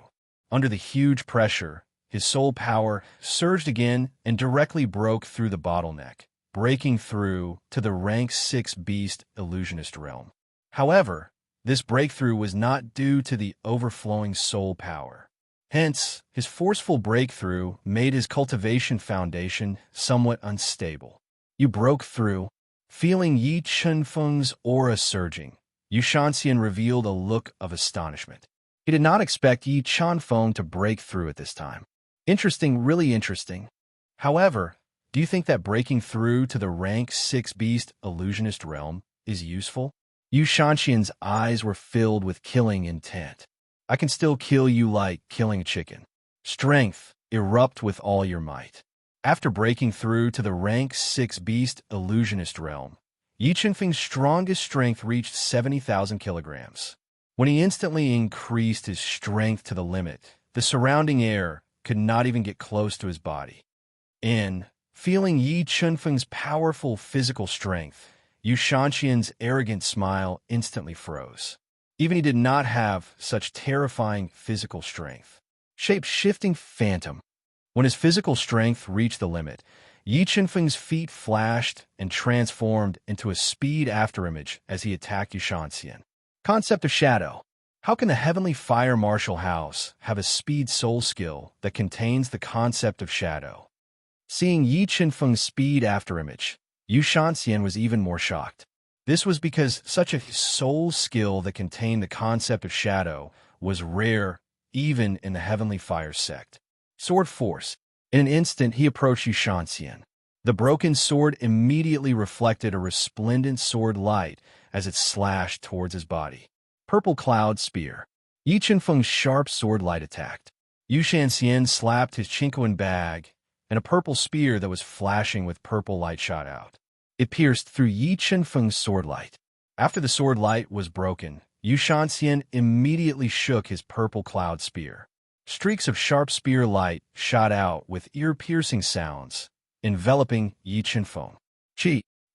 Under the huge pressure, his soul power surged again and directly broke through the bottleneck, breaking through to the rank 6 beast illusionist realm. However, this breakthrough was not due to the overflowing soul power. Hence, his forceful breakthrough made his cultivation foundation somewhat unstable. You broke through. Feeling Yi Chenfeng's aura surging, Yu Shanxian revealed a look of astonishment. He did not expect Yi Chenfeng to break through at this time. Interesting, really interesting. However, do you think that breaking through to the rank 6 beast illusionist realm is useful? Yu Shanxian's eyes were filled with killing intent. I can still kill you like killing a chicken. Strength, erupt with all your might. After breaking through to the rank 6 beast illusionist realm, Yi Chenfeng's strongest strength reached 70,000 kilograms. When he instantly increased his strength to the limit, the surrounding air could not even get close to his body. Feeling Yi Chenfeng's powerful physical strength, Yu Shanxian's arrogant smile instantly froze. Even he did not have such terrifying physical strength. Shape-shifting phantom. When his physical strength reached the limit, Yi Chenfeng's feet flashed and transformed into a speed afterimage as he attacked Yu Shanxian. Concept of shadow. How can the Heavenly Fire Martial House have a speed soul skill that contains the concept of shadow? Seeing Yi Chenfeng's speed afterimage, Yu Shanxian was even more shocked. This was because such a soul skill that contained the concept of shadow was rare even in the Heavenly Fire sect. Sword force. In an instant, he approached Yu Shanxian. The broken sword immediately reflected a resplendent sword light as it slashed towards his body. Purple cloud spear. Yi Chenfeng's sharp sword light attacked. Yu Shanxian slapped his chinquin bag, and a purple spear that was flashing with purple light shot out. It pierced through Yi Chenfeng's sword light. After the sword light was broken, Yu Shanxian immediately shook his purple cloud spear. Streaks of sharp spear light shot out with ear-piercing sounds, enveloping Yi Chenfeng.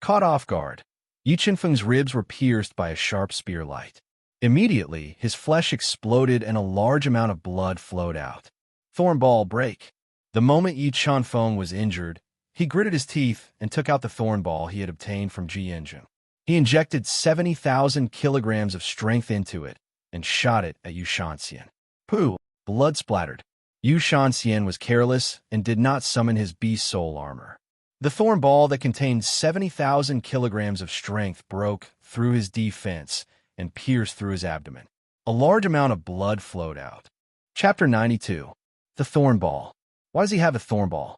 Caught off guard. Yi Chenfeng's ribs were pierced by a sharp spear light. Immediately, his flesh exploded and a large amount of blood flowed out. Thornball break. The moment Yi Chanfeng was injured, he gritted his teeth and took out the thornball he had obtained from Ji Yanjun. He injected 70,000 kilograms of strength into it and shot it at Yu Shanxian. Pooh! Blood splattered. Yu Shanxian was careless and did not summon his beast soul armor. The thorn ball that contained 70,000 kilograms of strength broke through his defense and pierced through his abdomen. A large amount of blood flowed out. Chapter 92. The Thorn Ball. Why does he have a thorn ball?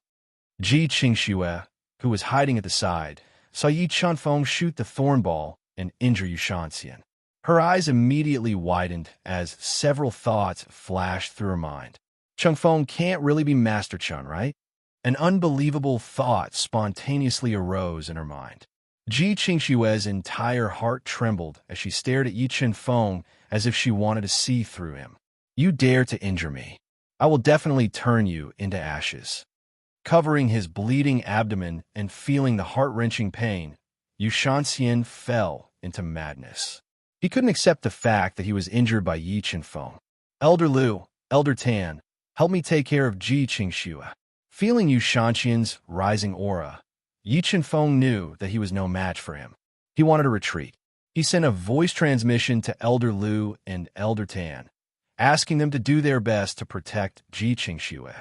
Ji Qingxue, who was hiding at the side, saw Yi Chanfeng shoot the thorn ball and injure Yu Shanxian. Her eyes immediately widened as several thoughts flashed through her mind. Changfeng can't really be Master Chun, right? An unbelievable thought spontaneously arose in her mind. Ji Qingxue's entire heart trembled as she stared at Yi Chanfeng as if she wanted to see through him. You dare to injure me. I will definitely turn you into ashes. Covering his bleeding abdomen and feeling the heart-wrenching pain, Yu Shanxian fell into madness. He couldn't accept the fact that he was injured by Yi Chanfeng. Elder Lu, Elder Tan, help me take care of Ji Qingxue. Feeling Yu Shanxian's rising aura, Yi Chanfeng knew that he was no match for him. He wanted to retreat. He sent a voice transmission to Elder Lu and Elder Tan, asking them to do their best to protect Ji Qingxue.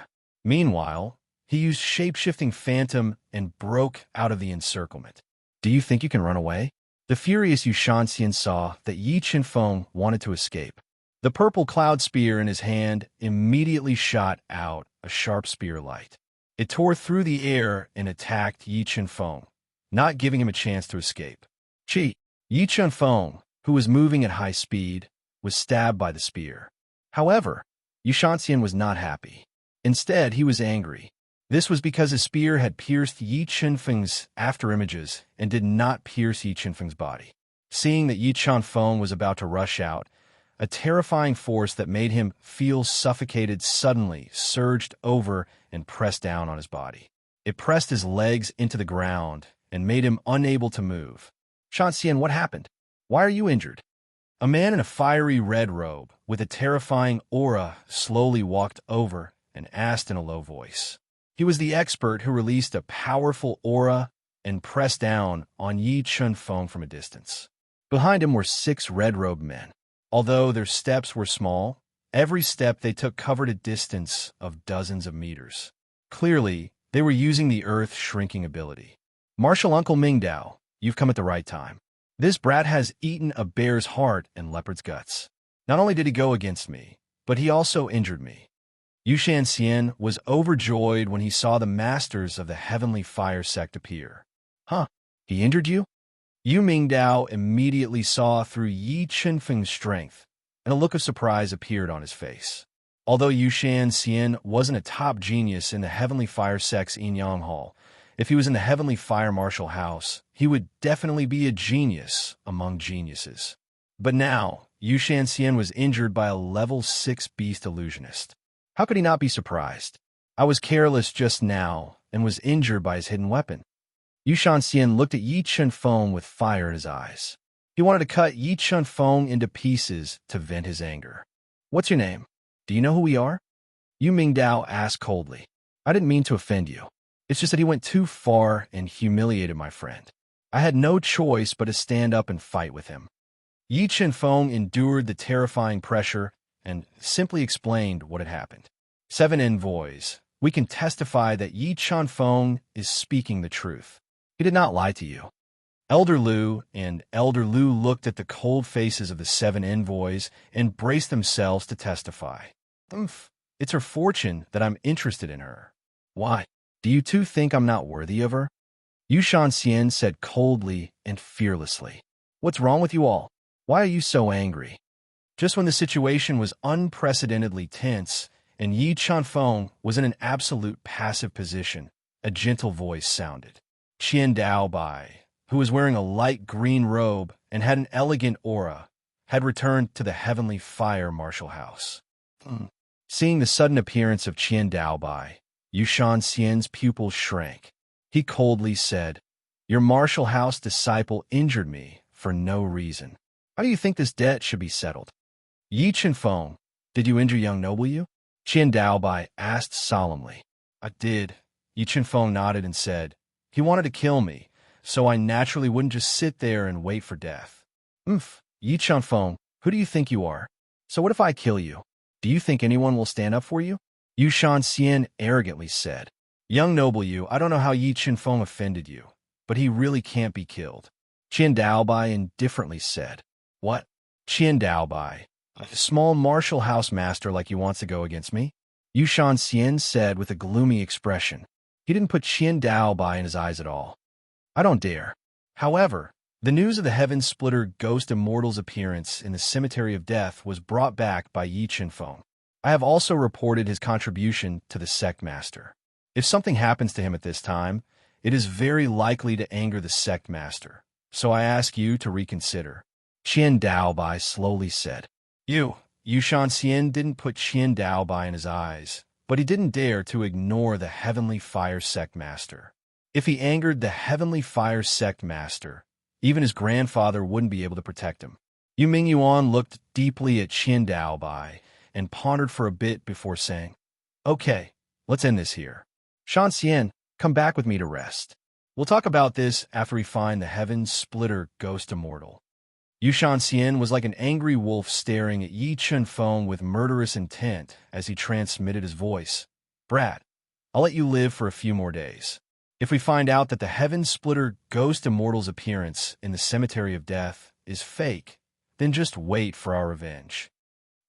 Meanwhile, he used shape-shifting phantom and broke out of the encirclement. Do you think you can run away? The furious Yu Shanxian saw that Yi Chanfeng wanted to escape. The purple cloud spear in his hand immediately shot out a sharp spear light. It tore through the air and attacked Yi Chanfeng, not giving him a chance to escape. Yi Chanfeng, who was moving at high speed, was stabbed by the spear. However, Yu Shanxian was not happy. Instead, he was angry. This was because his spear had pierced Yi Chanfeng's afterimages and did not pierce Yi Chanfeng's body. Seeing that Yi Chanfeng was about to rush out, a terrifying force that made him feel suffocated suddenly surged over and pressed down on his body. It pressed his legs into the ground and made him unable to move. Shanxian, what happened? Why are you injured? A man in a fiery red robe with a terrifying aura slowly walked over and asked in a low voice. He was the expert who released a powerful aura and pressed down on Yi Chanfeng from a distance. Behind him were 6 red-robed men. Although their steps were small, every step they took covered a distance of dozens of meters. Clearly, they were using the Earth's shrinking ability. Martial Uncle Mingdao, you've come at the right time. This brat has eaten a bear's heart and leopard's guts. Not only did he go against me, but he also injured me. Yu Shanxian was overjoyed when he saw the masters of the Heavenly Fire sect appear. Huh? He injured you? Yu Mingdao immediately saw through Yi Chanfeng's strength, and a look of surprise appeared on his face. Although Yu Shanxian wasn't a top genius in the Heavenly Fire sect's Yin-Yang Hall, if he was in the Heavenly Fire Martial House, he would definitely be a genius among geniuses. But now, Yu Shanxian was injured by a level 6 beast illusionist. How could he not be surprised? I was careless just now and was injured by his hidden weapon. Yu Shanxian looked at Yi Chanfeng with fire in his eyes. He wanted to cut Yi Chanfeng into pieces to vent his anger. What's your name? Do you know who we are? Yu Mingdao asked coldly. I didn't mean to offend you. It's just that he went too far and humiliated my friend. I had no choice but to stand up and fight with him. Yi Chanfeng endured the terrifying pressure and simply explained what had happened. 7 envoys, we can testify that Yi Chanfeng is speaking the truth. He did not lie to you. Elder Lu and Elder Lu looked at the cold faces of the 7 envoys and braced themselves to testify. It's her fortune that I'm interested in her. Why? Do you two think I'm not worthy of her? Yu Shanxian said coldly and fearlessly. What's wrong with you all? Why are you so angry? Just when the situation was unprecedentedly tense and Yi Chanfeng was in an absolute passive position, a gentle voice sounded. Qian Daobai, who was wearing a light green robe and had an elegant aura, had returned to the Heavenly Fire Martial House. Seeing the sudden appearance of Qian Daobai, Yu Shanxian's pupils shrank. He coldly said, Your Martial House disciple injured me for no reason. How do you think this debt should be settled? Yi Chenfeng, did you injure young noble Yu? Qian Daobai asked solemnly. I did. Yi Chenfeng nodded and said, he wanted to kill me, so I naturally wouldn't just sit there and wait for death. Yi Chenfeng, who do you think you are? So what if I kill you? Do you think anyone will stand up for you? Yu Shanxian arrogantly said. Young noble Yu, I don't know how Yi Chenfeng offended you, but he really can't be killed. Qian Daobai indifferently said. What? Qian Daobai, a small martial house master like you wants to go against me? Yu Shanxian said with a gloomy expression. He didn't put Qian Daobai in his eyes at all. I don't dare. However, the news of the Heaven Splitter Ghost Immortal's appearance in the Cemetery of Death was brought back by Yi Chenfeng. I have also reported his contribution to the Sect Master. If something happens to him at this time, it is very likely to anger the Sect Master, so I ask you to reconsider. Qian Daobai slowly said. Yu Shanxian didn't put Qian Daobai in his eyes, but he didn't dare to ignore the Heavenly Fire Sect Master. If he angered the Heavenly Fire Sect Master, even his grandfather wouldn't be able to protect him. Yu Mingyuan looked deeply at Qian Daobai and pondered for a bit before saying, Okay, let's end this here. Shanxian, come back with me to rest. We'll talk about this after we find the Heaven Splitter Ghost Immortal. Yu Shanxian was like an angry wolf staring at Yi Chenfeng with murderous intent as he transmitted his voice. Brat, I'll let you live for a few more days. If we find out that the Heaven Splitter Ghost Immortal's appearance in the Cemetery of Death is fake, then just wait for our revenge.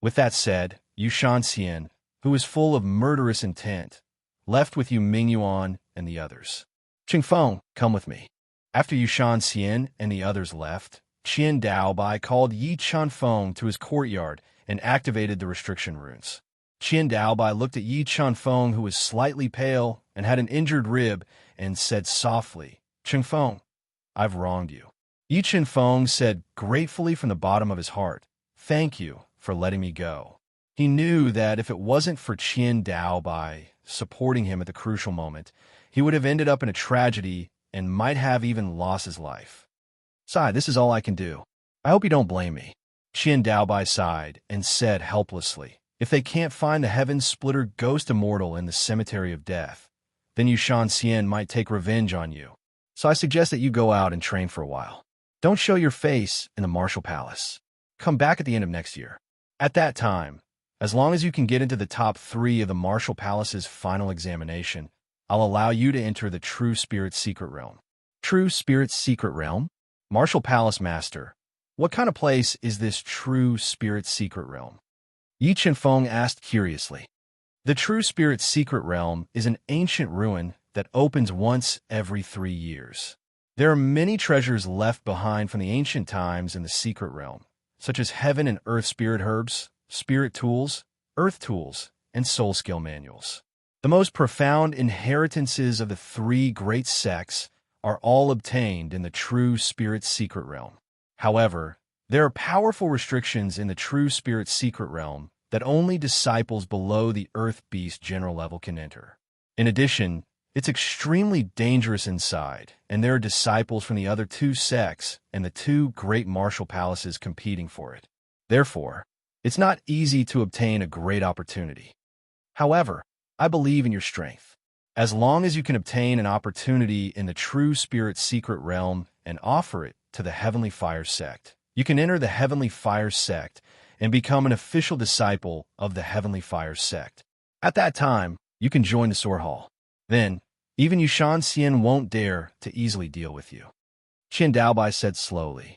With that said, Yu Shanxian, who was full of murderous intent, left with Yu Mingyuan and the others. Qingfeng, come with me. After Yu Shanxian and the others left, Qian Daobai called Yi Chenfeng to his courtyard and activated the restriction runes. Qian Daobai looked at Yi Chenfeng, who was slightly pale and had an injured rib, and said softly, Chenfeng, I've wronged you. Yi Chenfeng said gratefully from the bottom of his heart, Thank you for letting me go. He knew that if it wasn't for Qian Daobai supporting him at the crucial moment, he would have ended up in a tragedy and might have even lost his life. Sigh, this is all I can do. I hope you don't blame me. Qian Daobai sighed and said helplessly, If they can't find the Heaven Splitter Ghost Immortal in the Cemetery of Death, then Yu Shanxian might take revenge on you. So I suggest that you go out and train for a while. Don't show your face in the Martial Palace. Come back at the end of next year. At that time, as long as you can get into the top 3 of the Martial Palace's final examination, I'll allow you to enter the True Spirit Secret Realm. True Spirit Secret Realm? Martial Palace Master, what kind of place is this True Spirit Secret Realm? Yi Chenfeng asked curiously. The True Spirit Secret Realm is an ancient ruin that opens once every 3 years. There are many treasures left behind from the ancient times in the Secret Realm, such as heaven and earth spirit herbs, spirit tools, earth tools, and soul skill manuals. The most profound inheritances of the 3 great sects are all obtained in the True Spirit Secret Realm. However, there are powerful restrictions in the True Spirit Secret Realm that only disciples below the Earth Beast general level can enter. In addition, it's extremely dangerous inside, and there are disciples from the other 2 sects and the 2 great martial palaces competing for it. Therefore, it's not easy to obtain a great opportunity. However, I believe in your strength. As long as you can obtain an opportunity in the True Spirit Secret Realm and offer it to the Heavenly Fire Sect, you can enter the Heavenly Fire Sect and become an official disciple of the Heavenly Fire Sect. At that time, you can join the Sword Hall. Then, even Yu Shanxian won't dare to easily deal with you. Qian Daobai said slowly,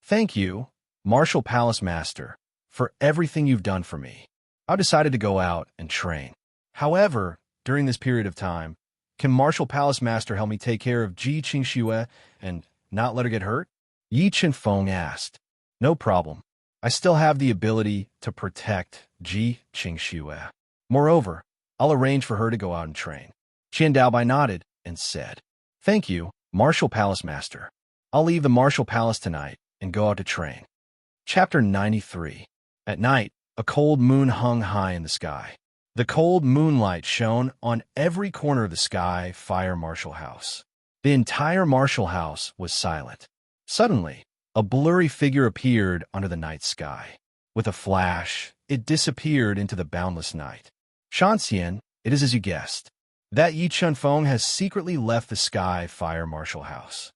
Thank you, Martial Palace Master, for everything you've done for me. I've decided to go out and train. However, during this period of time, can Martial Palace Master help me take care of Ji Qingxue and not let her get hurt? Yi Chenfeng asked. No problem. I still have the ability to protect Ji Qingxue. Moreover, I'll arrange for her to go out and train. Qian Daobai nodded and said, Thank you, Martial Palace Master. I'll leave the Martial Palace tonight and go out to train. Chapter 93. At night, a cold moon hung high in the sky. The cold moonlight shone on every corner of the sky Fire Martial House. The entire Martial House was silent. Suddenly, A blurry figure appeared under the night sky. With a flash, it disappeared into the boundless night. Shanxian, it is as you guessed. That Yi Chunfeng has secretly left the Sky Fire Marshal House.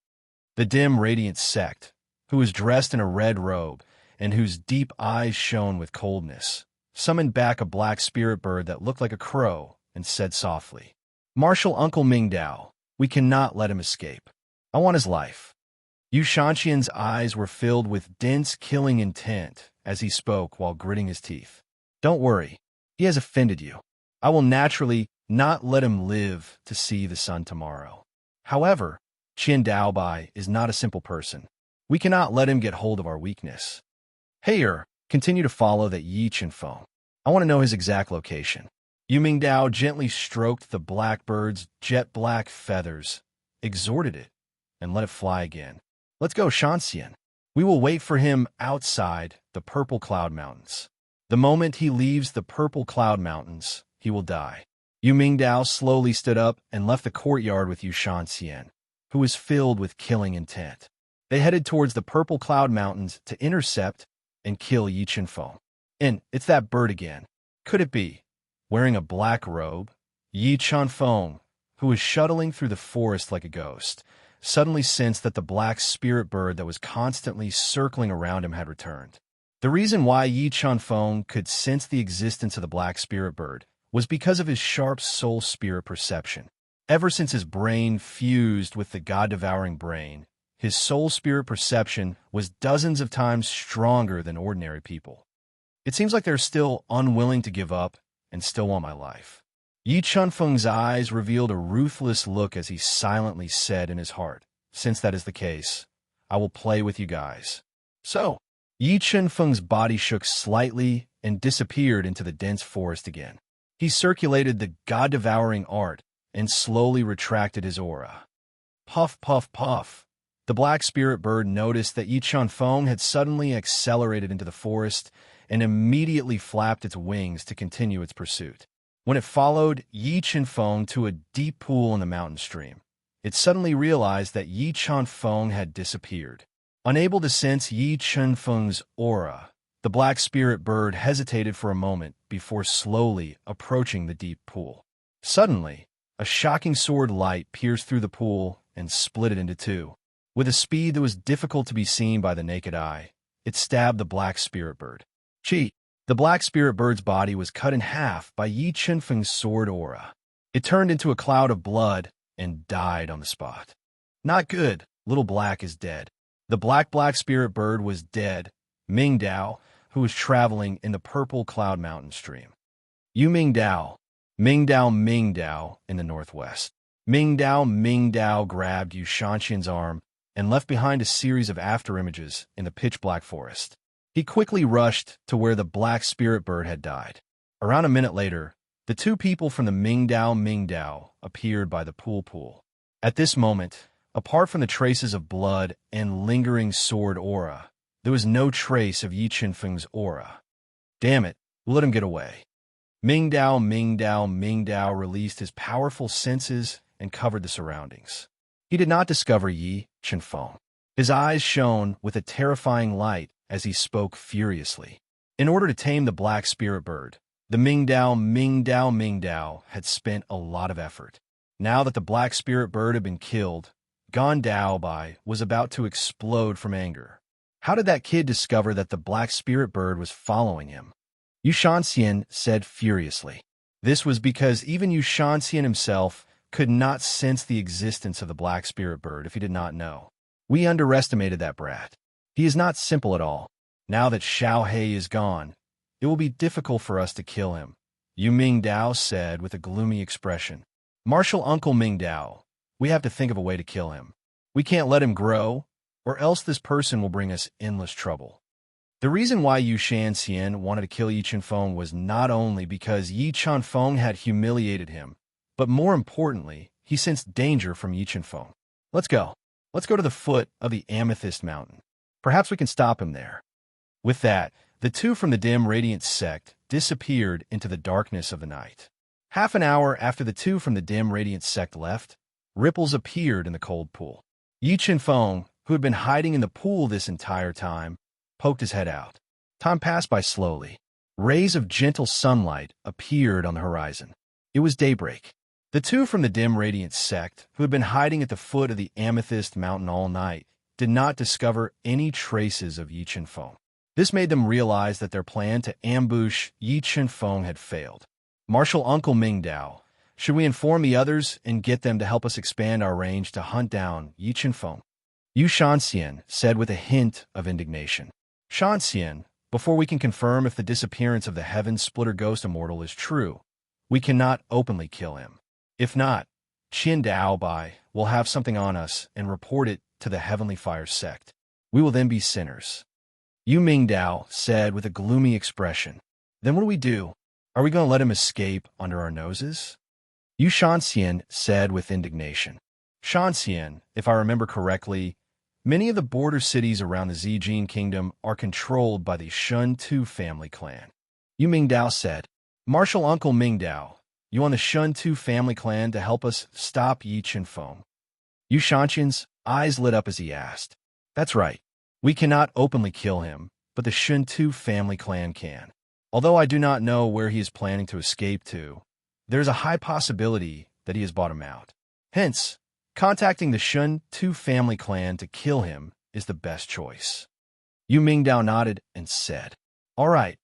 The dim, radiant sect, who was dressed in a red robe and whose deep eyes shone with coldness, summoned back a black spirit bird that looked like a crow and said softly, "Marshal Uncle Mingdao, we cannot let him escape. I want his life." Yu Shanxian's eyes were filled with dense, killing intent as he spoke while gritting his teeth. "Don't worry, he has offended you. I will naturally not let him live to see the sun tomorrow. However, Qian Daobai is not a simple person. We cannot let him get hold of our weakness. Heyer, continue to follow that Yi Chunfeng. I want to know his exact location." Yu Mingdao gently stroked the blackbird's jet-black feathers, exhorted it, and let it fly again. "Let's go, Shanxian. We will wait for him outside the Purple Cloud Mountains. The moment he leaves the Purple Cloud Mountains, he will die." Yu Mingdao slowly stood up and left the courtyard with Yu Shanxian, who was filled with killing intent. They headed towards the Purple Cloud Mountains to intercept and kill Yi Chunfeng. And it's that bird again. Could it be? Wearing a black robe, Yi Chunfeng, who was shuttling through the forest like a ghost, suddenly sensed that the black spirit bird that was constantly circling around him had returned. The reason why Yi Chunfeng could sense the existence of the black spirit bird was because of his sharp soul spirit perception. Ever since his brain fused with the god-devouring brain, his soul spirit perception was dozens of times stronger than ordinary people. "It seems like they're still unwilling to give up and still want my life." Yi Chunfeng's eyes revealed a ruthless look as he silently said in his heart, "Since that is the case, I will play with you guys." So, Yi Chunfeng's body shook slightly and disappeared into the dense forest again. He circulated the god-devouring art and slowly retracted his aura. Puff, puff, puff. The black spirit bird noticed that Yi Chunfeng had suddenly accelerated into the forest and immediately flapped its wings to continue its pursuit. When it followed Yi Chunfeng to a deep pool in the mountain stream, it suddenly realized that Yi Chunfeng had disappeared. Unable to sense Yi Chunfeng's aura, the black spirit bird hesitated for a moment before slowly approaching the deep pool. Suddenly, a shocking sword light pierced through the pool and split it into two. With a speed that was difficult to be seen by the naked eye, it stabbed the black spirit bird. Chi! The black spirit bird's body was cut in half by Yi Chunfeng's sword aura. It turned into a cloud of blood and died on the spot. Not good. Little Black is dead. The black spirit bird was dead. Mingdao, who was traveling in the Purple Cloud Mountain stream. Yu Mingdao. Mingdao in the northwest. Mingdao grabbed Yu Shanxian's arm and left behind a series of afterimages in the pitch-black forest. He quickly rushed to where the black spirit bird had died. Around a minute later, the two people from the Mingdao appeared by the pool. At this moment, apart from the traces of blood and lingering sword aura, there was no trace of Yi Chunfeng's aura. Damn it, we'll let him get away. Mingdao released his powerful senses and covered the surroundings. He did not discover Yi Chunfeng. His eyes shone with a terrifying light as he spoke furiously. In order to tame the black spirit bird, the Mingdao had spent a lot of effort. Now that the black spirit bird had been killed, Gan Daobai was about to explode from anger. How did that kid discover that the black spirit bird was following him? Yu Shanxian said furiously. This was because even Yu Shanxian himself could not sense the existence of the black spirit bird if he did not know. We underestimated that brat. He is not simple at all. Now that Xiao He is gone, it will be difficult for us to kill him, Yu Mingdao said with a gloomy expression. Marshal Uncle Mingdao, we have to think of a way to kill him. We can't let him grow, or else this person will bring us endless trouble. The reason why Yu Shanxian wanted to kill Yi Chunfeng was not only because Yi Chunfeng had humiliated him, but more importantly, he sensed danger from Yi Chunfeng. Let's go. Let's go to the foot of the Amethyst Mountain. Perhaps we can stop him there. With that, the two from the dim radiant sect disappeared into the darkness of the night. Half an hour after the two from the dim radiant sect left, ripples appeared in the cold pool. Yi Chunfeng, who had been hiding in the pool this entire time, poked his head out. Time passed by slowly. Rays of gentle sunlight appeared on the horizon. It was daybreak. The two from the dim radiant sect, who had been hiding at the foot of the Amethyst Mountain all night, did not discover any traces of Yi Chen-feng. This made them realize that their plan to ambush Yi Chen-feng had failed. Marshal Uncle Mingdao, should we inform the others and get them to help us expand our range to hunt down Yi Chen-feng? Yu Shanxian said with a hint of indignation. Shanxian, before we can confirm if the disappearance of the Heaven Splitter Ghost Immortal is true, we cannot openly kill him. If not, Qin Daobai will have something on us and report it to the Heavenly Fire sect. We will then be sinners. Yu Mingdao said with a gloomy expression. Then what do we do? Are we going to let him escape under our noses? Yu Shanxian said with indignation. Shanxian, if I remember correctly, many of the border cities around the Zijin Kingdom are controlled by the Shun Tu family clan. Yu Mingdao said, Marshal Uncle Mingdao, you want the Shun Tu family clan to help us stop Yi Chen-feng? Yu Shanxian's eyes lit up as he asked. That's right. We cannot openly kill him, but the Shun Tu family clan can. Although I do not know where he is planning to escape to, there is a high possibility that he has bought him out. Hence, contacting the Shun Tu family clan to kill him is the best choice. Yu Mingdao nodded and said, All right,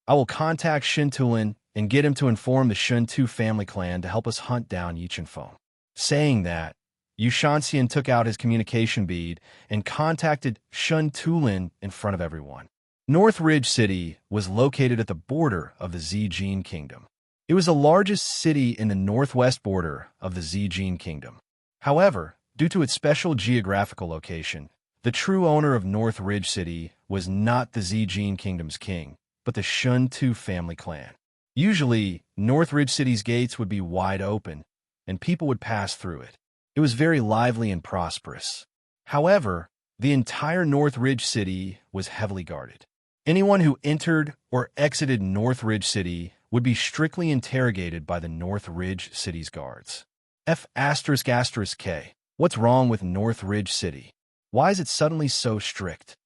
I will contact Shin Tulin and get him to inform the Shun Tu family clan to help us hunt down Yi Chen-feng. Saying that, Yu Shanxian took out his communication bead and contacted Shun Tulin in front of everyone. North Ridge City was located at the border of the Zijin Kingdom. It was the largest city in the northwest border of the Zijin Kingdom. However, due to its special geographical location, the true owner of North Ridge City was not the Zijin Kingdom's king, but the Shun Tu family clan. Usually, North Ridge City's gates would be wide open, and people would pass through it. It was very lively and prosperous. However, the entire North Ridge City was heavily guarded. Anyone who entered or exited North Ridge City would be strictly interrogated by the North Ridge City's guards. F***K. What's wrong with North Ridge City? Why is it suddenly so strict?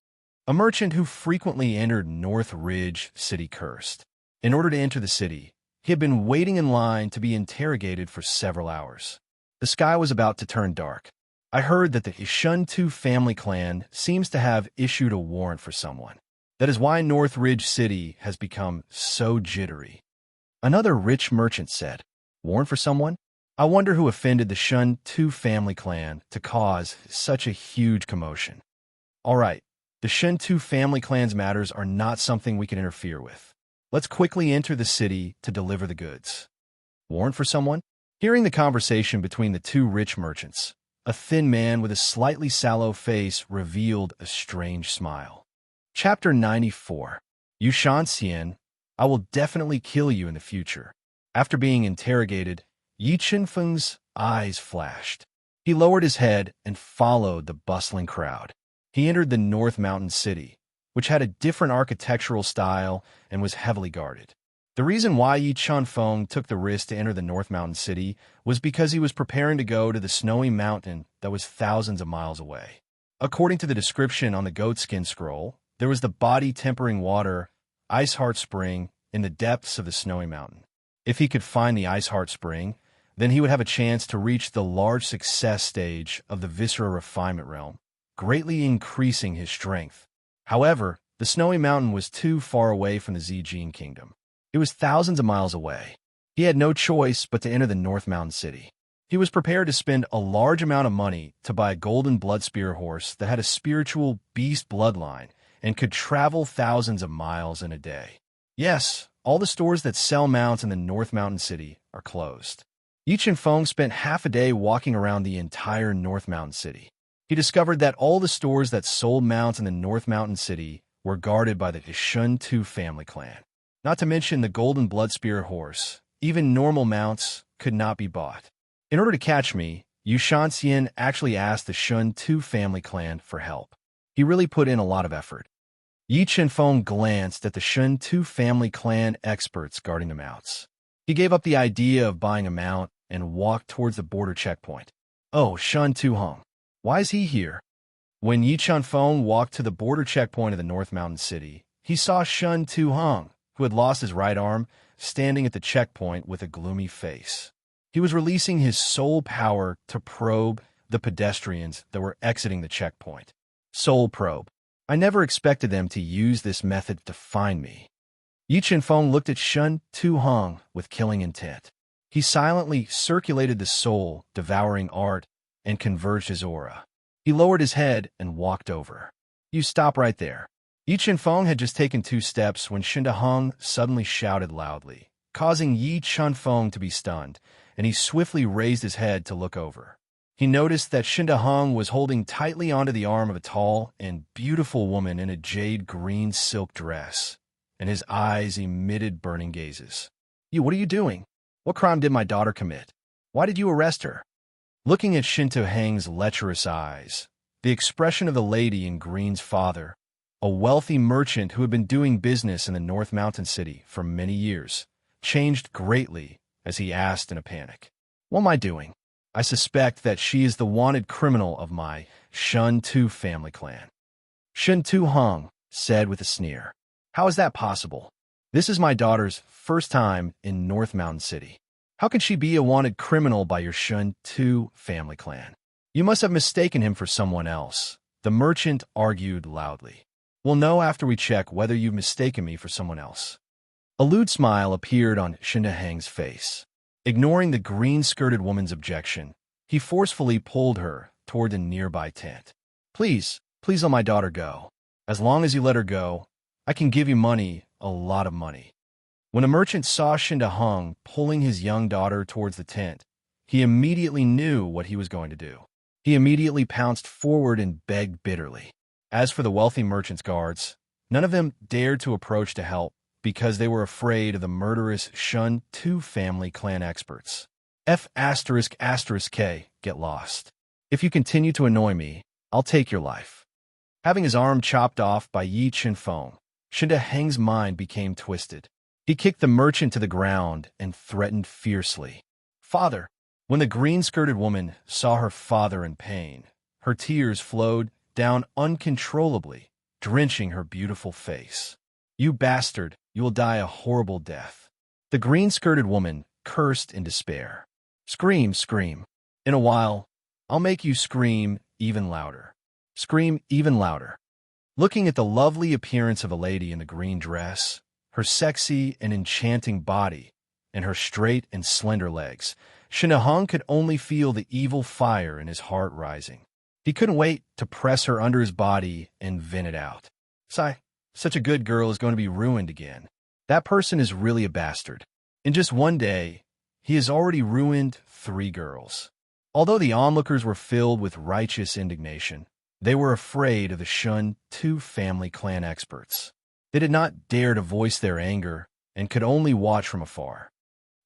A merchant who frequently entered North Ridge City cursed. In order to enter the city, he had been waiting in line to be interrogated for several hours. The sky was about to turn dark. I heard that the Shun Tu family clan seems to have issued a warrant for someone. That is why North Ridge City has become so jittery. Another rich merchant said, Warrant for someone? I wonder who offended the Shun Tu family clan to cause such a huge commotion. All right, the Shun Tu family clan's matters are not something we can interfere with. Let's quickly enter the city to deliver the goods. Warrant for someone? Hearing the conversation between the two rich merchants, a thin man with a slightly sallow face revealed a strange smile. Chapter 94. Yu Shanxian, I will definitely kill you in the future. After being interrogated, Yi Chen-feng's eyes flashed. He lowered his head and followed the bustling crowd. He entered the North Mountain City, which had a different architectural style and was heavily guarded. The reason why Yi Chen-feng took the risk to enter the North Mountain City was because he was preparing to go to the snowy mountain that was thousands of miles away. According to the description on the goatskin scroll, there was the body-tempering water, Ice Heart Spring, in the depths of the snowy mountain. If he could find the Ice Heart Spring, then he would have a chance to reach the large success stage of the Viscera Refinement realm, greatly increasing his strength. However, the snowy mountain was too far away from the Zijin Kingdom. It was thousands of miles away. He had no choice but to enter the North Mountain City. He was prepared to spend a large amount of money to buy a golden blood spear horse that had a spiritual beast bloodline and could travel thousands of miles in a day. Yes, all the stores that sell mounts in the North Mountain City are closed. Yi Chen-feng spent half a day walking around the entire North Mountain City. He discovered that all the stores that sold mounts in the North Mountain City were guarded by the Shun Tu family clan. Not to mention the golden blood spear horse. Even normal mounts could not be bought. In order to catch me, Yu Shanxian actually asked the Shun Tu family clan for help. He really put in a lot of effort. Yi Chen-feng glanced at the Shun Tu family clan experts guarding the mounts. He gave up the idea of buying a mount and walked towards the border checkpoint. Oh, Shun Tu Hong. Why is he here? When Yi Chunfeng walked to the border checkpoint of the North Mountain City, he saw Shun Tu Hung, who had lost his right arm, standing at the checkpoint with a gloomy face. He was releasing his soul power to probe the pedestrians that were exiting the checkpoint. Soul probe. I never expected them to use this method to find me. Yi Chunfeng looked at Shun Tu Hung with killing intent. He silently circulated the soul, devouring art, and converged his aura. He lowered his head and walked over. You stop right there. Yi Chunfeng had just taken 2 steps when Shun Tu Hung suddenly shouted loudly, causing Yi Chunfeng to be stunned, and he swiftly raised his head to look over. He noticed that Shun Tu Hung was holding tightly onto the arm of a tall and beautiful woman in a jade-green silk dress, and his eyes emitted burning gazes. What are you doing? What crime did my daughter commit? Why did you arrest her? Looking at Shun Tu Hang's lecherous eyes, the expression of the lady in green's father, a wealthy merchant who had been doing business in the North Mountain City for many years, changed greatly as he asked in a panic. What am I doing? I suspect that she is the wanted criminal of my Shun Tu family clan. Shun Tu Hung said with a sneer. How is that possible? This is my daughter's first time in North Mountain City. How can she be a wanted criminal by your Shun Tu family clan? You must have mistaken him for someone else, the merchant argued loudly. We'll know after we check whether you've mistaken me for someone else. A lewd smile appeared on Shun Tu Hang's face. Ignoring the green-skirted woman's objection, he forcefully pulled her toward a nearby tent. Please let my daughter go. As long as you let her go, I can give you money, a lot of money. When a merchant saw Shun Tu Hung pulling his young daughter towards the tent, he immediately knew what he was going to do. He immediately pounced forward and begged bitterly. As for the wealthy merchant's guards, none of them dared to approach to help because they were afraid of the murderous Shun Tu family clan experts. F***K, get lost. If you continue to annoy me, I'll take your life. Having his arm chopped off by Yi Chunfeng, Shun Tu Hang's mind became twisted. He kicked the merchant to the ground and threatened fiercely. Father! When the green-skirted woman saw her father in pain, her tears flowed down uncontrollably, drenching her beautiful face. You bastard, you will die a horrible death. The green-skirted woman cursed in despair. Scream, scream. In a while, I'll make you scream even louder. Scream even louder. Looking at the lovely appearance of a lady in the green dress, her sexy and enchanting body, and her straight and slender legs, Shun Tu Hung could only feel the evil fire in his heart rising. He couldn't wait to press her under his body and vent it out. Sigh. Such a good girl is going to be ruined again. That person is really a bastard. In just one day, he has already ruined 3 girls. Although the onlookers were filled with righteous indignation, they were afraid of the Shun Tu family clan experts. They did not dare to voice their anger and could only watch from afar.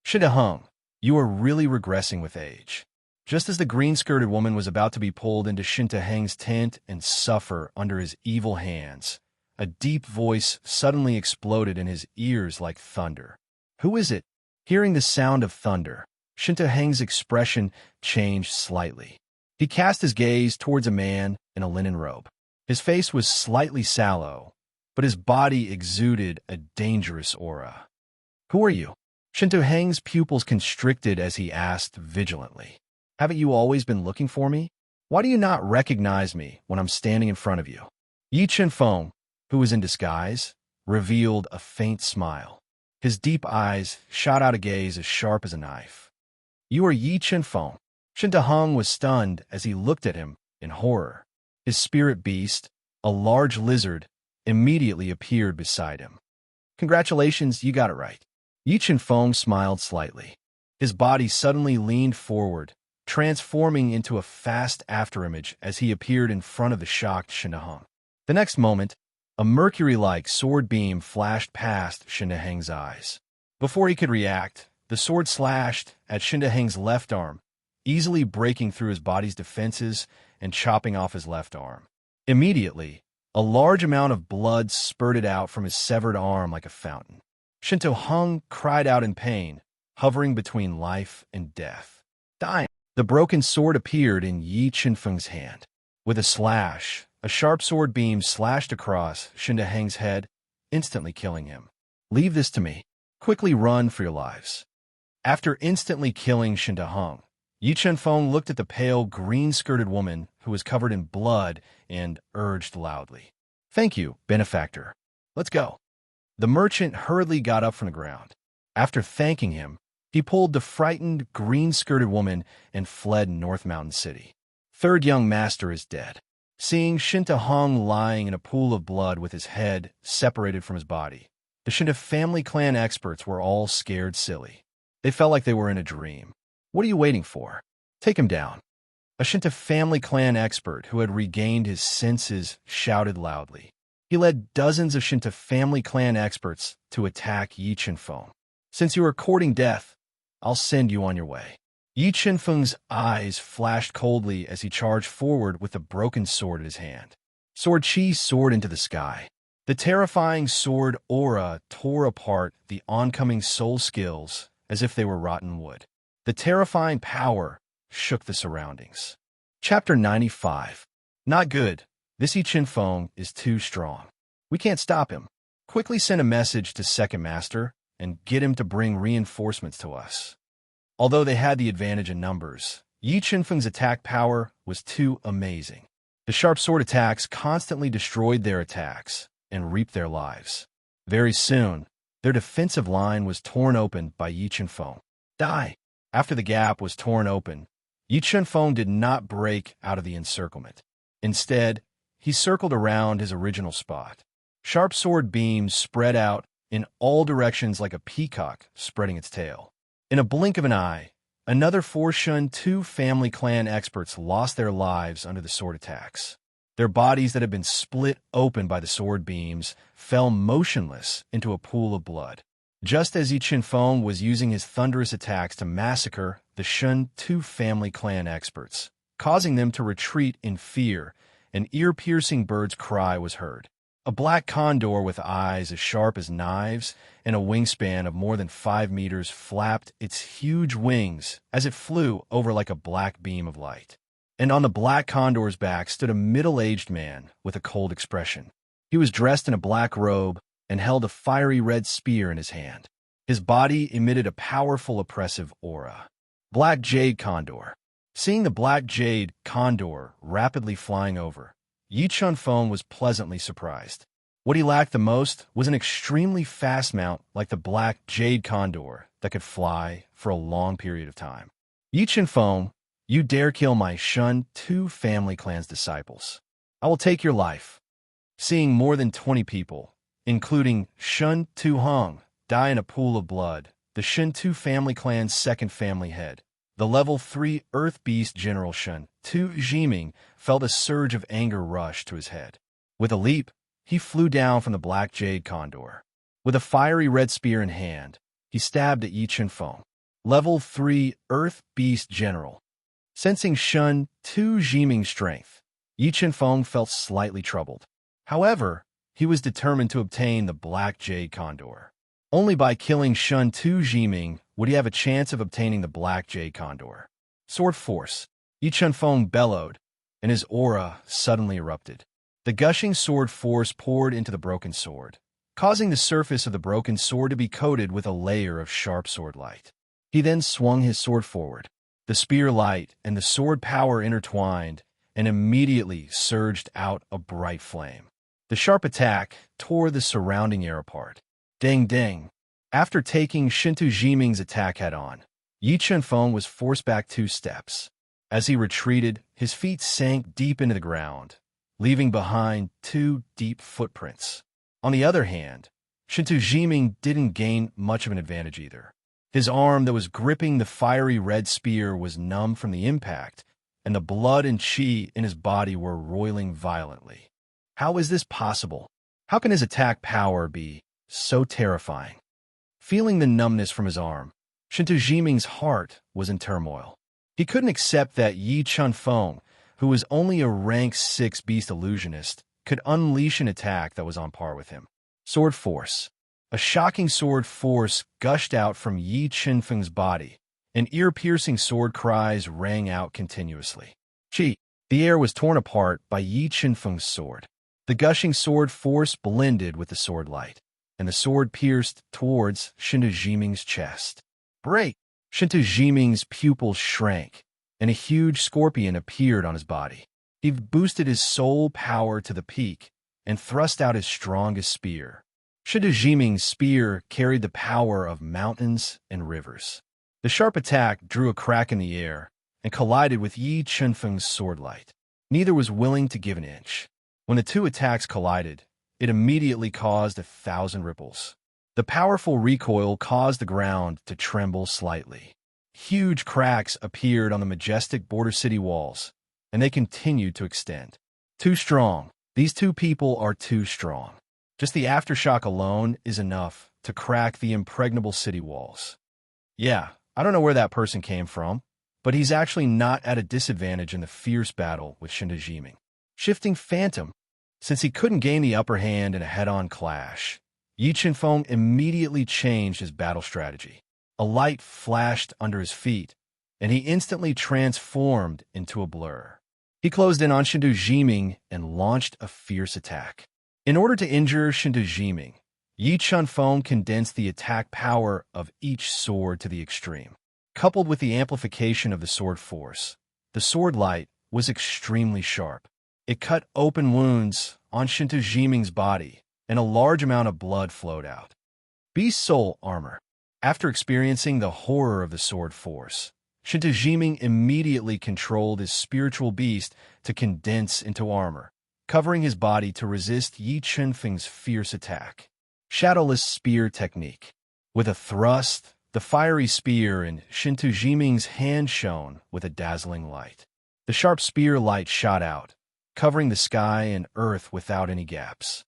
Shun Tu Hung, you are really regressing with age. Just as the green-skirted woman was about to be pulled into Shun Tu Hang's tent and suffer under his evil hands, a deep voice suddenly exploded in his ears like thunder. Who is it? Hearing the sound of thunder, Shun Tu Hang's expression changed slightly. He cast his gaze towards a man in a linen robe. His face was slightly sallow, but his body exuded a dangerous aura. Who are you? Shun Tu Hang's pupils constricted as he asked vigilantly. Haven't you always been looking for me? Why do you not recognize me when I'm standing in front of you? Yi Chunfeng, who was in disguise, revealed a faint smile. His deep eyes shot out a gaze as sharp as a knife. You are Yi Chunfeng. Shun Tu Hung was stunned as he looked at him in horror. His spirit beast, a large lizard, immediately appeared beside him. Congratulations, you got it right. Yi Chunfeng smiled slightly. His body suddenly leaned forward, transforming into a fast afterimage as he appeared in front of the shocked Shun Tu Hung. The next moment, a mercury-like sword beam flashed past Shun Tu Hang's eyes. Before he could react, the sword slashed at Shun Tu Hang's left arm, easily breaking through his body's defenses and chopping off his left arm. Immediately, a large amount of blood spurted out from his severed arm like a fountain. Shun Tu Hung cried out in pain, hovering between life and death. Dying. The broken sword appeared in Yi Chunfeng's hand. With a slash, A sharp sword beam slashed across Shinta Heng's head, instantly killing him. "Leave this to me. Quickly run for your lives." After instantly killing Shinta Heng, Yi Chenfeng looked at the pale, green-skirted woman who was covered in blood and urged loudly, "Thank you, benefactor. Let's go." The merchant hurriedly got up from the ground. After thanking him, he pulled the frightened, green-skirted woman and fled North Mountain City. Third young master is dead. Seeing Shinta Heng lying in a pool of blood with his head separated from his body, the Shinta family clan experts were all scared silly. They felt like they were in a dream. "What are you waiting for? Take him down." A Shinta family clan expert who had regained his senses shouted loudly. He led dozens of Shinta family clan experts to attack Yi Chenfeng. "Since you are courting death, I'll send you on your way." Yi Chenfeng's eyes flashed coldly as he charged forward with a broken sword in his hand. Sword Chi soared into the sky. The terrifying sword aura tore apart the oncoming soul skills as if they were rotten wood. The terrifying power shook the surroundings. Chapter 95. Not good. This Yi Chenfeng is too strong. We can't stop him. Quickly send a message to Second Master and get him to bring reinforcements to us. Although they had the advantage in numbers, Yi Chenfeng's attack power was too amazing. The sharp sword attacks constantly destroyed their attacks and reaped their lives. Very soon, their defensive line was torn open by Yi Chenfeng. Die! After the gap was torn open, Yi Chenfeng did not break out of the encirclement. Instead, he circled around his original spot. Sharp sword beams spread out in all directions like a peacock spreading its tail. In a blink of an eye, another 4 Shun 2 family clan experts lost their lives under the sword attacks. Their bodies that had been split open by the sword beams fell motionless into a pool of blood. Just as Yi Chenfeng was using his thunderous attacks to massacre the Shun 2 family clan experts, causing them to retreat in fear, an ear-piercing bird's cry was heard. A black condor with eyes as sharp as knives and a wingspan of more than 5 meters flapped its huge wings as it flew over like a black beam of light. And on the black condor's back stood a middle-aged man with a cold expression. He was dressed in a black robe and held a fiery red spear in his hand. His body emitted a powerful, oppressive aura. Black Jade Condor. Seeing the black jade condor rapidly flying over, Yi Chenfeng was pleasantly surprised. What he lacked the most was an extremely fast mount like the black jade condor that could fly for a long period of time. "Yi Chenfeng, you dare kill my Shun 2 family clan's disciples. I will take your life." Seeing more than 20 people, including Shun 2 Heng, die in a pool of blood, the Shun 2 family clan's second family head, the level 3 Earth Beast General Shun 2 Jiming felt a surge of anger rush to his head. With a leap, he flew down from the black jade condor. With a fiery red spear in hand, he stabbed at Yi Chenfeng. Level 3 Earth Beast General. Sensing Shun 2 Jiming's strength, Yi Chenfeng felt slightly troubled. However, he was determined to obtain the black jade condor. Only by killing Shun 2 Jiming would he have a chance of obtaining the black jade condor. Sword force. Yi Chenfeng bellowed, and his aura suddenly erupted. The gushing sword force poured into the broken sword, causing the surface of the broken sword to be coated with a layer of sharp sword light. He then swung his sword forward. The spear light and the sword power intertwined and immediately surged out a bright flame. The sharp attack tore the surrounding air apart. Ding ding. After taking Shintu Jiming's attack head-on, Yi Chenfeng was forced back 2 steps. As he retreated, his feet sank deep into the ground, leaving behind 2 deep footprints. On the other hand, Shintu Jiming didn't gain much of an advantage either. His arm that was gripping the fiery red spear was numb from the impact, and the blood and chi in his body were roiling violently. How is this possible? How can his attack power be so terrifying? Feeling the numbness from his arm, Shintu Jiming's heart was in turmoil. He couldn't accept that Yi Chenfeng, who was only a rank 6 beast illusionist, could unleash an attack that was on par with him. Sword force. A shocking sword force gushed out from Yi Chenfeng's body, and ear-piercing sword cries rang out continuously. Chi. The air was torn apart by Yi Qinfeng's sword. The gushing sword force blended with the sword light, and the sword pierced towards Shinto Jiming's chest. Break! Shinto Jiming's pupils shrank, and a huge scorpion appeared on his body. He boosted his soul power to the peak and thrust out his strongest spear. Shinto Jiming's spear carried the power of mountains and rivers. The sharp attack drew a crack in the air and collided with Yi Qinfeng's sword light. Neither was willing to give an inch. When the two attacks collided, it immediately caused 1,000 ripples. The powerful recoil caused the ground to tremble slightly. Huge cracks appeared on the majestic border city walls, and they continued to extend. Too strong. These two people are too strong. Just the aftershock alone is enough to crack the impregnable city walls. Yeah, I don't know where that person came from, but he's actually not at a disadvantage in the fierce battle with Shinto Jiming. Shifting Phantom. Since he couldn't gain the upper hand in a head-on clash, Yi Qinfeng immediately changed his battle strategy. A light flashed under his feet, and he instantly transformed into a blur. He closed in on Shinto Jiming and launched a fierce attack. In order to injure Shinto Jiming, Yi Qinfeng condensed the attack power of each sword to the extreme. Coupled with the amplification of the sword force, the sword light was extremely sharp. It cut open wounds on Shinto Jiming's body, and a large amount of blood flowed out. Beast Soul Armor. After experiencing the horror of the sword force, Shinto Jiming immediately controlled his spiritual beast to condense into armor, covering his body to resist Yi Qinfeng's fierce attack. Shadowless Spear Technique. With a thrust, the fiery spear in Shinto Jiming's hand shone with a dazzling light. The sharp spear light shot out, covering the sky and earth without any gaps.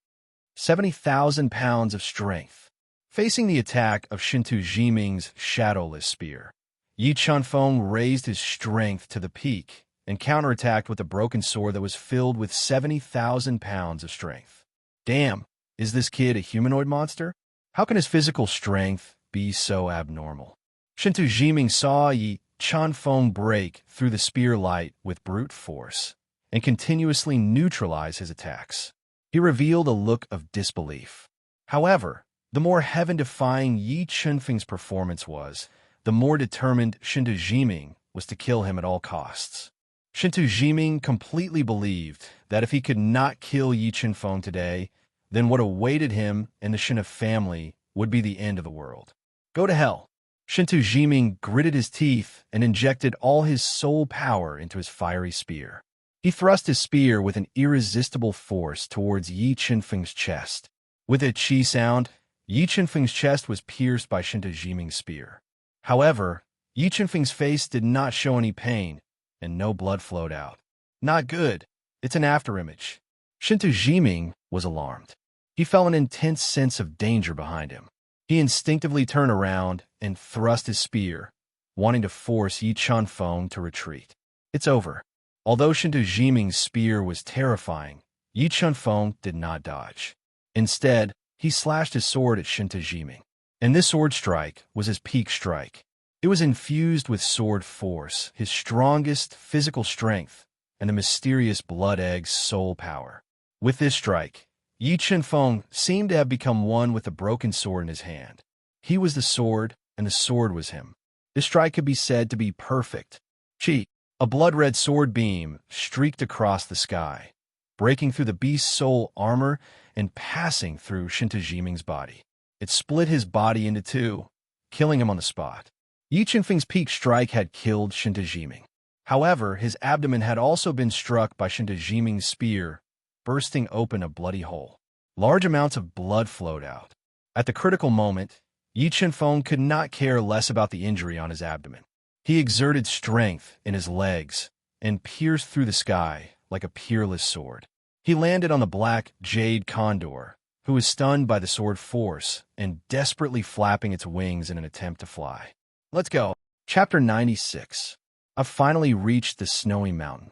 70,000 pounds of strength. Facing the attack of Shinto Jiming's shadowless spear, Yi Qinfeng raised his strength to the peak and counterattacked with a broken sword that was filled with 70,000 pounds of strength. Damn, is this kid a humanoid monster? How can his physical strength be so abnormal? Shinto Jiming saw Yi Qinfeng break through the spear light with brute force and continuously neutralize his attacks. He revealed a look of disbelief. However, the more heaven-defying Yi Qinfeng's performance was, the more determined Shinto Jiming was to kill him at all costs. Shinto Jiming completely believed that if he could not kill Yi Qinfeng today, then what awaited him and the Shinto family would be the end of the world. Go to hell. Shinto Jiming gritted his teeth and injected all his soul power into his fiery spear. He thrust his spear with an irresistible force towards Yi Qinfeng's chest. With a chi sound, Yi Qinfeng's chest was pierced by Shinto Jiming's spear. However, Yi Qinfeng's face did not show any pain, and no blood flowed out. Not good. It's an afterimage. Shinto Jiming was alarmed. He felt an intense sense of danger behind him. He instinctively turned around and thrust his spear, wanting to force Yi Qinfeng to retreat. It's over. Although Shinto Jiming's spear was terrifying, Yi Qinfeng did not dodge. Instead, he slashed his sword at Shinto Jiming. And this sword strike was his peak strike. It was infused with sword force, his strongest physical strength, and the mysterious Blood Egg's soul power. With this strike, Yi Qinfeng seemed to have become one with the broken sword in his hand. He was the sword, and the sword was him. This strike could be said to be perfect. Chi, a blood-red sword beam, streaked across the sky, breaking through the beast's soul armor and passing through Shinto Jiming's body. It split his body into two, killing him on the spot. Yi Qinfeng's peak strike had killed Shinto Jiming. However, his abdomen had also been struck by Shinto Jiming's spear, bursting open a bloody hole. Large amounts of blood flowed out. At the critical moment, Yi Qinfeng could not care less about the injury on his abdomen. He exerted strength in his legs and pierced through the sky like a peerless sword. He landed on the black jade condor, who was stunned by the sword force and desperately flapping its wings in an attempt to fly. Let's go. Chapter 96. I've finally reached the snowy mountain.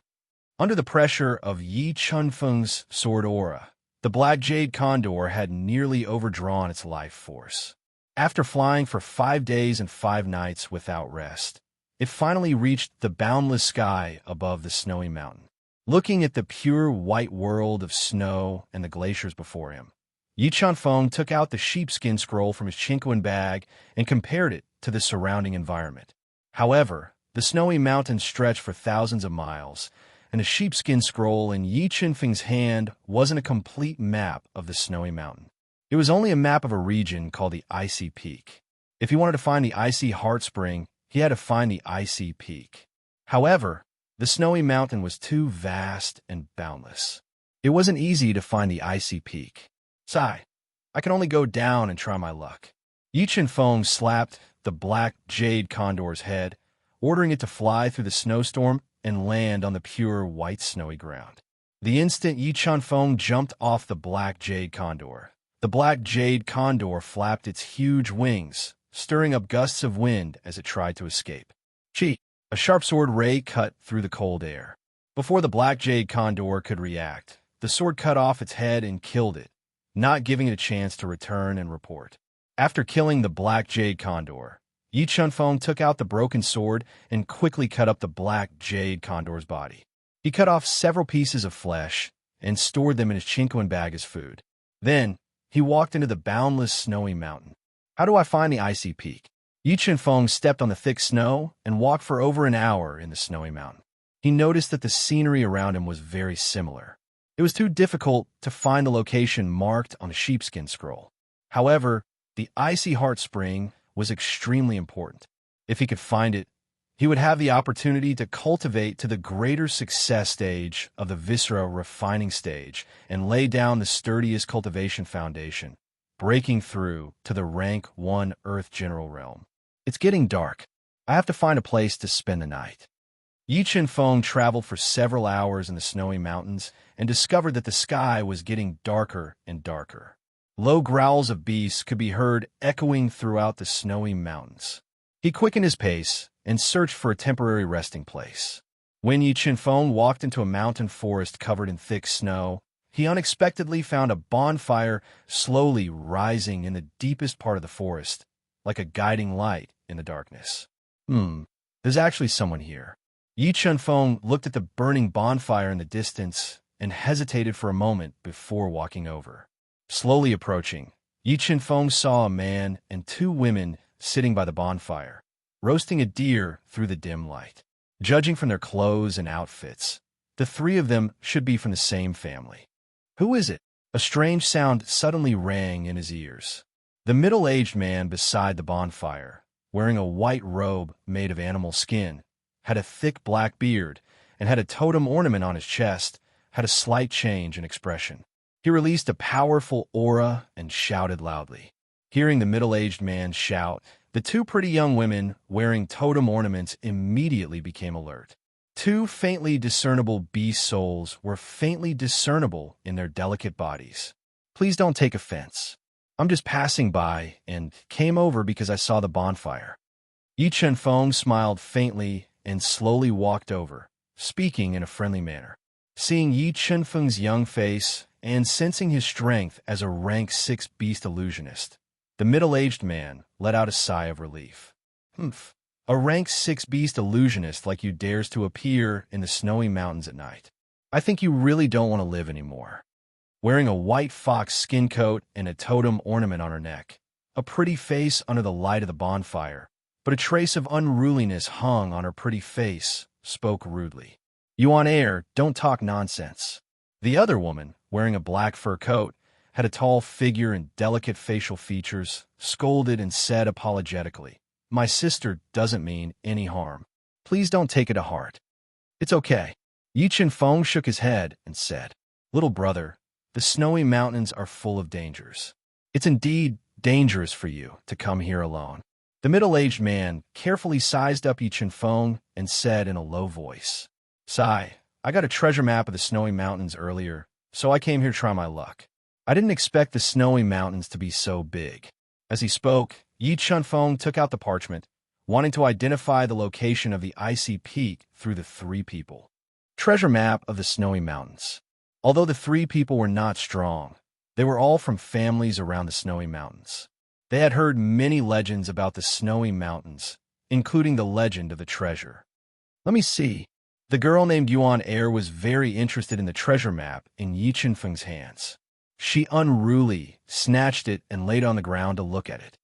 Under the pressure of Yi Qinfeng's sword aura, the black jade condor had nearly overdrawn its life force. After flying for 5 days and 5 nights without rest, it finally reached the boundless sky above the snowy mountain. Looking at the pure white world of snow and the glaciers before him, Yi Chunfeng took out the sheepskin scroll from his chinquin bag and compared it to the surrounding environment. However, the snowy mountains stretched for thousands of miles, and the sheepskin scroll in Yi Chunfeng's hand wasn't a complete map of the snowy mountain. It was only a map of a region called the Icy Peak. If he wanted to find the icy heart spring, he had to find the Icy Peak. However, the snowy mountain was too vast and boundless. It wasn't easy to find the Icy Peak. Sigh, I can only go down and try my luck. Yi Chunfeng slapped the black jade condor's head, ordering it to fly through the snowstorm and land on the pure white snowy ground. The instant Yi Chunfeng jumped off the black jade condor, the black jade condor flapped its huge wings, stirring up gusts of wind as it tried to escape. Chi! A sharp sword ray cut through the cold air. Before the black jade condor could react, the sword cut off its head and killed it, not giving it a chance to return and report. After killing the black jade condor, Yi Chunfeng took out the broken sword and quickly cut up the black jade condor's body. He cut off several pieces of flesh and stored them in his chinquin bag as food. Then, he walked into the boundless snowy mountain. How do I find the Icy Peak? Yi Chunfeng stepped on the thick snow and walked for over an hour in the snowy mountain. He noticed that the scenery around him was very similar. It was too difficult to find the location marked on a sheepskin scroll. However, the Icy Heart Spring was extremely important. If he could find it, he would have the opportunity to cultivate to the greater success stage of the viscera refining stage and lay down the sturdiest cultivation foundation, breaking through to the rank 1 Earth General realm. It's getting dark. I have to find a place to spend the night. Yi Chunfeng traveled for several hours in the snowy mountains and discovered that the sky was getting darker and darker. Low growls of beasts could be heard echoing throughout the snowy mountains. He quickened his pace and searched for a temporary resting place. When Yi Chunfeng walked into a mountain forest covered in thick snow, he unexpectedly found a bonfire slowly rising in the deepest part of the forest, like a guiding light in the darkness. There's actually someone here. Yi Chunfeng looked at the burning bonfire in the distance and hesitated for a moment before walking over. Slowly approaching, Yi Chunfeng saw a man and 2 women sitting by the bonfire, roasting a deer through the dim light. Judging from their clothes and outfits, the 3 of them should be from the same family. Who is it? A strange sound suddenly rang in his ears. The middle-aged man beside the bonfire, wearing a white robe made of animal skin, had a thick black beard, and had a totem ornament on his chest, had a slight change in expression. He released a powerful aura and shouted loudly. Hearing the middle-aged man shout, the 2 pretty young women wearing totem ornaments immediately became alert. 2 faintly discernible beast souls were faintly discernible in their delicate bodies. Please don't take offense. I'm just passing by and came over because I saw the bonfire. Yi Chunfeng smiled faintly and slowly walked over, speaking in a friendly manner. Seeing Yi Chunfeng's young face and sensing his strength as a rank 6 beast illusionist, the middle-aged man let out a sigh of relief. A rank 6 beast illusionist like you dares to appear in the snowy mountains at night. I think you really don't want to live anymore. Wearing a white fox skin coat and a totem ornament on her neck, a pretty face under the light of the bonfire, but a trace of unruliness hung on her pretty face, spoke rudely. You on air, don't talk nonsense. The other woman, wearing a black fur coat, had a tall figure and delicate facial features, scolded and said apologetically, My sister doesn't mean any harm. Please don't take it to heart. It's okay. Yi Chunfeng shook his head and said, Little brother, the snowy mountains are full of dangers. It's indeed dangerous for you to come here alone. The middle-aged man carefully sized up Yi Chunfeng and said in a low voice, Sigh, I got a treasure map of the snowy mountains earlier, so I came here to try my luck. I didn't expect the snowy mountains to be so big. As he spoke, Yi Chunfeng took out the parchment, wanting to identify the location of the Icy Peak through the 3 people. Treasure map of the snowy mountains. Although the 3 people were not strong, they were all from families around the snowy mountains. They had heard many legends about the snowy mountains, including the legend of the treasure. Let me see. The girl named Yuan Air was very interested in the treasure map in Yi Chenfeng's hands. She unruly snatched it and laid it on the ground to look at it.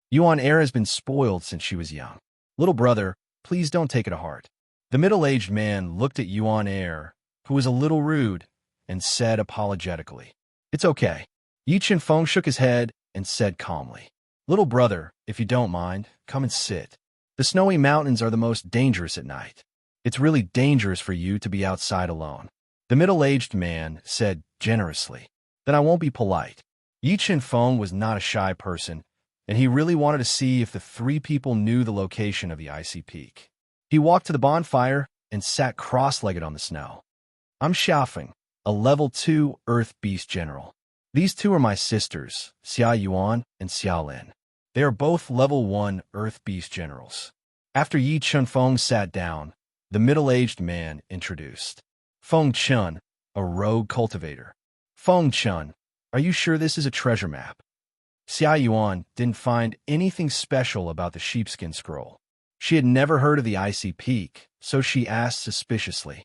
Yuan Air has been spoiled since she was young. Little brother, please don't take it to heart. The middle-aged man looked at Yuan Air, who was a little rude, and said apologetically, "It's okay." Yi Chenfeng shook his head and said calmly, "Little brother, if you don't mind, come and sit. The snowy mountains are the most dangerous at night. It's really dangerous for you to be outside alone." The middle-aged man said generously, "Then I won't be polite." Yi Chenfeng was not a shy person, and he really wanted to see if the three people knew the location of the icy peak. He walked to the bonfire and sat cross-legged on the snow. "I'm Xiaofeng, a level 2 Earth Beast General. These two are my sisters, Xia Yuan and Xia Lin. They are both level 1 Earth Beast Generals." After Yi Chenfeng sat down, the middle-aged man introduced, "Feng Chun, a rogue cultivator. Feng Chun, are you sure this is a treasure map?" Xia Yuan didn't find anything special about the sheepskin scroll. She had never heard of the icy peak, so she asked suspiciously.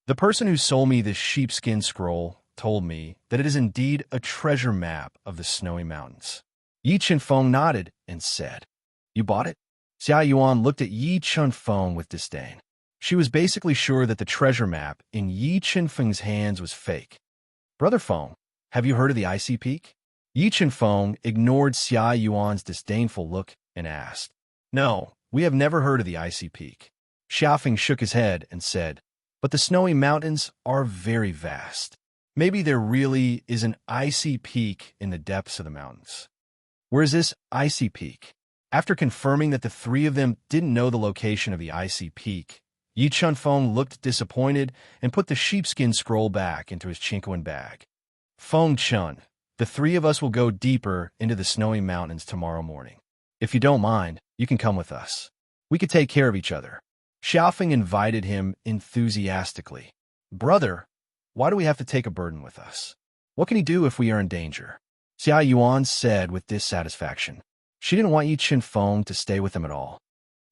"The person who sold me this sheepskin scroll told me that it is indeed a treasure map of the snowy mountains." Yi Chenfeng nodded and said, "You bought it?" Xia Yuan looked at Yi Chenfeng with disdain. She was basically sure that the treasure map in Yi Chenfeng's hands was fake. "Brother Feng, have you heard of the icy peak?" Yi Chenfeng ignored Xia Yuan's disdainful look and asked, "No, we have never heard of the icy peak." Xiaofeng shook his head and said, "But the snowy mountains are very vast. Maybe there really is an icy peak in the depths of the mountains." "Where is this icy peak?" After confirming that the three of them didn't know the location of the icy peak, Yi Chenfeng looked disappointed and put the sheepskin scroll back into his chinquin bag. "Feng Chun, the three of us will go deeper into the snowy mountains tomorrow morning. If you don't mind, you can come with us. We could take care of each other." Xiaofeng invited him enthusiastically. "Brother, why do we have to take a burden with us? What can he do if we are in danger?" Xia Yuan said with dissatisfaction. She didn't want Yi Chenfeng to stay with them at all.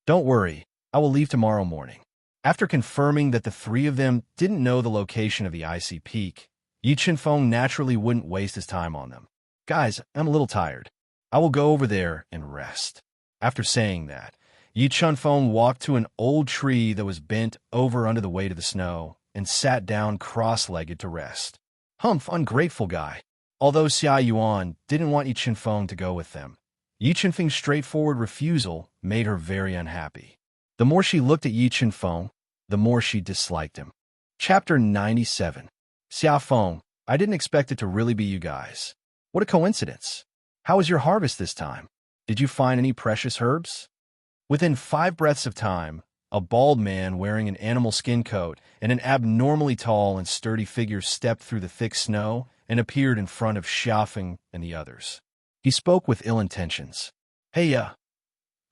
"Don't worry, I will leave tomorrow morning." After confirming that the three of them didn't know the location of the icy peak, Yi Chenfeng naturally wouldn't waste his time on them. "Guys, I'm a little tired. I will go over there and rest." After saying that, Yi Chenfeng walked to an old tree that was bent over under the weight of the snow and sat down cross-legged to rest. Humph, ungrateful guy. Although Xia Yuan didn't want Yi Chenfeng to go with them, Yi Chenfeng's straightforward refusal made her very unhappy. The more she looked at Yi Chenfeng, the more she disliked him. Chapter 97. Xiaofeng, I didn't expect it to really be you guys. What a coincidence. How was your harvest this time? Did you find any precious herbs? Within 5 breaths of time, a bald man wearing an animal skin coat and an abnormally tall and sturdy figure stepped through the thick snow and appeared in front of Xiaofeng and the others. He spoke with ill intentions. "Hey,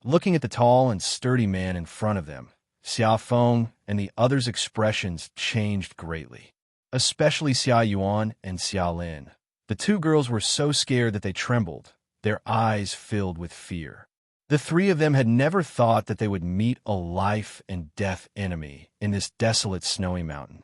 Looking at the tall and sturdy man in front of them, Xiaofeng and the others' expressions changed greatly, especially Xia Yuan and Xia Lin. The two girls were so scared that they trembled, their eyes filled with fear. The three of them had never thought that they would meet a life-and-death enemy in this desolate snowy mountain.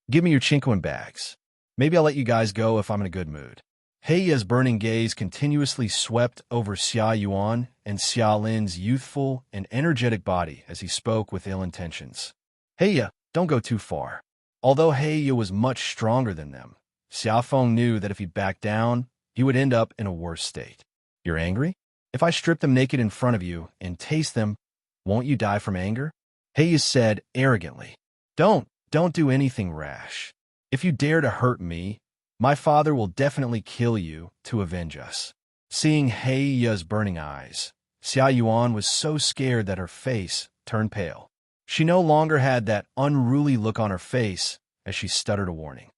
"Give me your chinquin bags. Maybe I'll let you guys go if I'm in a good mood." Heiya's burning gaze continuously swept over Xia Yuan and Xia Lin's youthful and energetic body as he spoke with ill intentions. "Heiya, don't go too far." Although Heiya was much stronger than them, Xiaofeng knew that if he backed down, he would end up in a worse state. "You're angry? If I strip them naked in front of you and taste them, won't you die from anger?" Heiya said arrogantly. Don't do anything rash. If you dare to hurt me, my father will definitely kill you to avenge us." Seeing Heiya's burning eyes, Xia Yuan was so scared that her face turned pale. She no longer had that unruly look on her face as she stuttered a warning.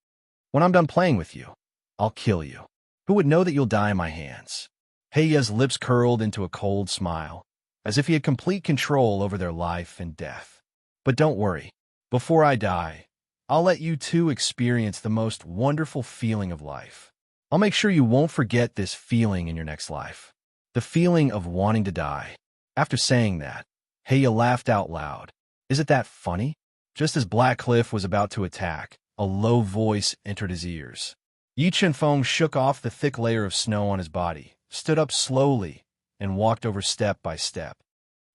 "When I'm done playing with you, I'll kill you. Who would know that you'll die in my hands?" Heiya's lips curled into a cold smile, as if he had complete control over their life and death. "But don't worry. Before I die, I'll let you two experience the most wonderful feeling of life. I'll make sure you won't forget this feeling in your next life. The feeling of wanting to die." After saying that, Heiya laughed out loud. "Is it that funny?" Just as Black Cliff was about to attack, a low voice entered his ears. Yi Chen-feng shook off the thick layer of snow on his body, stood up slowly, and walked over step by step.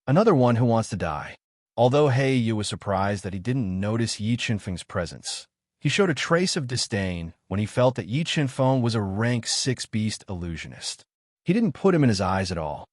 Another one who wants to die. Although Yu was surprised that he didn't notice Yi Chen-feng's presence, he showed a trace of disdain when he felt that Yi Chen-feng was a rank 6 beast illusionist. He didn't put him in his eyes at all.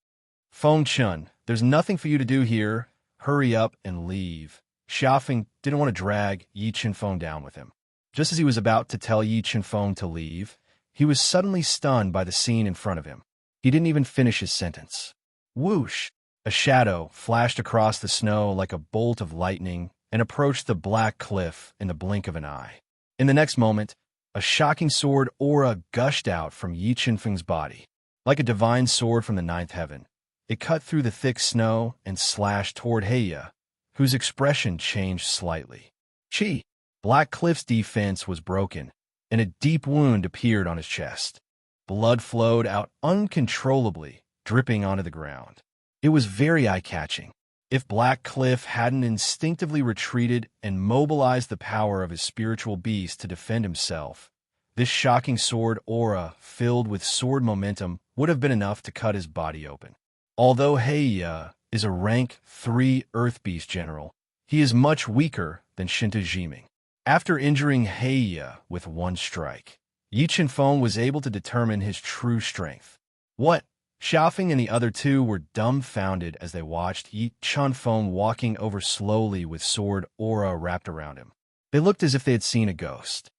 "Feng Chun, there's nothing for you to do here. Hurry up and leave." Xiaofeng didn't want to drag Yi Chen-feng down with him. Just as he was about to tell Yi Chen-feng to leave, he was suddenly stunned by the scene in front of him. He didn't even finish his sentence. Whoosh! A shadow flashed across the snow like a bolt of lightning and approached the Black Cliff in the blink of an eye. In the next moment, a shocking sword aura gushed out from Yi Chen-feng's body. Like a divine sword from the ninth heaven, it cut through the thick snow and slashed toward Heya, whose expression changed slightly. Chi! Black Cliff's defense was broken, and a deep wound appeared on his chest. Blood flowed out uncontrollably, dripping onto the ground. It was very eye-catching. If Black Cliff hadn't instinctively retreated and mobilized the power of his spiritual beast to defend himself, this shocking sword aura, filled with sword momentum, would have been enough to cut his body open. Although Heya is a rank 3 Earth Beast General, he is much weaker than Shinta Jiming. After injuring Heya with one strike, Yi Chen-feng was able to determine his true strength. What? Xiaofeng and the other two were dumbfounded as they watched Yi Chen-feng walking over slowly with sword aura wrapped around him. They looked as if they had seen a ghost.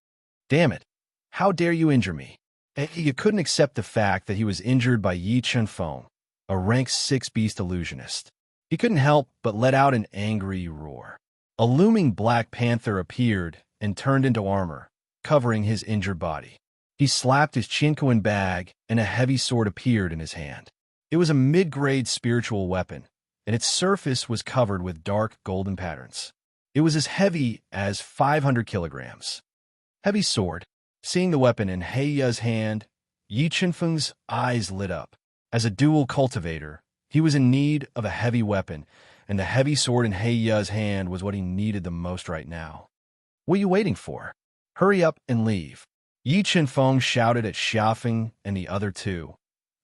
"Damn it! How dare you injure me?" He couldn't accept the fact that he was injured by Yi Chen-feng, a rank 6 beast illusionist. He couldn't help but let out an angry roar. A looming Black Panther appeared and turned into armor, covering his injured body. He slapped his Qinquan bag, and a heavy sword appeared in his hand. It was a mid-grade spiritual weapon, and its surface was covered with dark golden patterns. It was as heavy as 500 kilograms. Heavy sword. Seeing the weapon in Heya's hand, Yi Chen-feng's eyes lit up. As a dual cultivator, he was in need of a heavy weapon, and the heavy sword in Heya's hand was what he needed the most right now. "What are you waiting for? Hurry up and leave." Yi Chen-feng shouted at Xiaofeng and the other two,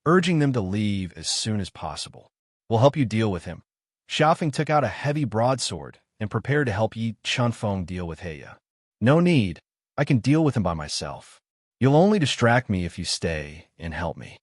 urging them to leave as soon as possible. "We'll help you deal with him." Xiaofeng took out a heavy broadsword and prepared to help Yi Chen-feng deal with Heya. "No need. I can deal with him by myself. You'll only distract me if you stay and help me."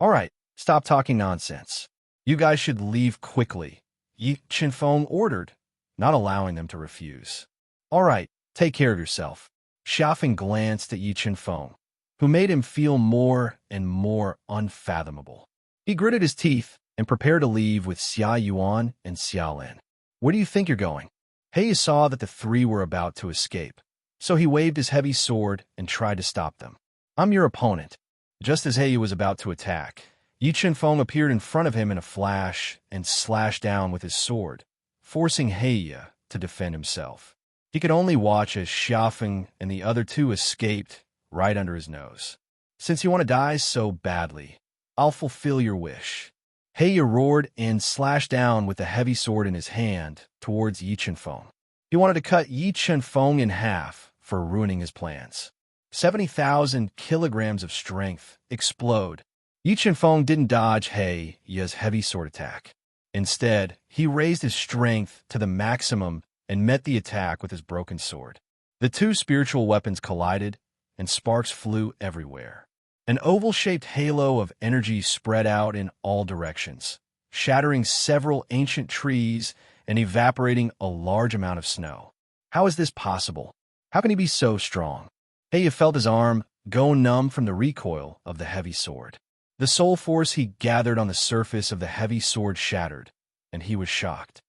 "All right, stop talking nonsense. You guys should leave quickly," Yi Chen-feng ordered, not allowing them to refuse. "All right, take care of yourself." Xiaofeng glanced at Yi Chen-feng, who made him feel more and more unfathomable. He gritted his teeth and prepared to leave with Xia Yuan and Xia Lin. "Where do you think you're going?" He saw that the three were about to escape, so he waved his heavy sword and tried to stop them. "I'm your opponent." Just as He was about to attack, Yi Chen-feng appeared in front of him in a flash and slashed down with his sword, forcing Heya to defend himself. He could only watch as Xiaofeng and the other two escaped right under his nose. "Since you want to die so badly, I'll fulfill your wish." Heya roared and slashed down with the heavy sword in his hand towards Yi Chen-feng. He wanted to cut Yi Chen-feng in half for ruining his plans. 70,000 kilograms of strength explode. Yi Chen-feng didn't dodge Heya's heavy sword attack. Instead, he raised his strength to the maximum and met the attack with his broken sword. The two spiritual weapons collided, and sparks flew everywhere. An oval-shaped halo of energy spread out in all directions, shattering several ancient trees and evaporating a large amount of snow. How is this possible? How can he be so strong? Heya felt his arm go numb from the recoil of the heavy sword. The soul force he gathered on the surface of the heavy sword shattered, and he was shocked.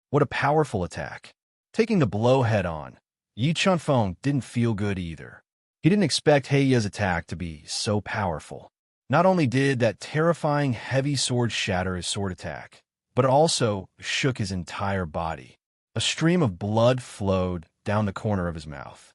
What a powerful attack. Taking the blow head-on, Yi Chen-feng didn't feel good either. He didn't expect Heya's attack to be so powerful. Not only did that terrifying heavy sword shatter his sword attack, but it also shook his entire body. A stream of blood flowed down the corner of his mouth.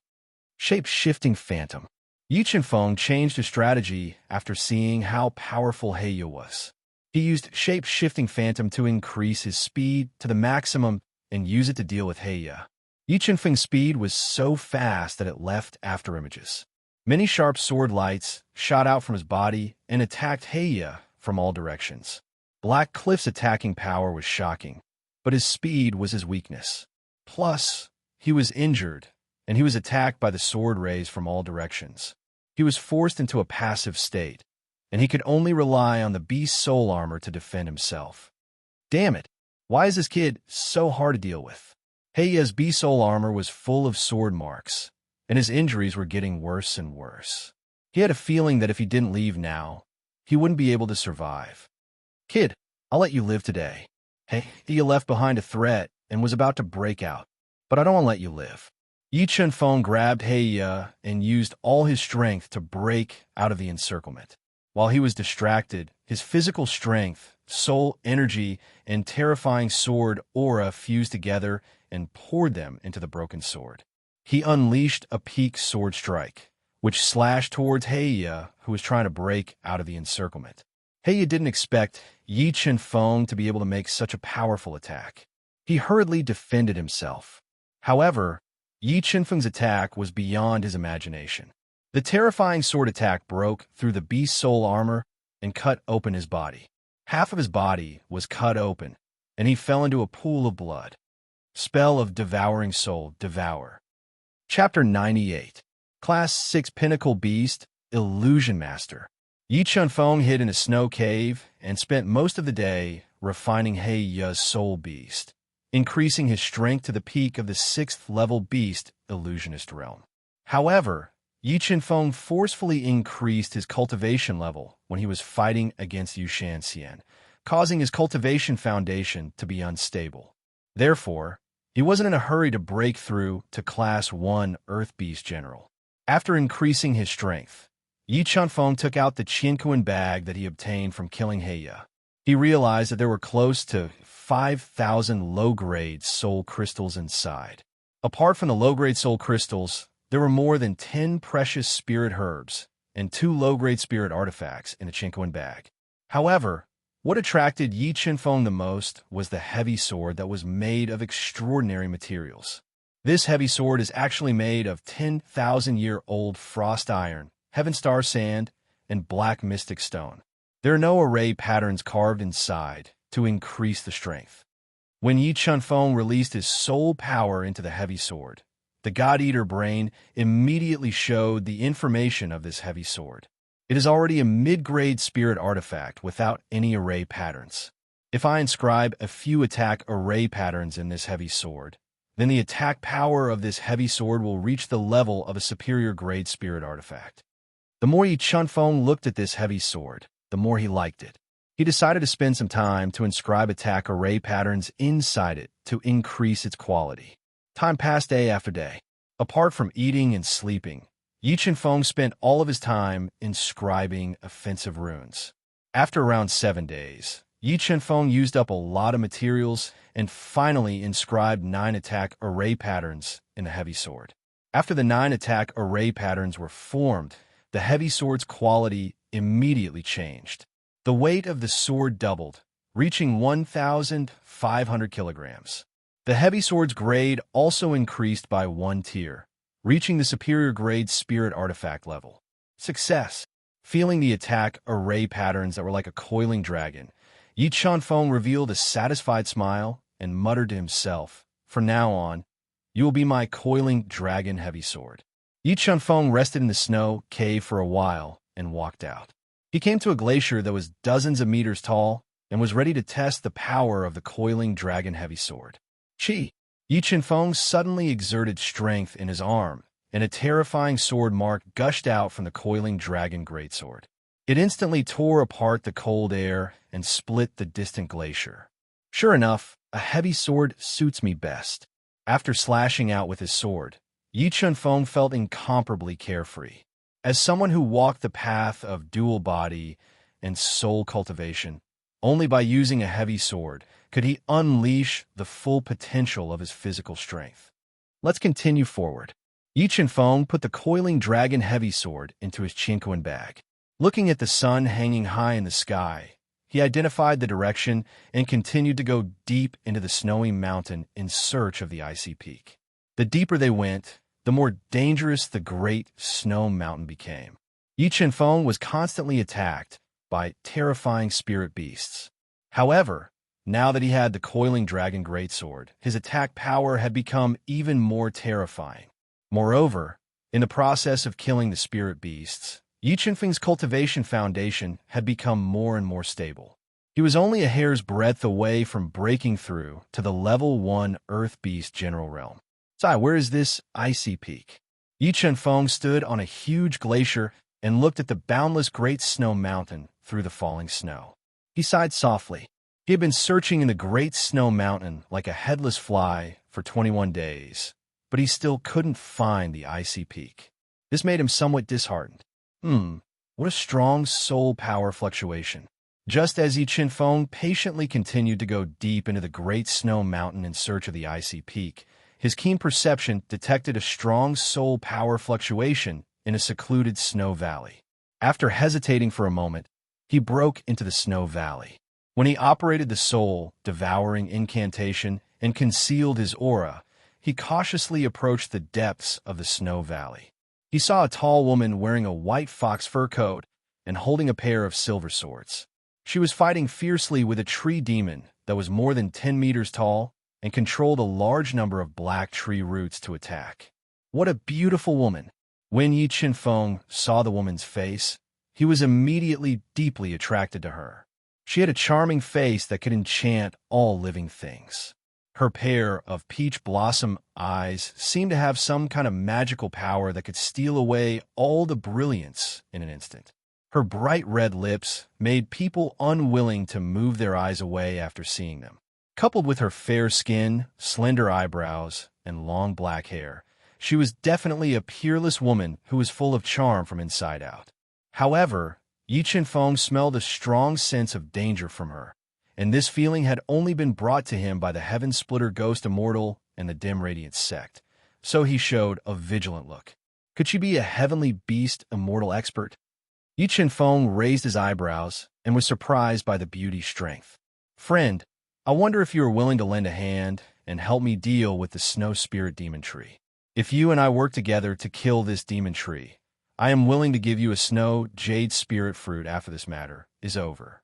Shape-shifting phantom. Yi Chen-feng changed his strategy after seeing how powerful Heya was. He used shape-shifting phantom to increase his speed to the maximum and use it to deal with Heya. Yi Qinfeng's speed was so fast that it left afterimages. Many sharp sword lights shot out from his body and attacked Heiya from all directions. Black Cliff's attacking power was shocking, but his speed was his weakness. Plus, he was injured, and he was attacked by the sword rays from all directions. He was forced into a passive state, and he could only rely on the beast's soul armor to defend himself. Damn it! Why is this kid so hard to deal with? Heiya's beast soul armor was full of sword marks, and his injuries were getting worse and worse. He had a feeling that if he didn't leave now, he wouldn't be able to survive. Kid, I'll let you live today. Heiya left behind a threat and was about to break out, but I don't want to let you live. Yi Qinfeng grabbed Heiya and used all his strength to break out of the encirclement. While he was distracted, his physical strength, soul energy, and terrifying sword aura fused together and poured them into the broken sword. He unleashed a peak sword strike, which slashed towards Heiya, who was trying to break out of the encirclement. Heiya didn't expect Yi Qinfeng to be able to make such a powerful attack. He hurriedly defended himself. However, Yi Qinfeng's attack was beyond his imagination. The terrifying sword attack broke through the beast's soul armor and cut open his body. Half of his body was cut open, and he fell into a pool of blood. Spell of Devouring Soul, Devour. Chapter 98. Class 6 Pinnacle Beast, Illusion Master. Yi Qinfeng hid in a snow cave and spent most of the day refining Heiya's soul beast, increasing his strength to the peak of the 6th level beast illusionist realm. However, Yi Qinfeng forcefully increased his cultivation level when he was fighting against Yu Shanxian, causing his cultivation foundation to be unstable. Therefore, he wasn't in a hurry to break through to Class 1 Earth Beast General. After increasing his strength, Yi Qinfeng took out the Qianquan bag that he obtained from killing Heiya. He realized that there were close to 5,000 low-grade soul crystals inside. Apart from the low-grade soul crystals, there were more than 10 precious spirit herbs and 2 low-grade spirit artifacts in the Qianquan bag. However, what attracted Yi Qinfeng the most was the heavy sword that was made of extraordinary materials. This heavy sword is actually made of 10,000-year-old frost iron, heaven star sand, and black mystic stone. There are no array patterns carved inside to increase the strength. When Yi Qinfeng released his soul power into the heavy sword, the God-Eater brain immediately showed the information of this heavy sword. It is already a mid-grade spirit artifact without any array patterns. If I inscribe a few attack array patterns in this heavy sword, then the attack power of this heavy sword will reach the level of a superior grade spirit artifact. The more Yi Qinfeng looked at this heavy sword, the more he liked it. He decided to spend some time to inscribe attack array patterns inside it to increase its quality. Time passed day after day. Apart from eating and sleeping, Yi Qinfeng spent all of his time inscribing offensive runes. After around 7 days, Yi Qinfeng used up a lot of materials and finally inscribed 9 attack array patterns in the heavy sword. After the 9 attack array patterns were formed, the heavy sword's quality immediately changed. The weight of the sword doubled, reaching 1,500 kilograms. The heavy sword's grade also increased by 1 tier, reaching the superior grade spirit artifact level. Success! Feeling the attack array patterns that were like a coiling dragon, Yi Qinfeng revealed a satisfied smile and muttered to himself, "From now on, you will be my coiling dragon heavy sword." Yi Qinfeng rested in the snow cave for a while and walked out. He came to a glacier that was dozens of meters tall and was ready to test the power of the coiling dragon heavy sword. Chi! Yi Qinfeng suddenly exerted strength in his arm, and a terrifying sword mark gushed out from the coiling dragon greatsword. It instantly tore apart the cold air and split the distant glacier. Sure enough, a heavy sword suits me best. After slashing out with his sword, Yi Qinfeng felt incomparably carefree. As someone who walked the path of dual body and soul cultivation, only by using a heavy sword could he unleash the full potential of his physical strength. Let's continue forward. Yi Qinfeng put the coiling dragon heavy sword into his Qianquan bag. Looking at the sun hanging high in the sky, he identified the direction and continued to go deep into the snowy mountain in search of the icy peak. The deeper they went, the more dangerous the great snow mountain became. Yi Qianfeng was constantly attacked by terrifying spirit beasts. However, now that he had the coiling dragon greatsword, his attack power had become even more terrifying. Moreover, in the process of killing the spirit beasts, Yi Qianfeng's cultivation foundation had become more and more stable. He was only a hair's breadth away from breaking through to the level 1 Earth Beast General Realm. Sai, where is this icy peak? Yi Qianfeng stood on a huge glacier and looked at the boundless great snow mountain through the falling snow. He sighed softly. He had been searching in the great snow mountain like a headless fly for 21 days, but he still couldn't find the icy peak. This made him somewhat disheartened. What a strong soul power fluctuation. Just as Yi Qianfeng patiently continued to go deep into the great snow mountain in search of the icy peak, his keen perception detected a strong soul power fluctuation in a secluded snow valley. After hesitating for a moment, he broke into the snow valley. When he operated the soul-devouring incantation and concealed his aura, he cautiously approached the depths of the snow valley. He saw a tall woman wearing a white fox fur coat and holding a pair of silver swords. She was fighting fiercely with a tree demon that was more than 10 meters tall and controlled a large number of black tree roots to attack. What a beautiful woman! When Yi Qianfeng saw the woman's face, he was immediately deeply attracted to her. She had a charming face that could enchant all living things. Her pair of peach blossom eyes seemed to have some kind of magical power that could steal away all the brilliance in an instant. Her bright red lips made people unwilling to move their eyes away after seeing them. Coupled with her fair skin, slender eyebrows, and long black hair, she was definitely a peerless woman who was full of charm from inside out. However, Yi Qianfeng smelled a strong sense of danger from her, and this feeling had only been brought to him by the Heaven Splitter Ghost Immortal and the Dim Radiance sect, so he showed a vigilant look. Could she be a heavenly beast immortal expert? Yi Qianfeng raised his eyebrows and was surprised by the beauty's strength. Friend, I wonder if you are willing to lend a hand and help me deal with the snow spirit demon tree. If you and I work together to kill this demon tree, I am willing to give you a snow jade spirit fruit after this matter is over.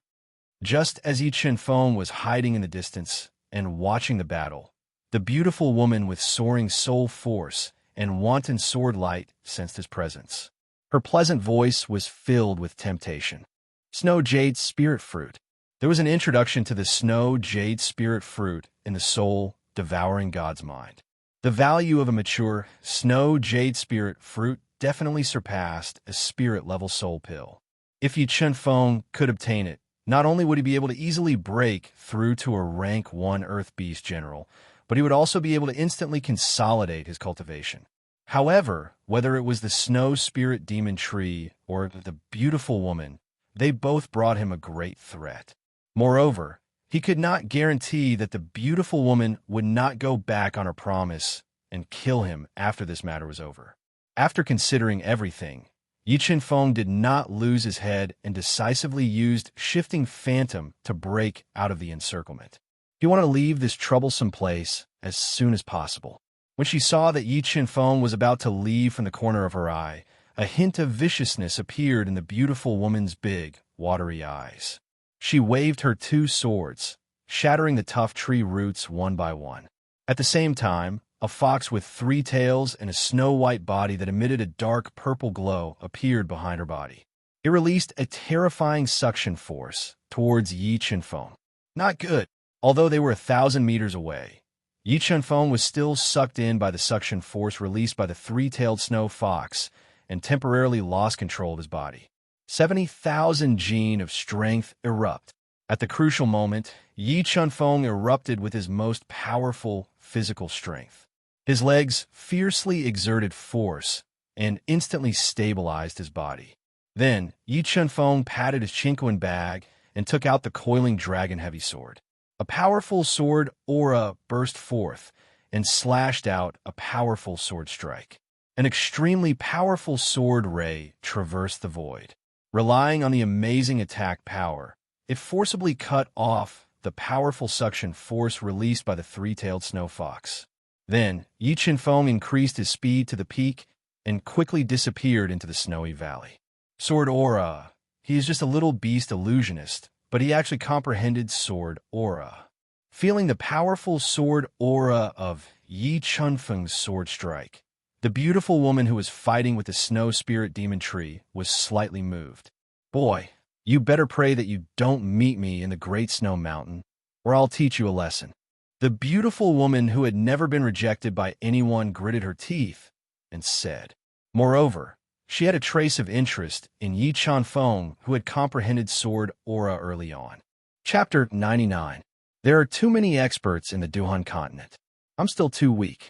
Just as Yi Qianfeng was hiding in the distance and watching the battle, the beautiful woman with soaring soul force and wanton sword light sensed his presence. Her pleasant voice was filled with temptation. Snow jade spirit fruit. There was an introduction to the snow jade spirit fruit in the soul-devouring god's mind. The value of a mature snow jade spirit fruit definitely surpassed a spirit-level soul pill. If Yi Qianfeng could obtain it, not only would he be able to easily break through to a rank 1 Earth Beast General, but he would also be able to instantly consolidate his cultivation. However, whether it was the snow spirit demon tree or the beautiful woman, they both brought him a great threat. Moreover, he could not guarantee that the beautiful woman would not go back on her promise and kill him after this matter was over. After considering everything, Yi Qianfeng did not lose his head and decisively used Shifting Phantom to break out of the encirclement. He wanted to leave this troublesome place as soon as possible. When she saw that Yi Qianfeng was about to leave from the corner of her eye, a hint of viciousness appeared in the beautiful woman's big, watery eyes. She waved her 2 swords, shattering the tough tree roots one by one. At the same time, a fox with 3 tails and a snow-white body that emitted a dark purple glow appeared behind her body. It released a terrifying suction force towards Yi Qianfeng. Not good. Although they were 1,000 meters away, Yi Qianfeng was still sucked in by the suction force released by the 3-tailed snow fox and temporarily lost control of his body. 70,000 gene of strength erupt. At the crucial moment, Yi Qianfeng erupted with his most powerful physical strength. His legs fiercely exerted force and instantly stabilized his body. Then, Yi Qianfeng patted his chinquin bag and took out the coiling dragon-heavy sword. A powerful sword aura burst forth and slashed out a powerful sword strike. An extremely powerful sword ray traversed the void. Relying on the amazing attack power, it forcibly cut off the powerful suction force released by the 3-tailed snow fox. Then, Yi Qinfeng increased his speed to the peak and quickly disappeared into the snowy valley. Sword aura. He is just a little beast illusionist, but he actually comprehended sword aura. Feeling the powerful sword aura of Yi Qinfeng's sword strike, the beautiful woman who was fighting with the snow spirit demon tree was slightly moved. Boy, you better pray that you don't meet me in the Great Snow Mountain, or I'll teach you a lesson. The beautiful woman who had never been rejected by anyone gritted her teeth and said. Moreover, she had a trace of interest in Yi Qinfeng, who had comprehended sword aura early on. Chapter 99. There are too many experts in the Duhan continent. I'm still too weak.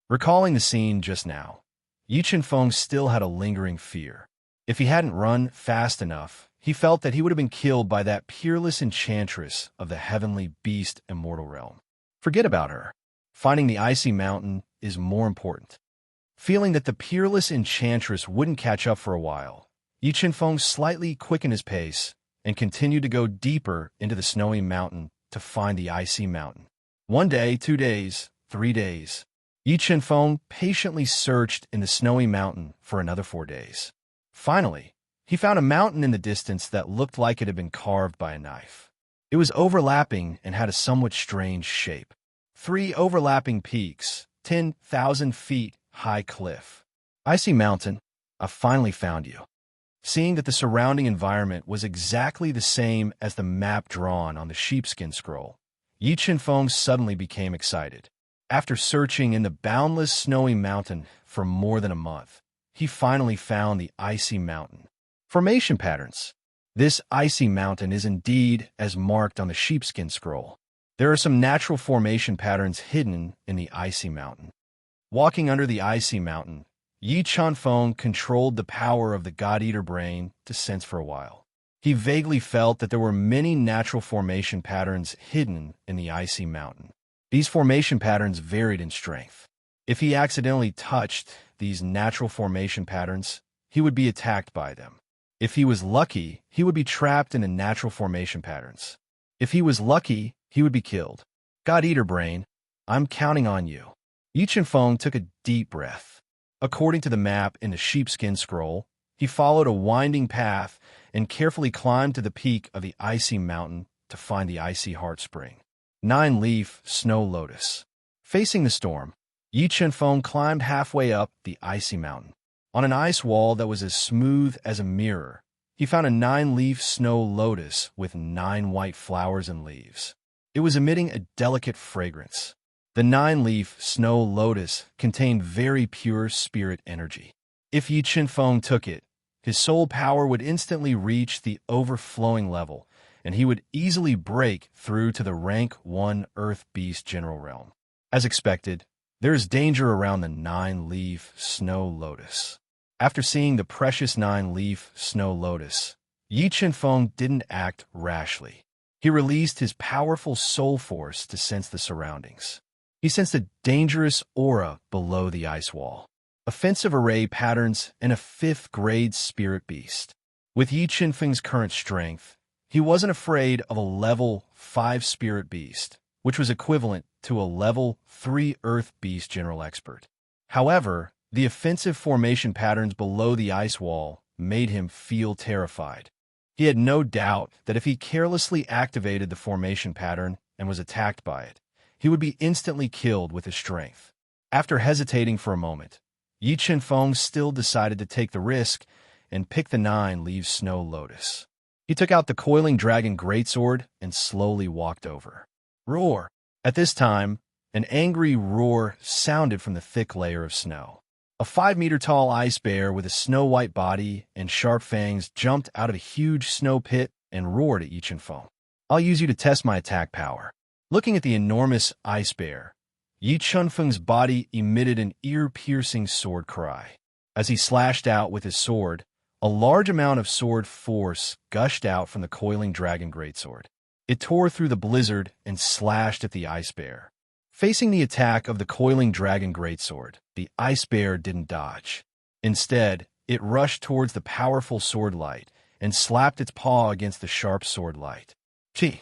Recalling the scene just now, Yi Qinfeng still had a lingering fear. If he hadn't run fast enough, he felt that he would have been killed by that peerless enchantress of the heavenly beast immortal realm. Forget about her. Finding the icy mountain is more important. Feeling that the peerless enchantress wouldn't catch up for a while, Yi Qinfeng slightly quickened his pace and continued to go deeper into the snowy mountain to find the icy mountain. 1 day, 2 days, 3 days. Yi Qinfeng patiently searched in the snowy mountain for another 4 days. Finally, he found a mountain in the distance that looked like it had been carved by a knife. It was overlapping and had a somewhat strange shape. 3 overlapping peaks, 10,000 feet high cliff. Icy mountain, I finally found you. Seeing that the surrounding environment was exactly the same as the map drawn on the sheepskin scroll, Yi Qinfeng suddenly became excited. After searching in the boundless snowy mountain for more than a month, he finally found the icy mountain. Formation patterns. This icy mountain is indeed as marked on the sheepskin scroll. There are some natural formation patterns hidden in the icy mountain. Walking under the icy mountain, Yi Qinfeng controlled the power of the God-Eater brain to sense for a while. He vaguely felt that there were many natural formation patterns hidden in the icy mountain. These formation patterns varied in strength. If he accidentally touched these natural formation patterns, he would be attacked by them. If he was lucky, he would be trapped in the natural formation patterns. If he was lucky, he would be killed. God-Eater brain, I'm counting on you. Yi Qinfeng took a deep breath. According to the map in the sheepskin scroll, he followed a winding path and carefully climbed to the peak of the icy mountain to find the icy heart spring. 9-leaf snow lotus. Facing the storm, Yi Qinfeng climbed halfway up the icy mountain. On an ice wall that was as smooth as a mirror, he found a 9-leaf snow lotus with 9 white flowers and leaves. It was emitting a delicate fragrance. The 9-leaf snow lotus contained very pure spirit energy. If Yi Qinfeng took it, his soul power would instantly reach the overflowing level, and he would easily break through to the rank 1 Earth Beast General Realm. As expected, there is danger around the 9-leaf snow lotus. After seeing the precious 9-leaf snow lotus, Yi Qinfeng didn't act rashly. He released his powerful soul force to sense the surroundings. He sensed a dangerous aura below the ice wall. Offensive array patterns and a 5th-grade spirit beast. With Yi Qinfeng's current strength, he wasn't afraid of a level 5 spirit beast, which was equivalent to a level 3 Earth Beast General Expert. However, the offensive formation patterns below the ice wall made him feel terrified. He had no doubt that if he carelessly activated the formation pattern and was attacked by it, he would be instantly killed with his strength. After hesitating for a moment, Yi Qinfeng still decided to take the risk and pick the 9-leaf snow lotus. He took out the coiling dragon greatsword and slowly walked over. Roar! At this time, an angry roar sounded from the thick layer of snow. A 5-meter-tall ice bear with a snow-white body and sharp fangs jumped out of a huge snow pit and roared at Yi Qinfeng. I'll use you to test my attack power. Looking at the enormous ice bear, Yi Qinfeng's body emitted an ear-piercing sword cry. As he slashed out with his sword, a large amount of sword force gushed out from the coiling dragon greatsword. It tore through the blizzard and slashed at the ice bear. Facing the attack of the coiling dragon greatsword, the ice bear didn't dodge. Instead, it rushed towards the powerful sword light and slapped its paw against the sharp sword light. Gee!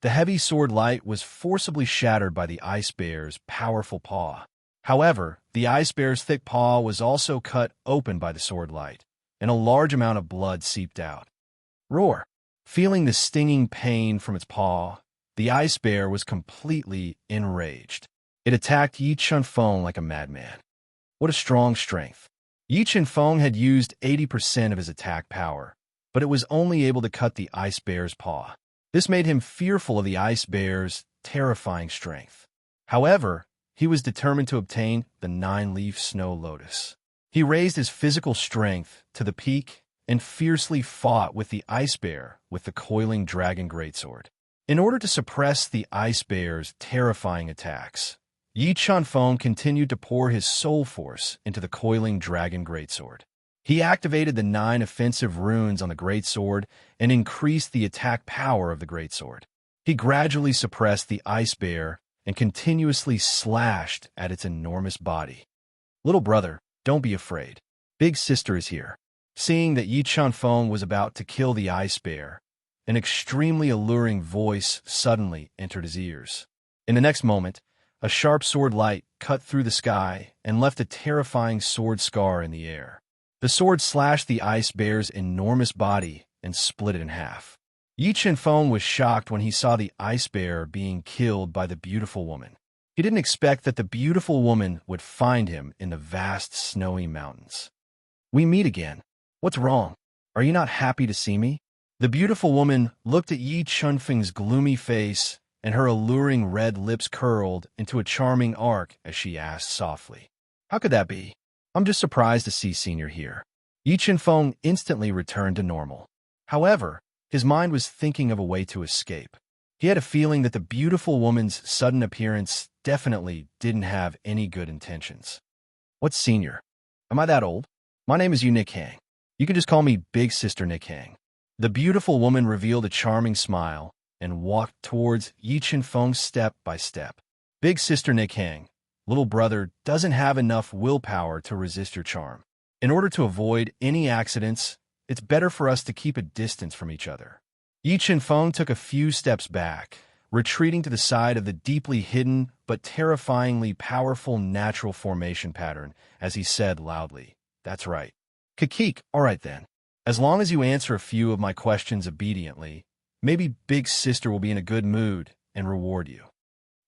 The heavy sword light was forcibly shattered by the ice bear's powerful paw. However, the ice bear's thick paw was also cut open by the sword light, and a large amount of blood seeped out. Roar! Feeling the stinging pain from its paw, the ice bear was completely enraged. It attacked Yi Chun-feng like a madman. What a strong strength. Yi Chun-feng had used 80% of his attack power, but it was only able to cut the ice bear's paw. This made him fearful of the ice bear's terrifying strength. However, he was determined to obtain the 9-leaf snow lotus. He raised his physical strength to the peak and fiercely fought with the ice bear with the coiling dragon greatsword. In order to suppress the ice bear's terrifying attacks, Yi Chun-feng continued to pour his soul force into the coiling dragon greatsword. He activated the 9 offensive runes on the greatsword and increased the attack power of the greatsword. He gradually suppressed the ice bear and continuously slashed at its enormous body. Little brother, don't be afraid. Big sister is here. Seeing that Yi Chun-feng was about to kill the ice bear, an extremely alluring voice suddenly entered his ears. In the next moment, a sharp sword light cut through the sky and left a terrifying sword scar in the air. The sword slashed the ice bear's enormous body and split it in half. Yi Chun-feng was shocked when he saw the ice bear being killed by the beautiful woman. He didn't expect that the beautiful woman would find him in the vast snowy mountains. We meet again. What's wrong? Are you not happy to see me? The beautiful woman looked at Yi Chun-feng's gloomy face, and her alluring red lips curled into a charming arc as she asked softly, "How could that be? I'm just surprised to see Senior here." Yi Chun-feng instantly returned to normal. However, his mind was thinking of a way to escape. He had a feeling that the beautiful woman's sudden appearance definitely didn't have any good intentions. What's Senior? Am I that old? My name is Yu Nikhang. You can just call me Big Sister Nikhang. The beautiful woman revealed a charming smile and walked towards Yi Chun-feng step by step. Big Sister Nikhang, little brother doesn't have enough willpower to resist your charm. In order to avoid any accidents, it's better for us to keep a distance from each other. Yi Chun-feng took a few steps back, retreating to the side of the deeply hidden but terrifyingly powerful natural formation pattern as he said loudly, "That's right. Kakik, all right then. As long as you answer a few of my questions obediently, maybe Big Sister will be in a good mood and reward you."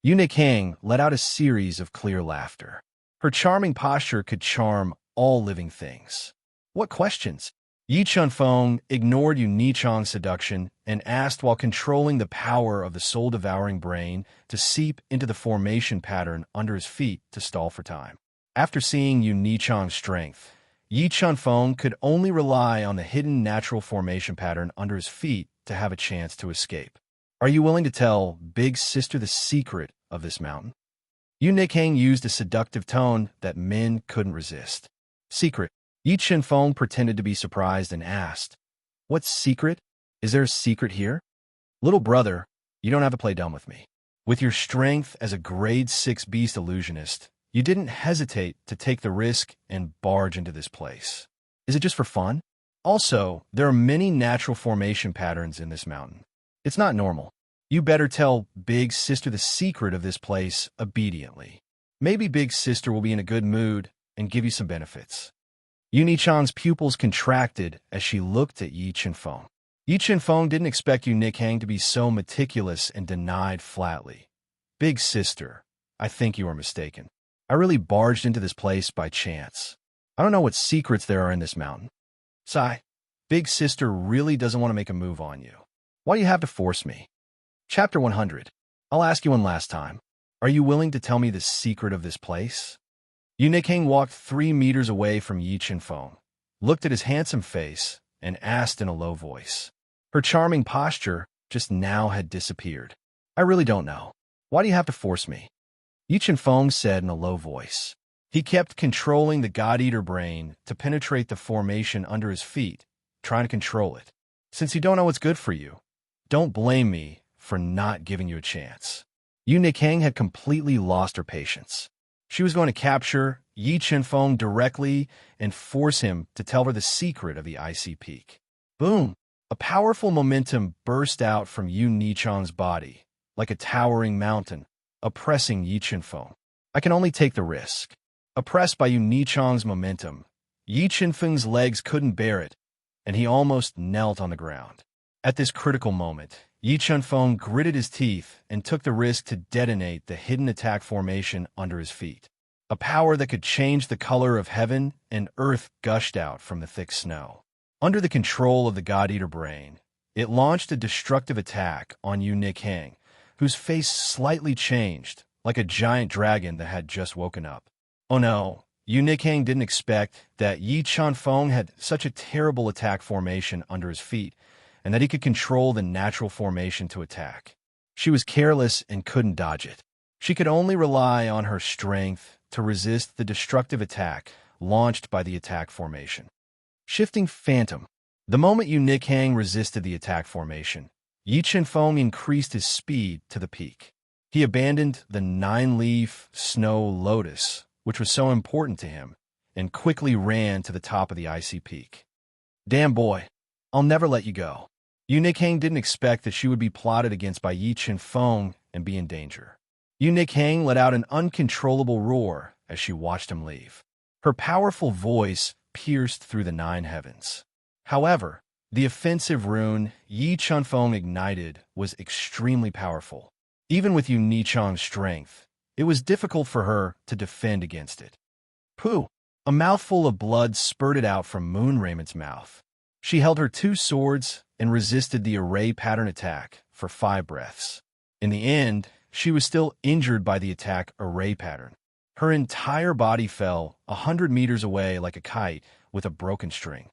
Yu Nikhang let out a series of clear laughter. Her charming posture could charm all living things. What questions? Yi Chun-feng ignored Yu Nichang's seduction and asked while controlling the power of the soul-devouring brain to seep into the formation pattern under his feet to stall for time. After seeing Yu Nichang's strength, Yi Chun-feng could only rely on the hidden natural formation pattern under his feet to have a chance to escape. Are you willing to tell Big Sister the secret of this mountain? Yu Nikhang used a seductive tone that men couldn't resist. Secret. Yi Chun-feng pretended to be surprised and asked, "What secret? Is there a secret here?" Little brother, you don't have to play dumb with me. With your strength as a grade 6 beast illusionist, you didn't hesitate to take the risk and barge into this place. Is it just for fun? Also, there are many natural formation patterns in this mountain. It's not normal. You better tell Big Sister the secret of this place obediently. Maybe Big Sister will be in a good mood and give you some benefits. Yu Nichang's pupils contracted as she looked at Yi Chun-feng. Yi Chun-feng didn't expect Yu Nikhang to be so meticulous and denied flatly. Big Sister, I think you are mistaken. I really barged into this place by chance. I don't know what secrets there are in this mountain. Sigh, Big Sister really doesn't want to make a move on you. Why do you have to force me? Chapter 100. I'll ask you one last time. Are you willing to tell me the secret of this place? Yu Nikhang walked 3 meters away from Yi Chun-feng, looked at his handsome face, and asked in a low voice. Her charming posture just now had disappeared. I really don't know. Why do you have to force me? Yi Chun-feng said in a low voice. He kept controlling the God-Eater brain to penetrate the formation under his feet, trying to control it. Since you don't know what's good for you, don't blame me for not giving you a chance. Yu Nikhang had completely lost her patience. She was going to capture Yi Chun-feng directly and force him to tell her the secret of the icy peak. Boom! A powerful momentum burst out from Yu Nichang's body, like a towering mountain, oppressing Yi Chun-feng. I can only take the risk. Oppressed by Yu Nichong's momentum, Yi Chenfeng's legs couldn't bear it, and he almost knelt on the ground. At this critical moment, Yi Chenfeng gritted his teeth and took the risk to detonate the hidden attack formation under his feet. A power that could change the color of heaven and earth gushed out from the thick snow. Under the control of the God-Eater brain, it launched a destructive attack on Yu Nikhang, whose face slightly changed, like a giant dragon that had just woken up. Oh no, Yu Nikhang didn't expect that Yi Chenfeng had such a terrible attack formation under his feet, and that he could control the natural formation to attack. She was careless and couldn't dodge it. She could only rely on her strength to resist the destructive attack launched by the attack formation. Shifting Phantom. The moment Yu Nikhang resisted the attack formation, Yi Chenfeng increased his speed to the peak. He abandoned the 9-leaf snow lotus, which was so important to him, and quickly ran to the top of the icy peak. Damn boy, I'll never let you go. Yu Nikhang didn't expect that she would be plotted against by Yi Chenfeng and be in danger. Yu Nikhang let out an uncontrollable roar as she watched him leave. Her powerful voice pierced through the 9 heavens. However, the offensive rune Yi Chenfeng ignited was extremely powerful. Even with Yu Nichong's strength, it was difficult for her to defend against it. Pooh! A mouthful of blood spurted out from Moon Raymond's mouth. She held her 2 swords and resisted the array pattern attack for 5 breaths. In the end, she was still injured by the attack array pattern. Her entire body fell 100 meters away like a kite with a broken string.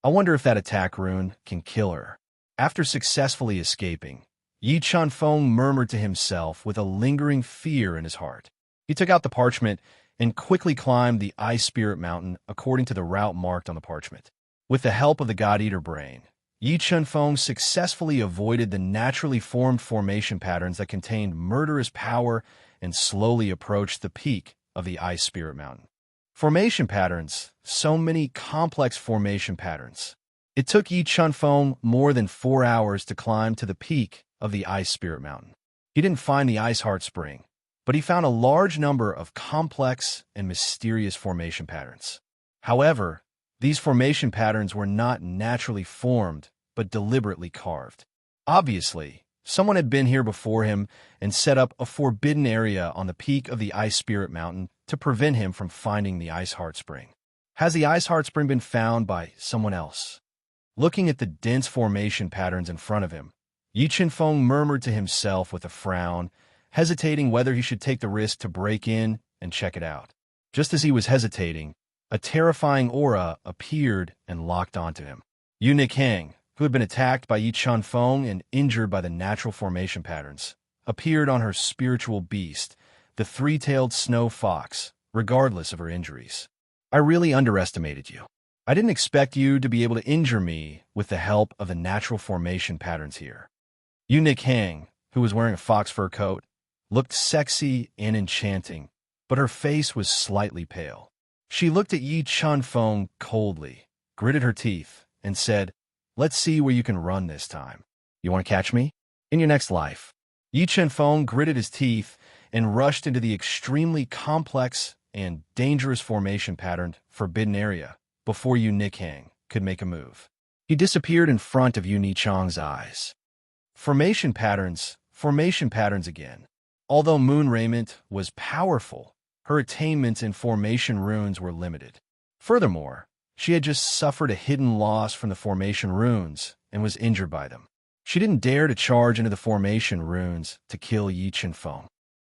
I wonder if that attack rune can kill her. After successfully escaping, Yi Chenfeng murmured to himself with a lingering fear in his heart. He took out the parchment and quickly climbed the Ice Spirit Mountain according to the route marked on the parchment. With the help of the God-Eater brain, Yi Chenfeng successfully avoided the naturally formed formation patterns that contained murderous power and slowly approached the peak of the Ice Spirit Mountain. Formation patterns, so many complex formation patterns. It took Yi Chenfeng more than 4 hours to climb to the peak of the Ice Spirit Mountain. He didn't find the Ice Heart Spring, but he found a large number of complex and mysterious formation patterns. However, these formation patterns were not naturally formed, but deliberately carved. Obviously, someone had been here before him and set up a forbidden area on the peak of the Ice Spirit Mountain to prevent him from finding the Ice Heart Spring. Has the Ice Heart Spring been found by someone else? Looking at the dense formation patterns in front of him, Yi Chenfeng murmured to himself with a frown, hesitating whether he should take the risk to break in and check it out. Just as he was hesitating, a terrifying aura appeared and locked onto him. Yu Nikhang, who had been attacked by Yi Chenfeng and injured by the natural formation patterns, appeared on her spiritual beast, the 3-tailed snow fox, regardless of her injuries. I really underestimated you. I didn't expect you to be able to injure me with the help of the natural formation patterns here. Yu Nikhang, who was wearing a fox fur coat, looked sexy and enchanting, but her face was slightly pale. She looked at Yi Chenfeng coldly, gritted her teeth, and said, "Let's see where you can run this time. You want to catch me? In your next life." Yi Chenfeng gritted his teeth and rushed into the extremely complex and dangerous formation pattern forbidden area before Yu Nikhang could make a move. He disappeared in front of Yu Nichong's eyes. Formation patterns again. Although Moon Raiment was powerful, her attainments in formation runes were limited. Furthermore, she had just suffered a hidden loss from the formation runes and was injured by them. She didn't dare to charge into the formation runes to kill Yi Chenfeng.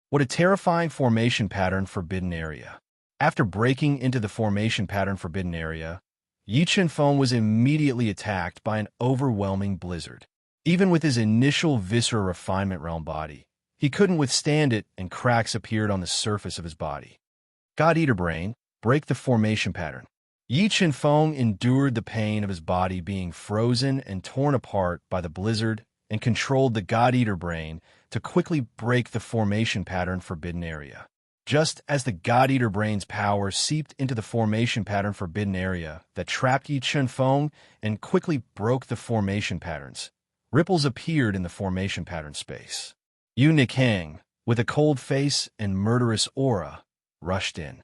What a terrifying formation pattern forbidden area. After breaking into the formation pattern forbidden area, Yi Chenfeng was immediately attacked by an overwhelming blizzard. Even with his initial Viscera Refinement Realm body, he couldn't withstand it and cracks appeared on the surface of his body. God-Eater Brain, break the formation pattern. Yi Chenfeng endured the pain of his body being frozen and torn apart by the blizzard and controlled the God-Eater Brain to quickly break the formation pattern forbidden area. Just as the God-Eater Brain's power seeped into the formation pattern forbidden area that trapped Yi Chenfeng and quickly broke the formation patterns, ripples appeared in the formation pattern space. Yu Nikhang, with a cold face and murderous aura, rushed in.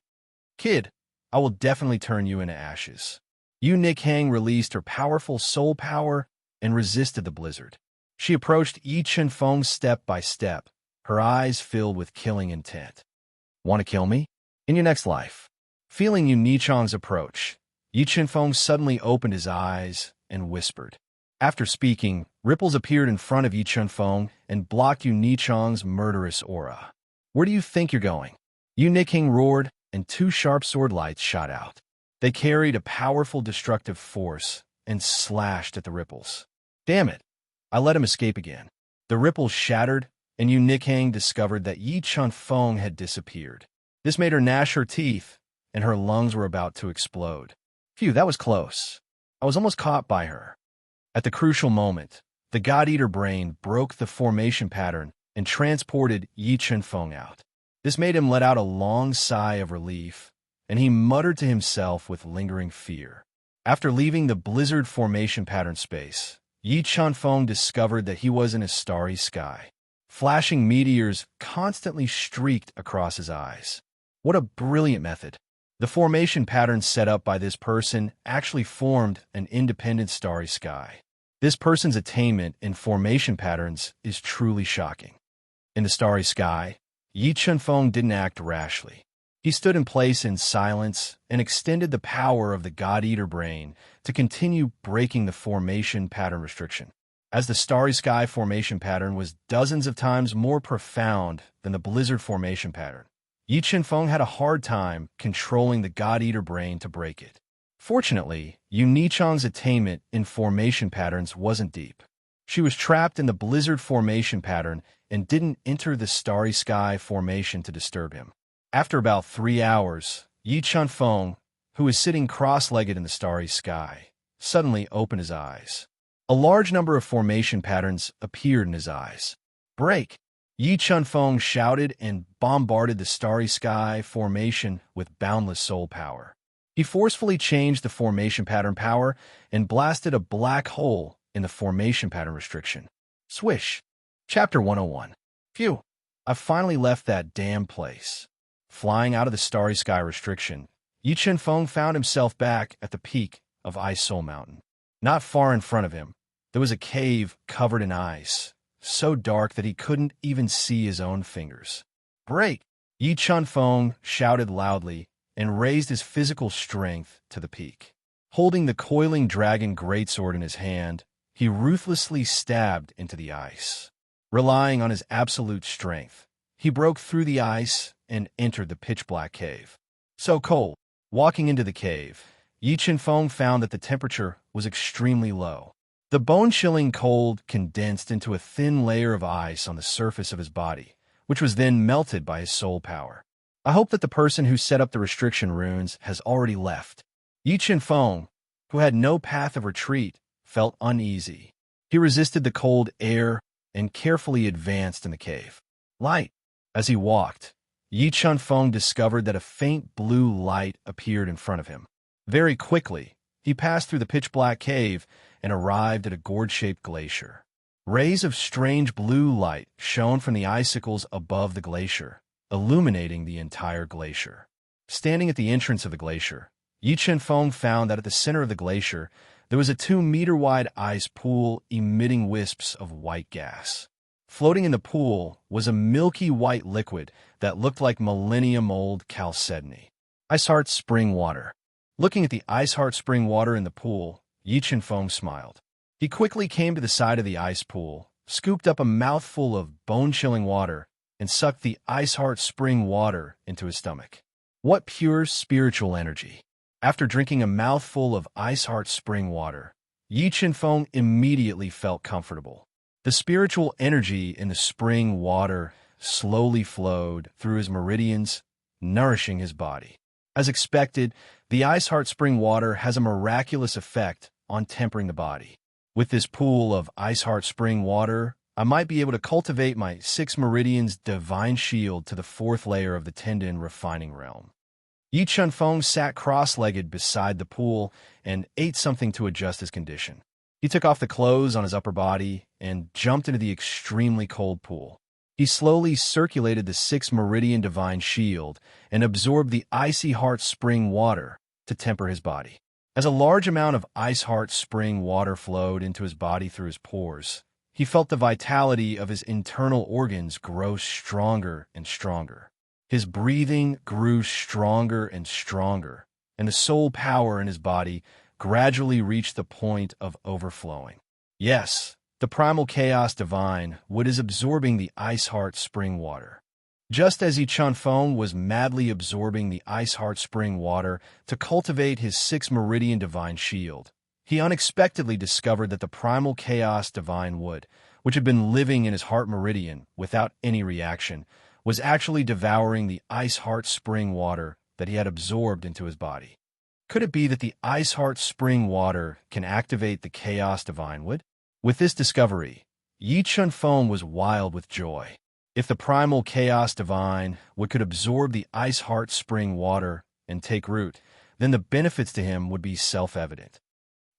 "Kid, I will definitely turn you into ashes." Yu Nikhang released her powerful soul power and resisted the blizzard. She approached Yi Chenfeng step by step, her eyes filled with killing intent. "Want to kill me? In your next life." Feeling Yu Nichang's approach, Yi Chenfeng suddenly opened his eyes and whispered. After speaking, ripples appeared in front of Yi Chenfeng and blocked Yu Nichang's murderous aura. "Where do you think you're going?" Yu Niking roared, and two sharp sword lights shot out. They carried a powerful destructive force and slashed at the ripples. "Damn it! I let him escape again." The ripples shattered, and Yu Niking discovered that Yi Chenfeng had disappeared. This made her gnash her teeth, and her lungs were about to explode. Phew, that was close. I was almost caught by her. At the crucial moment, the God-Eater brain broke the formation pattern and transported Yi Chenfeng out. This made him let out a long sigh of relief, and he muttered to himself with lingering fear. After leaving the blizzard formation pattern space, Yi Chenfeng discovered that he was in a starry sky. Flashing meteors constantly streaked across his eyes. What a brilliant method! The formation patterns set up by this person actually formed an independent starry sky. This person's attainment in formation patterns is truly shocking. In the starry sky, Yi Chenfeng didn't act rashly. He stood in place in silence and extended the power of the God-Eater brain to continue breaking the formation pattern restriction. As the starry sky formation pattern was dozens of times more profound than the blizzard formation pattern, Yi Chenfeng had a hard time controlling the God-Eater brain to break it. Fortunately, Yu Nichang's attainment in formation patterns wasn't deep. She was trapped in the blizzard formation pattern and didn't enter the starry sky formation to disturb him. After about 3 hours, Yi Chenfeng, who was sitting cross-legged in the starry sky, suddenly opened his eyes. A large number of formation patterns appeared in his eyes. "Break!" Yi Chenfeng shouted and bombarded the starry sky formation with boundless soul power. He forcefully changed the formation pattern power and blasted a black hole in the formation pattern restriction. Swish! Chapter 101. Phew! I finally left that damn place. Flying out of the starry sky restriction, Yi Chenfeng found himself back at the peak of Ice Soul Mountain. Not far in front of him, there was a cave covered in ice, so dark that he couldn't even see his own fingers. "Break!" Yi Chenfeng shouted loudly and raised his physical strength to the peak. Holding the coiling dragon greatsword in his hand, he ruthlessly stabbed into the ice. Relying on his absolute strength, he broke through the ice and entered the pitch-black cave. So cold. Walking into the cave, Yi Chenfeng found that the temperature was extremely low. The bone-chilling cold condensed into a thin layer of ice on the surface of his body, which was then melted by his soul power. I hope that the person who set up the restriction runes has already left. Yi Chenfeng, who had no path of retreat, felt uneasy. He resisted the cold air and carefully advanced in the cave. Light. As he walked, Yi Chenfeng discovered that a faint blue light appeared in front of him. Very quickly, he passed through the pitch-black cave and arrived at a gourd-shaped glacier. Rays of strange blue light shone from the icicles above the glacier, illuminating the entire glacier. Standing at the entrance of the glacier, Yi Chenfeng found that at the center of the glacier, there was a 2-meter-wide ice pool emitting wisps of white gas. Floating in the pool was a milky white liquid that looked like millennium-old chalcedony. Ice Heart Spring Water. Looking at the Ice Heart Spring Water in the pool, Yi Chenfeng smiled. He quickly came to the side of the ice pool, scooped up a mouthful of bone-chilling water, and sucked the Ice Heart Spring Water into his stomach. What pure spiritual energy! After drinking a mouthful of Ice Heart Spring Water, Yi Chenfeng immediately felt comfortable. The spiritual energy in the spring water slowly flowed through his meridians, nourishing his body. As expected, the Ice Heart Spring Water has a miraculous effect on tempering the body. With this pool of Ice Heart Spring Water, I might be able to cultivate my 6 meridians divine shield to the 4th layer of the tendon refining realm. Yi Chenfeng sat cross-legged beside the pool and ate something to adjust his condition. He took off the clothes on his upper body and jumped into the extremely cold pool. He slowly circulated the 6 meridian divine shield and absorbed the icy heart spring water to temper his body. As a large amount of ice heart spring water flowed into his body through his pores, he felt the vitality of his internal organs grow stronger and stronger. His breathing grew stronger and stronger, and the soul power in his body gradually reached the point of overflowing. Yes, the primal chaos divine Wood is absorbing the ice heart spring water. Just as Yi Chunfeng was madly absorbing the ice heart spring water to cultivate his 6 meridian divine shield, he unexpectedly discovered that the primal chaos divine Wood, which had been living in his heart meridian without any reaction, was actually devouring the ice heart spring water that he had absorbed into his body. Could it be that the ice heart spring water can activate the chaos divine Wood? With this discovery, Yi Chunfeng was wild with joy. If the primal chaos divine Wood could absorb the ice heart spring water and take root, then the benefits to him would be self-evident.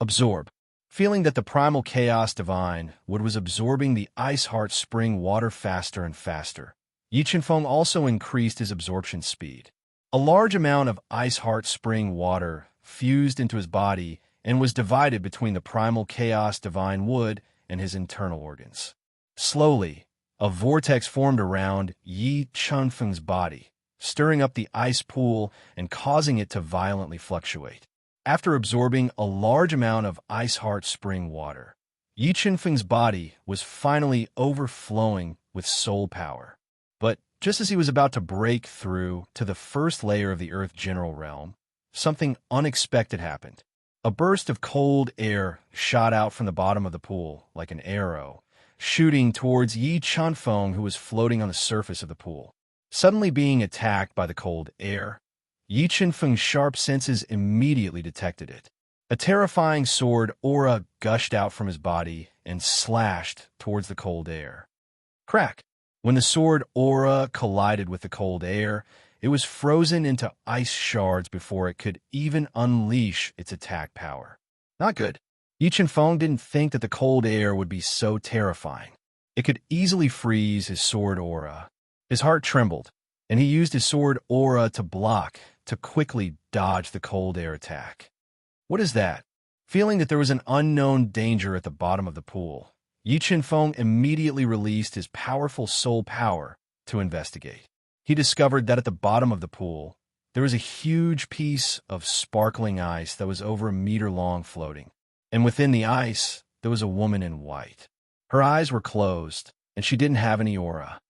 Absorb. Feeling that the primal chaos divine Wood was absorbing the ice heart spring water faster and faster, Yi Chunfeng also increased his absorption speed. A large amount of ice heart spring water fused into his body and was divided between the primal chaos divine Wood and his internal organs. Slowly, a vortex formed around Yi Chunfeng's body, stirring up the ice pool and causing it to violently fluctuate. After absorbing a large amount of ice heart spring water, Yi Chunfeng's body was finally overflowing with soul power. But just as he was about to break through to the first layer of the Earth general realm, something unexpected happened. A burst of cold air shot out from the bottom of the pool like an arrow, shooting towards Yi Chunfeng, who was floating on the surface of the pool. Suddenly being attacked by the cold air, Yi Chunfeng's sharp senses immediately detected it. A terrifying sword aura gushed out from his body and slashed towards the cold air. Crack! When the sword aura collided with the cold air, it was frozen into ice shards before it could even unleash its attack power. Not good. Yi Chunfeng didn't think that the cold air would be so terrifying. It could easily freeze his sword aura. His heart trembled, and he used his sword aura to quickly dodge the cold air attack. What is that? Feeling that there was an unknown danger at the bottom of the pool, Yi Chunfeng immediately released his powerful soul power to investigate. He discovered that at the bottom of the pool, there was a huge piece of sparkling ice that was over a meter long floating. And within the ice, there was a woman in white. Her eyes were closed, and she didn't have any aura.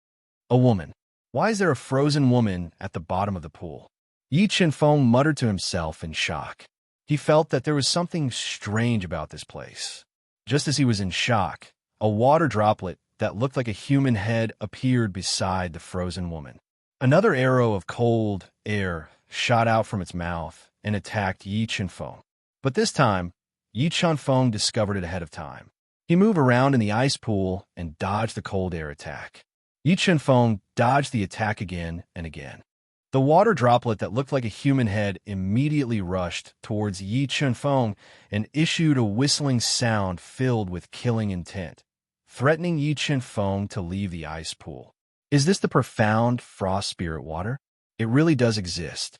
A woman. Why is there a frozen woman at the bottom of the pool? Yi Chunfeng muttered to himself in shock. He felt that there was something strange about this place. Just as he was in shock, a water droplet that looked like a human head appeared beside the frozen woman. Another arrow of cold air shot out from its mouth and attacked Yi Chunfeng. But this time, Yi Chunfeng discovered it ahead of time. He moved around in the ice pool and dodged the cold air attack. Yi Chunfeng dodged the attack again and again. The water droplet that looked like a human head immediately rushed towards Yi Chunfeng and issued a whistling sound filled with killing intent, threatening Yi Chunfeng to leave the ice pool. Is this the profound frost spirit water? It really does exist.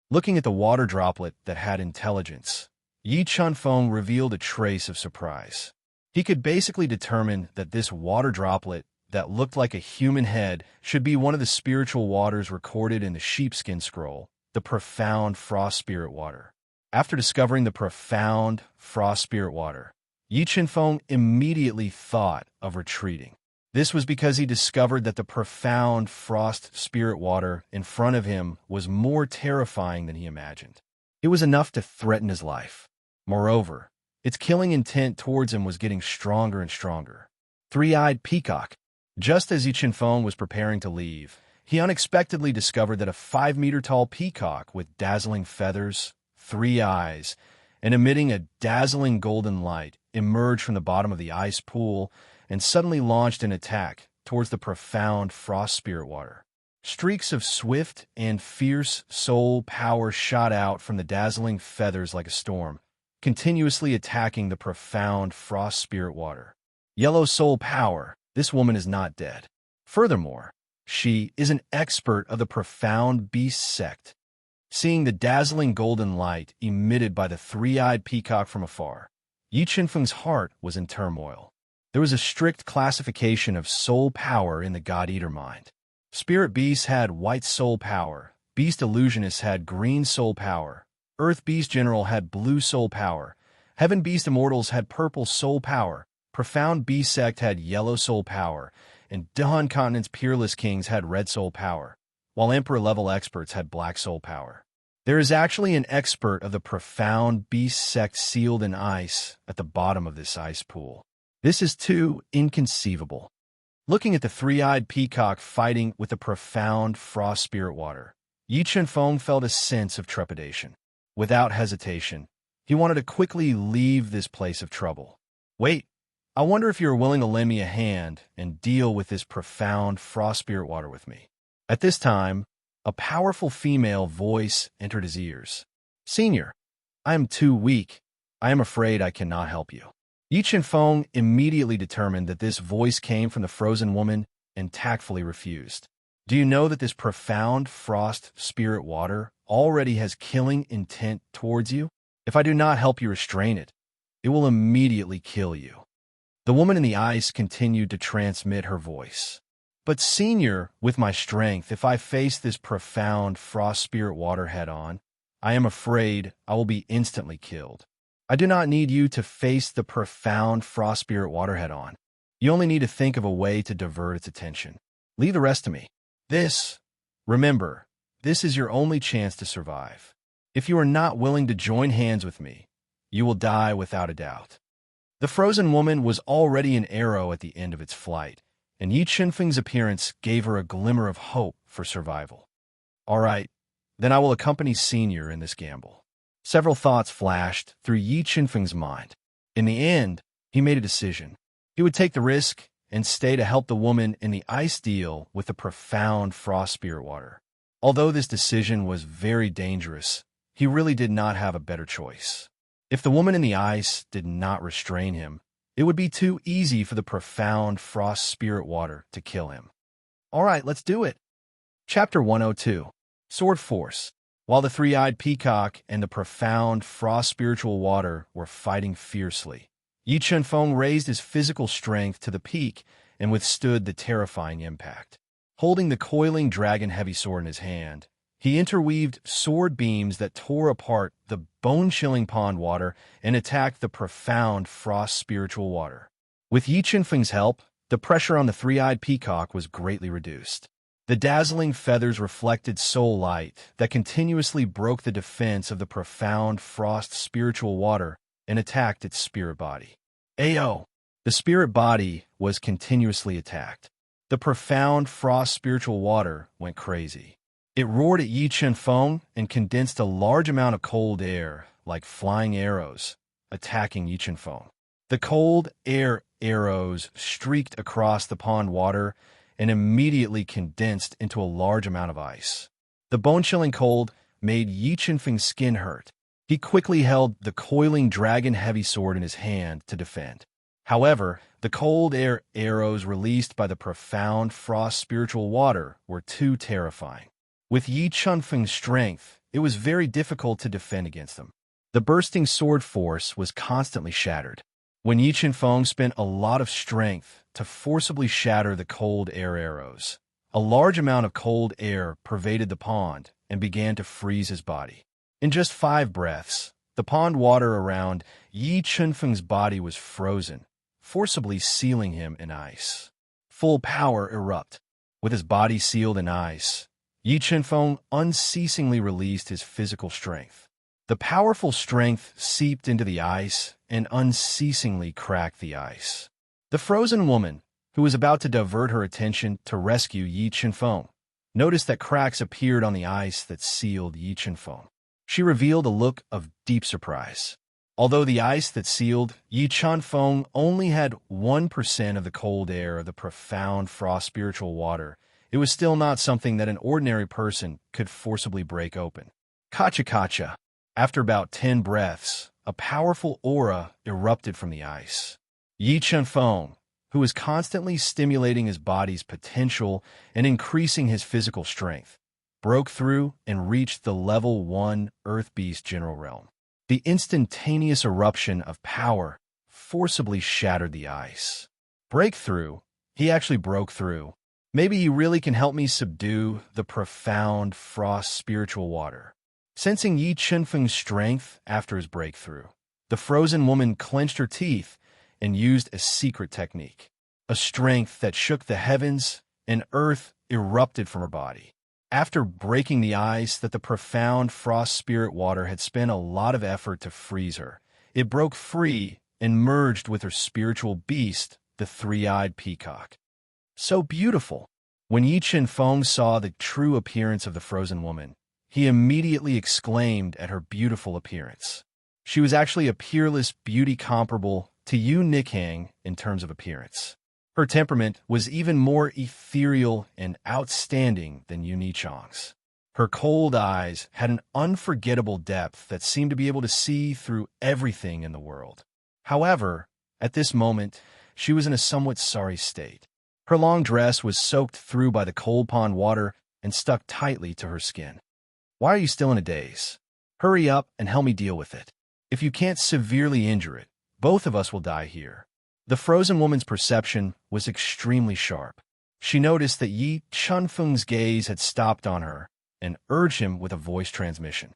Looking at the water droplet that had intelligence, Yi Chunfeng revealed a trace of surprise. He could basically determine that this water droplet that looked like a human head should be one of the spiritual waters recorded in the sheepskin scroll, the profound frost spirit water. After discovering the profound frost spirit water, Yi Chunfeng immediately thought of retreating. This was because he discovered that the profound frost spirit water in front of him was more terrifying than he imagined. It was enough to threaten his life. Moreover, its killing intent towards him was getting stronger and stronger. Three-eyed peacock. Just as Yi Chunfeng was preparing to leave, he unexpectedly discovered that a 5-meter-tall peacock with dazzling feathers, 3 eyes, and emitting a dazzling golden light emerged from the bottom of the ice pool and suddenly launched an attack towards the profound frost spirit water. Streaks of swift and fierce soul power shot out from the dazzling feathers like a storm, continuously attacking the profound frost spirit water. Yellow soul power. This woman is not dead. Furthermore, she is an expert of the profound beast sect. Seeing the dazzling golden light emitted by the three-eyed peacock from afar, Yi Qinfeng's heart was in turmoil. There was a strict classification of soul power in the God-Eater mind. Spirit beasts had white soul power, beast illusionists had green soul power, earth beast general had blue soul power, heaven beast immortals had purple soul power, profound beast sect had yellow soul power, and Dawn Continent's peerless kings had red soul power, while emperor-level experts had black soul power. There is actually an expert of the profound beast sect sealed in ice at the bottom of this ice pool. This is too inconceivable. Looking at the three-eyed peacock fighting with the profound frost spirit water, Yi Qinfeng felt a sense of trepidation. Without hesitation, he wanted to quickly leave this place of trouble. Wait, I wonder if you're willing to lend me a hand and deal with this profound frost spirit water with me. At this time, a powerful female voice entered his ears. Senior, I am too weak. I am afraid I cannot help you. Yi Qinfeng immediately determined that this voice came from the frozen woman and tactfully refused. Do you know that this profound frost spirit water already has killing intent towards you? If I do not help you restrain it, it will immediately kill you. The woman in the ice continued to transmit her voice. But senior, with my strength, if I face this profound frost spirit water head-on, I am afraid I will be instantly killed. I do not need you to face the profound frost spirit water head-on. You only need to think of a way to divert its attention. Leave the rest to me. Remember, this is your only chance to survive. If you are not willing to join hands with me, you will die without a doubt. The frozen woman was already an arrow at the end of its flight, and Yi Qinfeng's appearance gave her a glimmer of hope for survival. All right, then I will accompany Senior in this gamble. Several thoughts flashed through Yi Qinfeng's mind. In the end, he made a decision. He would take the risk and stay to help the woman in the ice deal with the profound frost spirit water. Although this decision was very dangerous, he really did not have a better choice. If the woman in the ice did not restrain him, it would be too easy for the profound frost spirit water to kill him. All right, let's do it. Chapter 102. Sword Force. While the three-eyed peacock and the profound frost spiritual water were fighting fiercely, Yi Qinfeng raised his physical strength to the peak and withstood the terrifying impact. Holding the coiling dragon heavy sword in his hand, he interweaved sword beams that tore apart the bone-chilling pond water and attacked the profound frost spiritual water. With Yi Qinfeng's help, the pressure on the three-eyed peacock was greatly reduced. The dazzling feathers reflected soul light that continuously broke the defense of the profound frost spiritual water and attacked its spirit body. Ayo! The spirit body was continuously attacked. The profound frost spiritual water went crazy. It roared at Yi Qinfeng and condensed a large amount of cold air, like flying arrows, attacking Yi Qinfeng. The cold air arrows streaked across the pond water and immediately condensed into a large amount of ice. The bone-chilling cold made Yi Qinfeng's skin hurt. He quickly held the coiling dragon heavy sword in his hand to defend. However, the cold air arrows released by the profound frost spiritual water were too terrifying. With Yi Qinfeng's strength, it was very difficult to defend against them. The bursting sword force was constantly shattered. When Yi Qinfeng spent a lot of strength to forcibly shatter the cold air arrows, a large amount of cold air pervaded the pond and began to freeze his body. In just 5 breaths, the pond water around Yi Qinfeng's body was frozen, forcibly sealing him in ice. Full power erupt. With his body sealed in ice, Yi Qinfeng unceasingly released his physical strength. The powerful strength seeped into the ice and unceasingly cracked the ice. The frozen woman, who was about to divert her attention to rescue Yi Qinfeng, noticed that cracks appeared on the ice that sealed Yi Qinfeng. She revealed a look of deep surprise. Although the ice that sealed Yi Qinfeng only had 1% of the cold air of the profound frost spiritual water, it was still not something that an ordinary person could forcibly break open. Kacha. After about 10 breaths, a powerful aura erupted from the ice. Yi Qinfeng, who was constantly stimulating his body's potential and increasing his physical strength, broke through and reached the level 1 Earth Beast General Realm. The instantaneous eruption of power forcibly shattered the ice. Breakthrough? He actually broke through. Maybe he really can help me subdue the profound frost spiritual water. Sensing Yi Chunfeng's strength after his breakthrough, the frozen woman clenched her teeth and used a secret technique. A strength that shook the heavens and earth erupted from her body. After breaking the ice that the profound frost spirit water had spent a lot of effort to freeze her, it broke free and merged with her spiritual beast, the three-eyed peacock. So beautiful! When Yi Chunfeng saw the true appearance of the frozen woman, he immediately exclaimed at her beautiful appearance. She was actually a peerless beauty comparable to Yu Nikhang in terms of appearance. Her temperament was even more ethereal and outstanding than Yu Nichang's. Her cold eyes had an unforgettable depth that seemed to be able to see through everything in the world. However, at this moment, she was in a somewhat sorry state. Her long dress was soaked through by the cold pond water and stuck tightly to her skin. Why are you still in a daze? Hurry up and help me deal with it. If you can't severely injure it, both of us will die here. The frozen woman's perception was extremely sharp. She noticed that Yi Chunfeng's gaze had stopped on her and urged him with a voice transmission.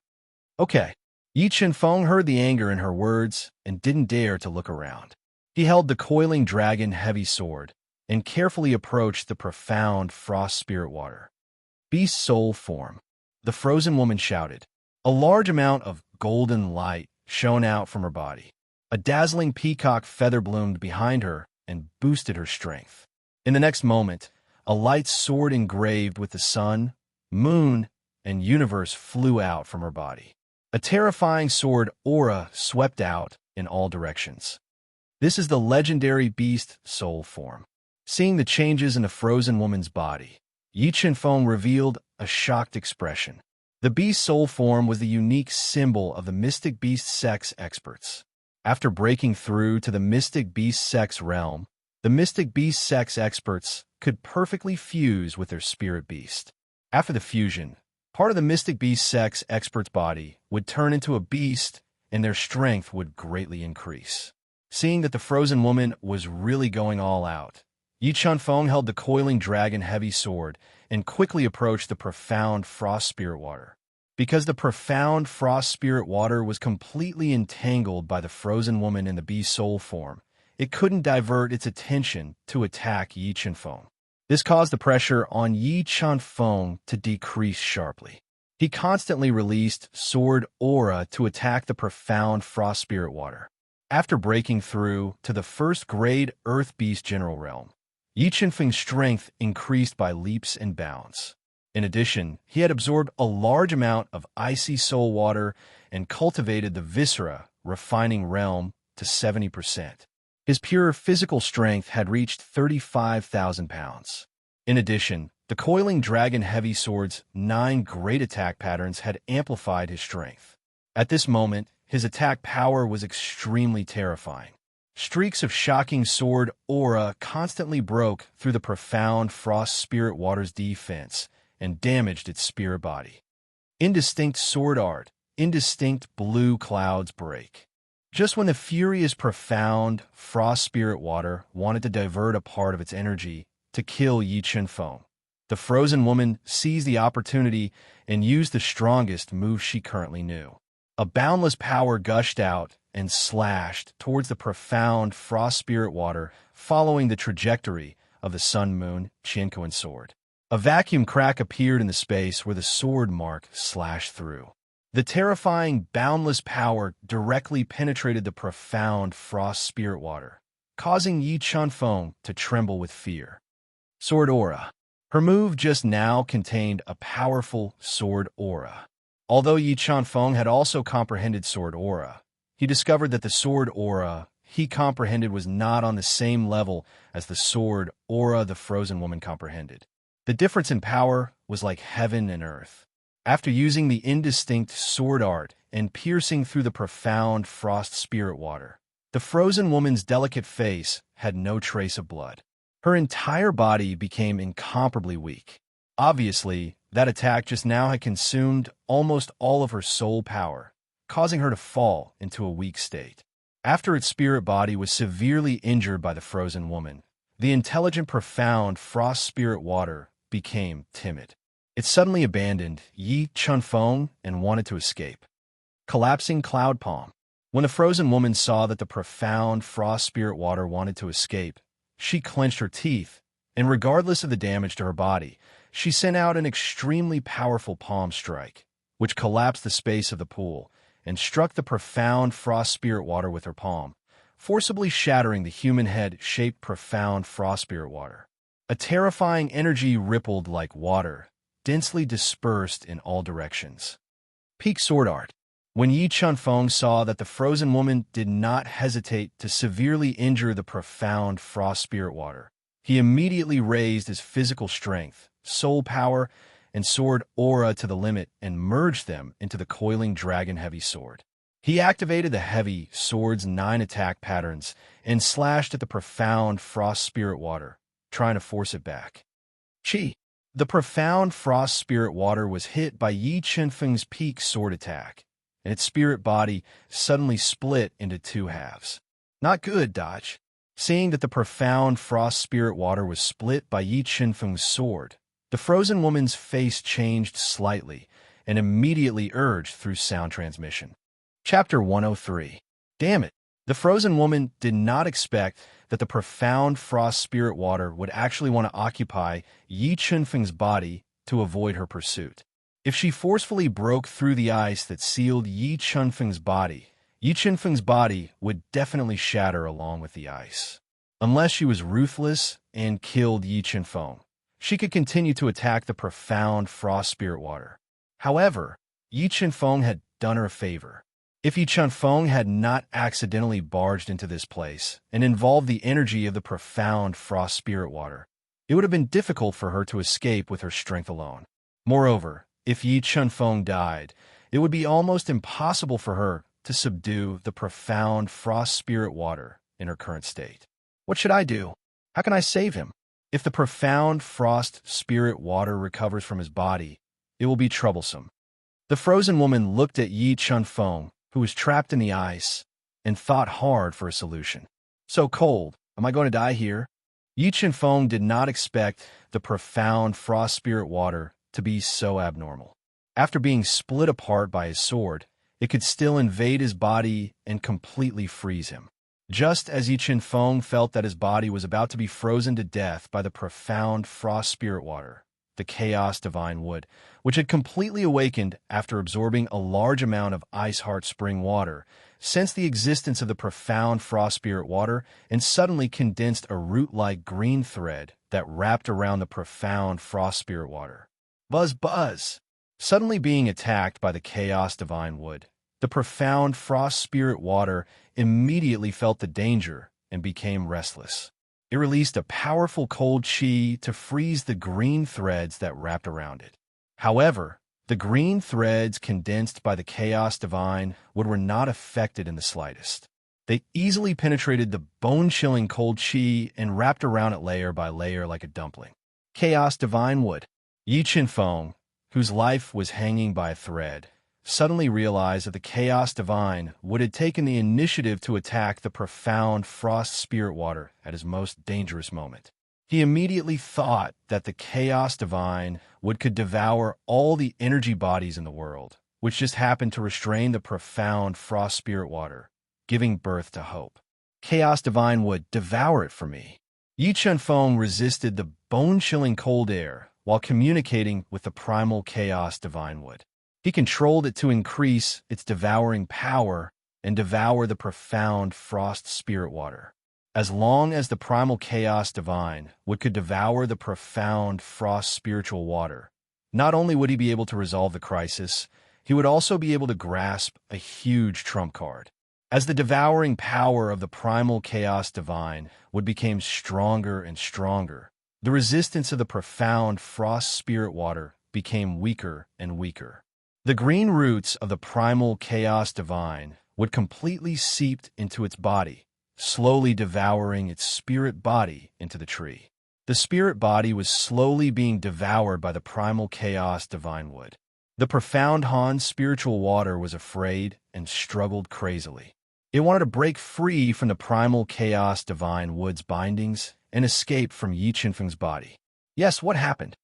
Okay. Yi Chunfeng heard the anger in her words and didn't dare to look around. He held the coiling dragon heavy sword and carefully approached the profound frost spirit water. Beast soul form. The frozen woman shouted. A large amount of golden light shone out from her body. A dazzling peacock feather bloomed behind her and boosted her strength. In the next moment, a light sword engraved with the sun, moon, and universe flew out from her body. A terrifying sword aura swept out in all directions. This is the legendary beast soul form. Seeing the changes in the frozen woman's body, Yi Chunfeng revealed a shocked expression. The beast soul form was the unique symbol of the mystic beast sex experts. After breaking through to the mystic beast sex realm, the mystic beast sex experts could perfectly fuse with their spirit beast. After the fusion, part of the mystic beast sex expert's body would turn into a beast and their strength would greatly increase. Seeing that the frozen woman was really going all out, Yi Chunfeng held the coiling dragon heavy sword and quickly approached the profound frost spirit water. Because the profound frost spirit water was completely entangled by the frozen woman in the beast soul form, it couldn't divert its attention to attack Yi Chunfeng. This caused the pressure on Yi Chunfeng to decrease sharply. He constantly released sword aura to attack the profound frost spirit water. After breaking through to the first grade Earth Beast General Realm, Yi Chunfeng's strength increased by leaps and bounds. In addition, he had absorbed a large amount of icy soul water and cultivated the viscera refining realm to 70%. His pure physical strength had reached 35,000 pounds. In addition, the coiling dragon heavy sword's 9 great attack patterns had amplified his strength. At this moment, his attack power was extremely terrifying. Streaks of shocking sword aura constantly broke through the profound frost spirit water's defense and damaged its spirit body. Indistinct sword art, indistinct blue clouds break. Just when the furious profound frost spirit water wanted to divert a part of its energy to kill Yi Chunfeng, the frozen woman seized the opportunity and used the strongest move she currently knew. A boundless power gushed out and slashed towards the profound frost spirit water following the trajectory of the sun moon Qianquan sword. A vacuum crack appeared in the space where the sword mark slashed through. The terrifying, boundless power directly penetrated the profound frost spirit water, causing Yi Chunfeng to tremble with fear. Sword aura. Her move just now contained a powerful sword aura. Although Yi Chunfeng had also comprehended sword aura, he discovered that the sword aura he comprehended was not on the same level as the sword aura the frozen woman comprehended. The difference in power was like heaven and earth. After using the indistinct sword art and piercing through the profound frost spirit water, The frozen woman's delicate face had no trace of blood. Her entire body became incomparably weak. Obviously, that attack just now had consumed almost all of her soul power, causing her to fall into a weak state. After its spirit body was severely injured by the frozen woman, the intelligent, profound frost spirit water became timid. It suddenly abandoned Yi Chunfeng and wanted to escape. Collapsing cloud palm. When the frozen woman saw that the profound frost spirit water wanted to escape, she clenched her teeth, and regardless of the damage to her body, she sent out an extremely powerful palm strike, which collapsed the space of the pool and struck the profound frost spirit water with her palm, forcibly shattering the human head-shaped profound frost spirit water. A terrifying energy rippled like water, densely dispersed in all directions. Peak sword art. When Yi Chunfeng saw that the frozen woman did not hesitate to severely injure the profound frost spirit water, he immediately raised his physical strength, soul power, and sword aura to the limit and merged them into the coiling dragon-heavy sword. He activated the heavy sword's 9 attack patterns and slashed at the profound frost spirit water, trying to force it back. Chi. The profound frost spirit water was hit by Yi Chunfeng's peak sword attack, and its spirit body suddenly split into 2 halves. Not good, Dodge. Seeing that the profound frost spirit water was split by Yi Chunfeng's sword, the frozen woman's face changed slightly and immediately urged through sound transmission. Chapter 103. Damn it. The frozen woman did not expect that the profound frost spirit water would actually want to occupy Yi Chunfeng's body to avoid her pursuit. If she forcefully broke through the ice that sealed Yi Chunfeng's body would definitely shatter along with the ice. Unless she was ruthless and killed Yi Chunfeng, she could continue to attack the profound frost spirit water. However, Yi Chunfeng had done her a favor. If Yi Chunfeng had not accidentally barged into this place and involved the energy of the profound frost spirit water, it would have been difficult for her to escape with her strength alone. Moreover, if Yi Chunfeng died, it would be almost impossible for her to subdue the profound frost spirit water in her current state. What should I do? How can I save him? If the profound frost spirit water recovers from his body, it will be troublesome. The frozen woman looked at Yi Chunfeng, who was trapped in the ice, and thought hard for a solution. So cold, am I going to die here? Yi Chunfeng did not expect the profound frost spirit water to be so abnormal. After being split apart by his sword, it could still invade his body and completely freeze him. Just as Yi Chunfeng felt that his body was about to be frozen to death by the profound frost spirit water, the chaos divine wood, which had completely awakened after absorbing a large amount of ice heart spring water, sensed the existence of the profound frost spirit water and suddenly condensed a root-like green thread that wrapped around the profound frost spirit water. Buzz, buzz! Suddenly being attacked by the chaos divine wood, the profound frost spirit water immediately felt the danger and became restless. It released a powerful cold chi to freeze the green threads that wrapped around it. However, the green threads condensed by the chaos divine wood were not affected in the slightest. They easily penetrated the bone-chilling cold chi and wrapped around it layer by layer like a dumpling. Chaos divine wood. Yi Chunfeng, whose life was hanging by a thread, suddenly realized that the chaos divine would have taken the initiative to attack the profound frost spirit water at his most dangerous moment. He immediately thought that the chaos divine would could devour all the energy bodies in the world, which just happened to restrain the profound frost spirit water, giving birth to hope. Chaos divine would devour it for me. Yi Chunfeng resisted the bone-chilling cold air while communicating with the primal chaos divine wood. He controlled it to increase its devouring power and devour the profound frost spirit water. As long as the primal chaos divine would could devour the profound frost spiritual water, not only would he be able to resolve the crisis, he would also be able to grasp a huge trump card. As the devouring power of the primal chaos divine would become stronger and stronger, the resistance of the profound frost spirit water became weaker and weaker. The green roots of the primal chaos divine would completely seep into its body, slowly devouring its spirit body into the tree. The spirit body was slowly being devoured by the primal chaos divine wood. The profound Han's spiritual water was afraid and struggled crazily. It wanted to break free from the primal chaos divine wood's bindings and escape from Yi Qinfeng's body. Yes, what happened?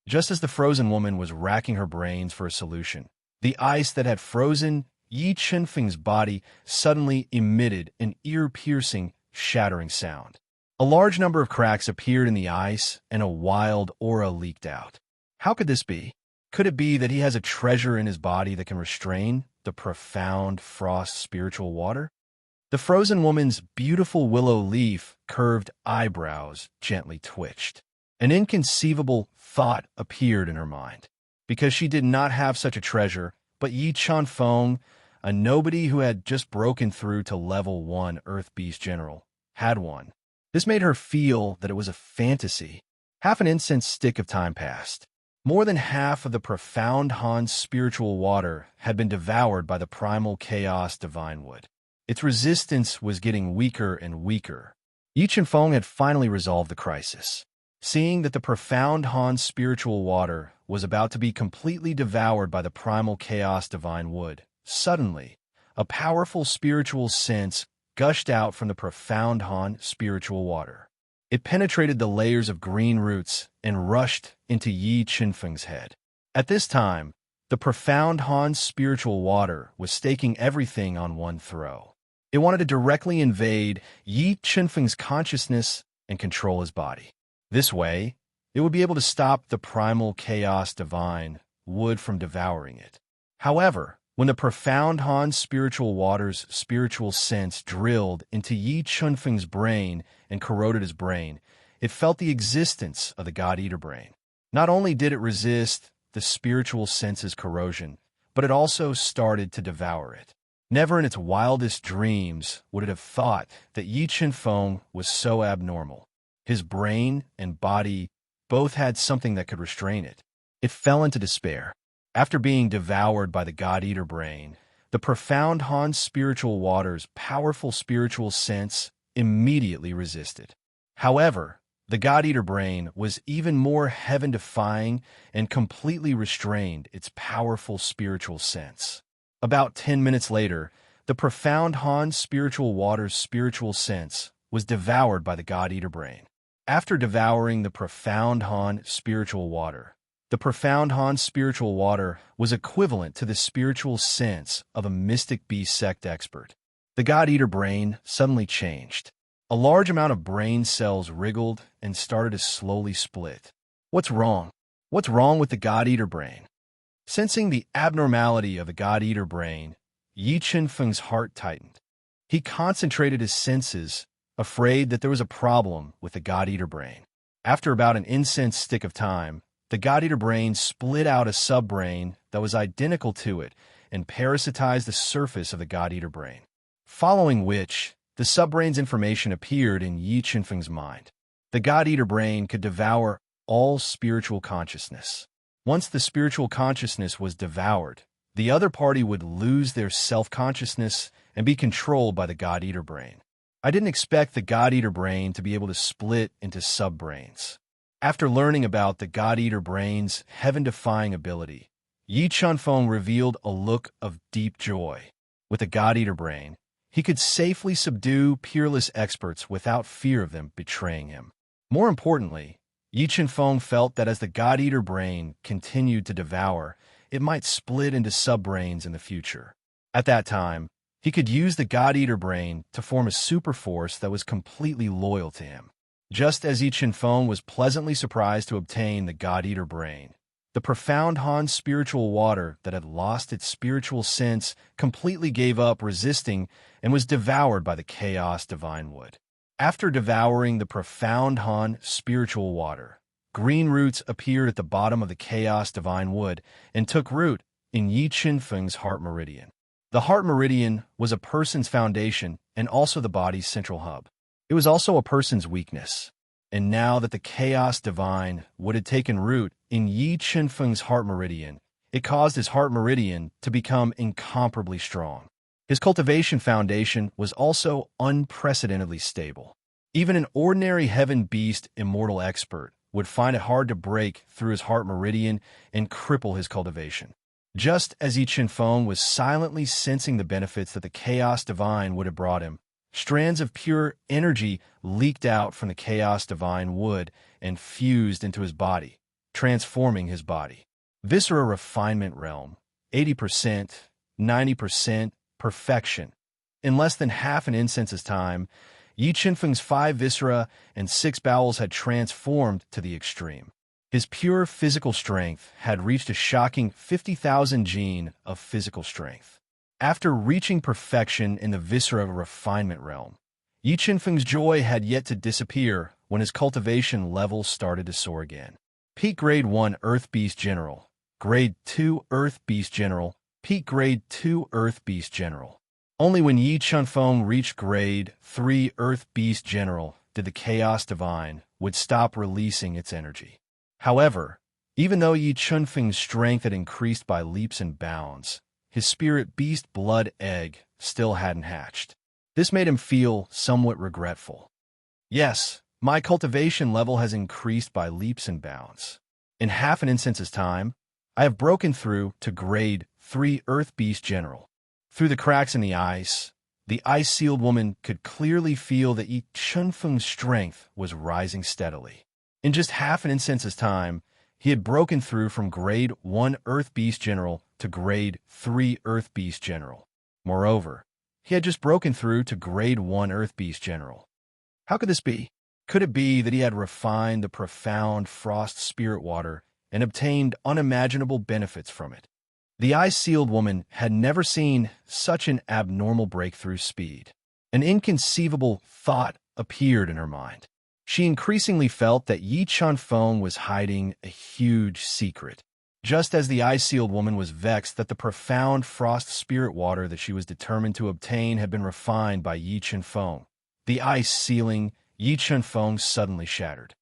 Just as the frozen woman was racking her brains for a solution, the ice that had frozen Yi Qinfeng's body suddenly emitted an ear-piercing, shattering sound. A large number of cracks appeared in the ice, and a wild aura leaked out. How could this be? Could it be that he has a treasure in his body that can restrain the profound frost spiritual water? The frozen woman's beautiful willow leaf curved eyebrows gently twitched. An inconceivable thought appeared in her mind. Because she did not have such a treasure, but Yi Chanfeng, a nobody who had just broken through to level 1 Earth Beast General, had one. This made her feel that it was a fantasy. Half an incense stick of time passed. More than half of the profound Han's spiritual water had been devoured by the primal chaos divine wood. Its resistance was getting weaker and weaker. Yi Qinfeng had finally resolved the crisis. Seeing that the profound Han's spiritual water was about to be completely devoured by the primal chaos divine wood, suddenly, a powerful spiritual sense gushed out from the profound Han spiritual water. It penetrated the layers of green roots and rushed into Yi Qinfeng's head. At this time, the profound Han spiritual water was staking everything on one throw. It wanted to directly invade Yi Qinfeng's consciousness and control his body. This way, it would be able to stop the primal chaos divine wood from devouring it. However, when the profound Han spiritual water's spiritual sense drilled into Yi Qinfeng's brain and corroded his brain, it felt the existence of the God-Eater brain. Not only did it resist the spiritual sense's corrosion, but it also started to devour it. Never in its wildest dreams would it have thought that Yi Qinfeng was so abnormal. His brain and body both had something that could restrain it. It fell into despair. After being devoured by the God-Eater brain, the profound Han spiritual water's powerful spiritual sense immediately resisted. However, the God-Eater brain was even more heaven-defying and completely restrained its powerful spiritual sense. About 10 minutes later, the profound Han spiritual water's spiritual sense was devoured by the God-Eater brain. After devouring the profound Han spiritual water, the profound Han spiritual water was equivalent to the spiritual sense of a mystic beast sect expert. The God-Eater brain suddenly changed. A large amount of brain cells wriggled and started to slowly split. What's wrong? What's wrong with the God-Eater brain? Sensing the abnormality of the God-Eater brain, Yi Qinfeng's heart tightened. He concentrated his senses, afraid that there was a problem with the God-Eater brain. After about an incense stick of time, the God-Eater brain split out a sub-brain that was identical to it and parasitized the surface of the God-Eater brain, following which the sub-brain's information appeared in Yi Qinfeng's mind. The God-Eater brain could devour all spiritual consciousness. Once the spiritual consciousness was devoured, the other party would lose their self-consciousness and be controlled by the God-Eater brain. I didn't expect the God-Eater brain to be able to split into sub-brains. After learning about the God-Eater brain's heaven-defying ability, Yi Chanfeng revealed a look of deep joy. With the God-Eater brain, he could safely subdue peerless experts without fear of them betraying him. More importantly, Yi Chanfeng felt that as the God-Eater brain continued to devour, it might split into sub-brains in the future. At that time, he could use the God-Eater brain to form a superforce that was completely loyal to him. Just as Yi Qinfeng was pleasantly surprised to obtain the God-Eater brain, the profound Han spiritual water that had lost its spiritual sense completely gave up resisting and was devoured by the chaos divine wood. After devouring the profound Han spiritual water, green roots appeared at the bottom of the chaos divine wood and took root in Yi Qinfeng's heart meridian. The heart meridian was a person's foundation and also the body's central hub. It was also a person's weakness. And now that the chaos divine would have taken root in Yi Qinfeng's heart meridian, it caused his heart meridian to become incomparably strong. His cultivation foundation was also unprecedentedly stable. Even an ordinary heaven beast immortal expert would find it hard to break through his heart meridian and cripple his cultivation. Just as Yi Chen-feng was silently sensing the benefits that the chaos divine would have brought him, strands of pure energy leaked out from the chaos divine wood and fused into his body, transforming his body. Viscera refinement realm, 80%, 90%, perfection. In less than half an incense's time, Yi Chen-feng's 5 viscera and 6 bowels had transformed to the extreme. His pure physical strength had reached a shocking 50,000 gene of physical strength. After reaching perfection in the viscera refinement realm, Yi Chen-feng's joy had yet to disappear when his cultivation levels started to soar again. Peak Grade 1 Earth Beast General, Grade 2 Earth Beast General, Peak Grade 2 Earth Beast General. Only when Yi Chen-feng reached Grade 3 Earth Beast General did the Chaos Divine would stop releasing its energy. However, even though Yi Chen-feng's strength had increased by leaps and bounds, his spirit beast blood egg still hadn't hatched. This made him feel somewhat regretful. Yes, my cultivation level has increased by leaps and bounds. In half an instance's time, I have broken through to Grade 3 Earth Beast General. Through the cracks in the ice-sealed woman could clearly feel that Yi Chen-feng's strength was rising steadily. In just half an instance's time, he had broken through from Grade 1 Earth Beast General to Grade 3 Earth Beast General. Moreover, he had just broken through to Grade 1 Earth Beast General. How could this be? Could it be that he had refined the profound frost spirit water and obtained unimaginable benefits from it? The ice-sealed woman had never seen such an abnormal breakthrough speed. An inconceivable thought appeared in her mind. She increasingly felt that Yi Chen-feng was hiding a huge secret. Just as the ice-sealed woman was vexed that the profound frost spirit water that she was determined to obtain had been refined by Yi Chen-feng, the ice sealing Yi Chen-feng suddenly shattered.